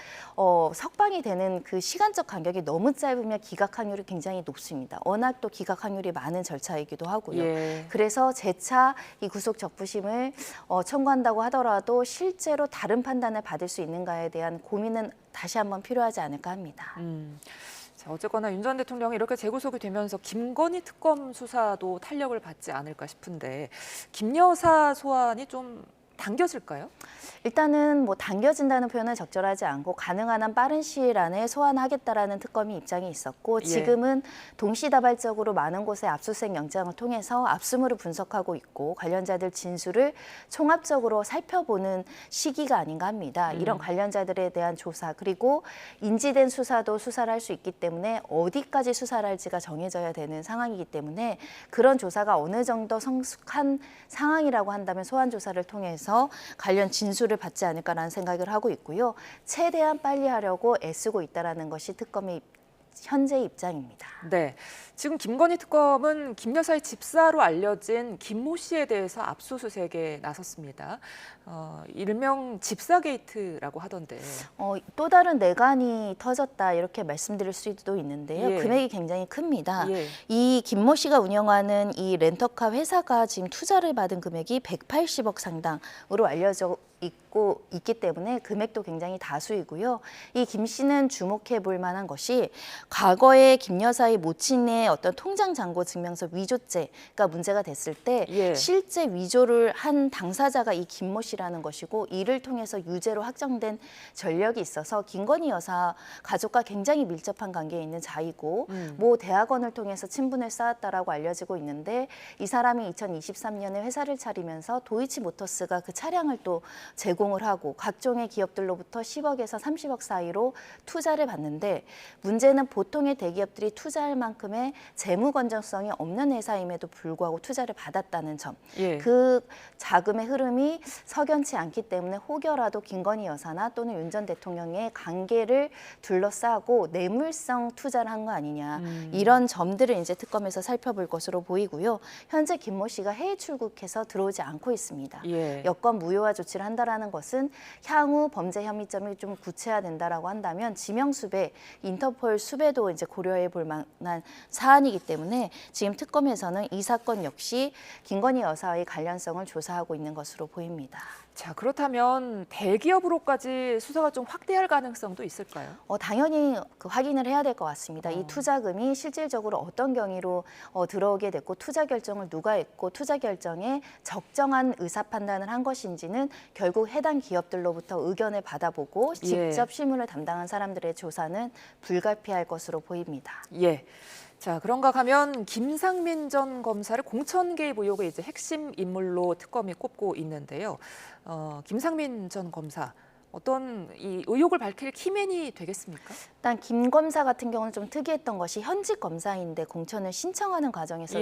석방이 되는 그 시간적 간격이 너무 짧으면 기각 확률이 굉장히 높습니다. 워낙 또 기각 확률이 많은 절차이기도 하고요. 예. 그래서 재차 이 구속적부심을 청구한다고 하더라도 실제로 다른 판단을 받을 수 있는가에 대한 고민은 다시 한번 필요하지 않을까 합니다. 자, 어쨌거나 윤 전 대통령이 이렇게 재구속이 되면서 김건희 특검 수사도 탄력을 받지 않을까 싶은데 김 여사 소환이 좀 당겨질까요? 일단은 뭐 당겨진다는 표현은 적절하지 않고 가능한 한 빠른 시일 안에 소환하겠다라는 특검이 입장이 있었고 지금은 동시다발적으로 많은 곳에 압수수색 영장을 통해서 압수물을 분석하고 있고 관련자들 진술을 총합적으로 살펴보는 시기가 아닌가 합니다. 이런 관련자들에 대한 조사 그리고 인지된 수사도 수사를 할 수 있기 때문에 어디까지 수사를 할지가 정해져야 되는 상황이기 때문에 그런 조사가 어느 정도 성숙한 상황이라고 한다면 소환 조사를 통해서 관련 진술을 받지 않을까라는 생각을 하고 있고요. 최대한 빨리 하려고 애쓰고 있다는 것이 특검의 현재 입장입니다. 네, 지금 김건희 특검은 김 여사의 집사로 알려진 김모 씨에 대해서 압수수색에 나섰습니다. 일명 집사 게이트라고 하던데. 또 다른 내관이 터졌다 이렇게 말씀드릴 수도 있는데요. 금액이 굉장히 큽니다. 이 김모 씨가 운영하는 이 렌터카 회사가 지금 투자를 받은 금액이 180억 상당으로 알려져 있기 때문에 금액도 굉장히 다수이고요. 이 김 씨는 주목해 볼 만한 것이 과거에 김 여사의 모친의 어떤 통장 잔고 증명서 위조죄가 문제가 됐을 때 실제 위조를 한 당사자가 이 김모 씨라는 것이고 이를 통해서 유죄로 확정된 전력이 있어서 김건희 여사 가족과 굉장히 밀접한 관계에 있는 자이고 모 대학원을 통해서 친분을 쌓았다라고 알려지고 있는데 이 사람이 2023년에 회사를 차리면서 도이치모터스가 그 차량을 또 제공을 하고 각종의 기업들로부터 10억에서 30억 사이로 투자를 받는데 문제는 보통의 대기업들이 투자할 만큼의 재무 건전성이 없는 회사임에도 불구하고 투자를 받았다는 점. 예. 그 자금의 흐름이 석연치 않기 때문에 혹여라도 김건희 여사나 또는 윤 전 대통령의 관계를 둘러싸고 뇌물성 투자를 한 거 아니냐. 이런 점들을 이제 특검에서 살펴볼 것으로 보이고요. 현재 김모 씨가 해외 출국해서 들어오지 않고 있습니다. 예. 여권 무효화 조치를 한다라는 것은 향후 범죄 혐의점이 좀 구체화된다라고 한다면 지명 수배, 인터폴 수배도 이제 고려해 볼 만한 사안이기 때문에 지금 특검에서는 이 사건 역시 김건희 여사의 관련성을 조사하고 있는 것으로 보입니다. 자, 그렇다면 대기업으로까지 수사가 좀 확대할 가능성도 있을까요? 당연히 그 확인을 해야 될 것 같습니다. 이 투자금이 실질적으로 어떤 경위로 들어오게 됐고 투자 결정을 누가 했고 투자 결정에 적정한 의사 판단을 한 것인지는 결국 해당 기업들로부터 의견을 받아보고 직접 실무를 담당한 사람들의 조사는 불가피할 것으로 보입니다. 예. 자, 그런가 하면 김상민 전 검사를 공천 개입 의혹의 이제 핵심 인물로 특검이 꼽고 있는데요. 김상민 전 검사 어떤 이 의혹을 밝힐 키맨이 되겠습니까? 일단 김 검사 같은 경우는 좀 특이했던 것이 현직 검사인데 공천을 신청하는 과정에서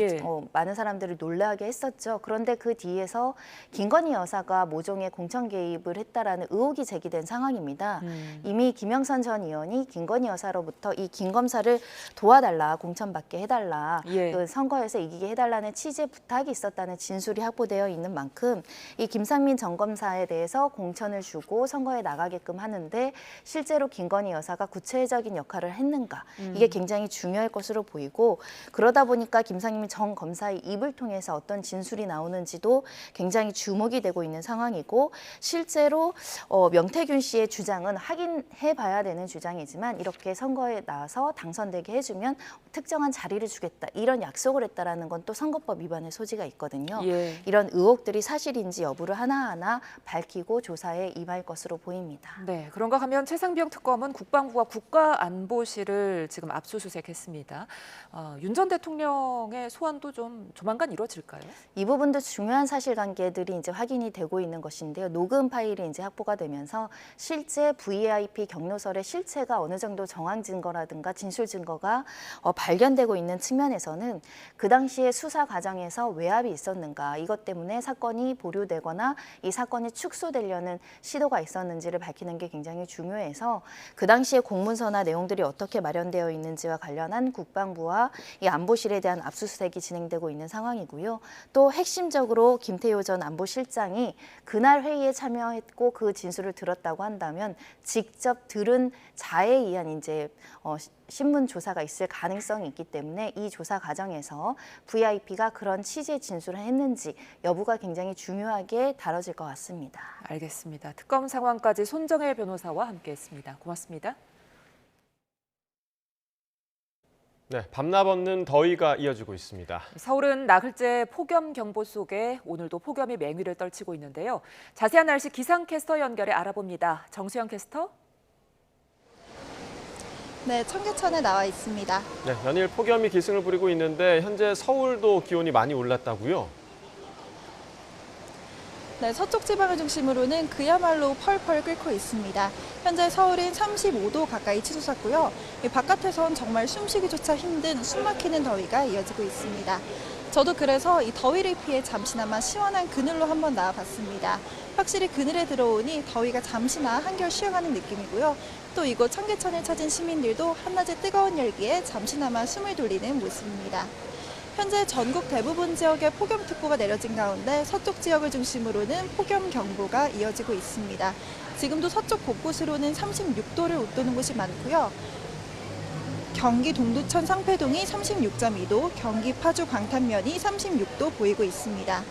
많은 사람들을 놀라게 했었죠. 그런데 그 뒤에서 김건희 여사가 모종의 공천 개입을 했다라는 의혹이 제기된 상황입니다. 이미 김영선 전 의원이 김건희 여사로부터 이 김 검사를 도와달라, 공천받게 해달라, 그 선거에서 이기게 해달라는 취지의 부탁이 있었다는 진술이 확보되어 있는 만큼 이 김상민 전 검사에 대해서 공천을 주고 선거에 나가게끔 하는데 실제로 김건희 여사가 구체적인 역할을 했는가 이게 굉장히 중요할 것으로 보이고 그러다 보니까 김상민 전 검사의 입을 통해서 어떤 진술이 나오는지도 굉장히 주목이 되고 있는 상황이고 실제로 명태균 씨의 주장은 확인해 봐야 되는 주장이지만 이렇게 선거에 나와서 당선되게 해주면 특정한 자리를 주겠다 이런 약속을 했다라는 건 또 선거법 위반의 소지가 있거든요. 이런 의혹들이 사실인지 여부를 하나하나 밝히고 조사에 임할 것으로 보입니다. 네, 그런가 하면 최상병 특검은 국방부와 국가안보실을 지금 압수수색했습니다. 윤 전 대통령의 소환도 좀 조만간 이루어질까요? 이 부분도 중요한 사실관계들이 이제 확인이 되고 있는 것인데요. 녹음 파일이 이제 확보가 되면서 실제 VIP 경로설의 실체가 어느 정도 정황 증거라든가 진술 증거가 발견되고 있는 측면에서는 그 당시에 수사 과정에서 외압이 있었는가 이것 때문에 사건이 보류되거나 이 사건이 축소되려는 시도가 있었는지를 밝히는 게 굉장히 중요해서 그 당시에 공문서나 내용들이 어떻게 마련되어 있는지와 관련한 국방부와 이 안보실에 대한 압수수색이 진행되고 있는 상황이고요. 또 핵심적으로 김태효 전 안보실장이 그날 회의에 참여했고 그 진술을 들었다고 한다면 직접 들은 자에 의한 이제 신문 조사가 있을 가능성이 있기 때문에 이 조사 과정에서 VIP가 그런 취지의 진술을 했는지 여부가 굉장히 중요하게 다뤄질 것 같습니다. 알겠습니다. 특검 상황까지 손정혜 변호사와 함께했습니다. 고맙습니다. 네, 밤낮 없는 더위가 이어지고 있습니다. 서울은 나흘째 폭염 경보 속에 오늘도 폭염이 맹위를 떨치고 있는데요. 자세한 날씨 기상캐스터 연결해 알아봅니다. 정수영 캐스터. 네, 청계천에 나와 있습니다. 네, 연일 폭염이 기승을 부리고 있는데 현재 서울도 기온이 많이 올랐다고요? 네, 서쪽 지방을 중심으로는 그야말로 펄펄 끓고 있습니다. 현재 서울은 35도 가까이 치솟았고요. 바깥에선 정말 숨쉬기조차 힘든 숨막히는 더위가 이어지고 있습니다. 저도 그래서 이 더위를 피해 잠시나마 시원한 그늘로 한번 나와봤습니다. 확실히 그늘에 들어오니 더위가 잠시나 한결 쉬어가는 느낌이고요. 또 이곳 청계천을 찾은 시민들도 한낮의 뜨거운 열기에 잠시나마 숨을 돌리는 모습입니다. 현재 전국 대부분 지역에 폭염특보가 내려진 가운데 서쪽 지역을 중심으로는 폭염경보가 이어지고 있습니다. 지금도 서쪽 곳곳으로는 36도를 웃도는 곳이 많고요. 경기 동두천 상패동이 36.2도, 경기 파주 광탄면이 36도 보이고 있습니다.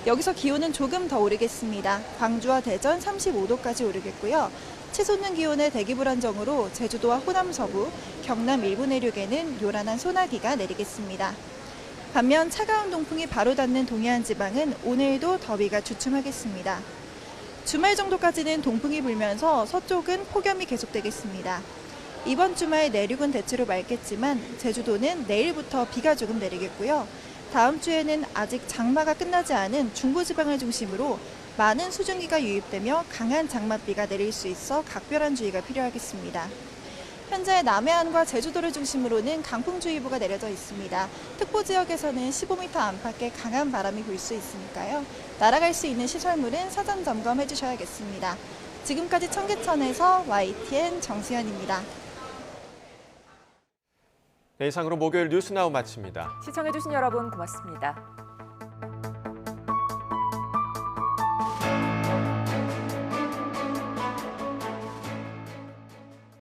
여기서 기온은 조금 더 오르겠습니다. 광주와 대전 35도까지 오르겠고요. 치솟는 기온의 대기 불안정으로 제주도와 호남 서부, 경남 일부 내륙에는 요란한 소나기가 내리겠습니다. 반면 차가운 동풍이 바로 닿는 동해안 지방은 오늘도 더위가 주춤하겠습니다. 주말 정도까지는 동풍이 불면서 서쪽은 폭염이 계속되겠습니다. 이번 주말 내륙은 대체로 맑겠지만 제주도는 내일부터 비가 조금 내리겠고요. 다음 주에는 아직 장마가 끝나지 않은 중부지방을 중심으로 많은 수증기가 유입되며 강한 장맛비가 내릴 수 있어 각별한 주의가 필요하겠습니다. 현재 남해안과 제주도를 중심으로는 강풍주의보가 내려져 있습니다. 특보 지역에서는 15m 안팎의 강한 바람이 불 수 있으니까요. 날아갈 수 있는 시설물은 사전 점검해 주셔야겠습니다. 지금까지 청계천에서 YTN 정수현입니다. 네, 이상으로 목요일 뉴스나우 마칩니다. 시청해주신 여러분 고맙습니다.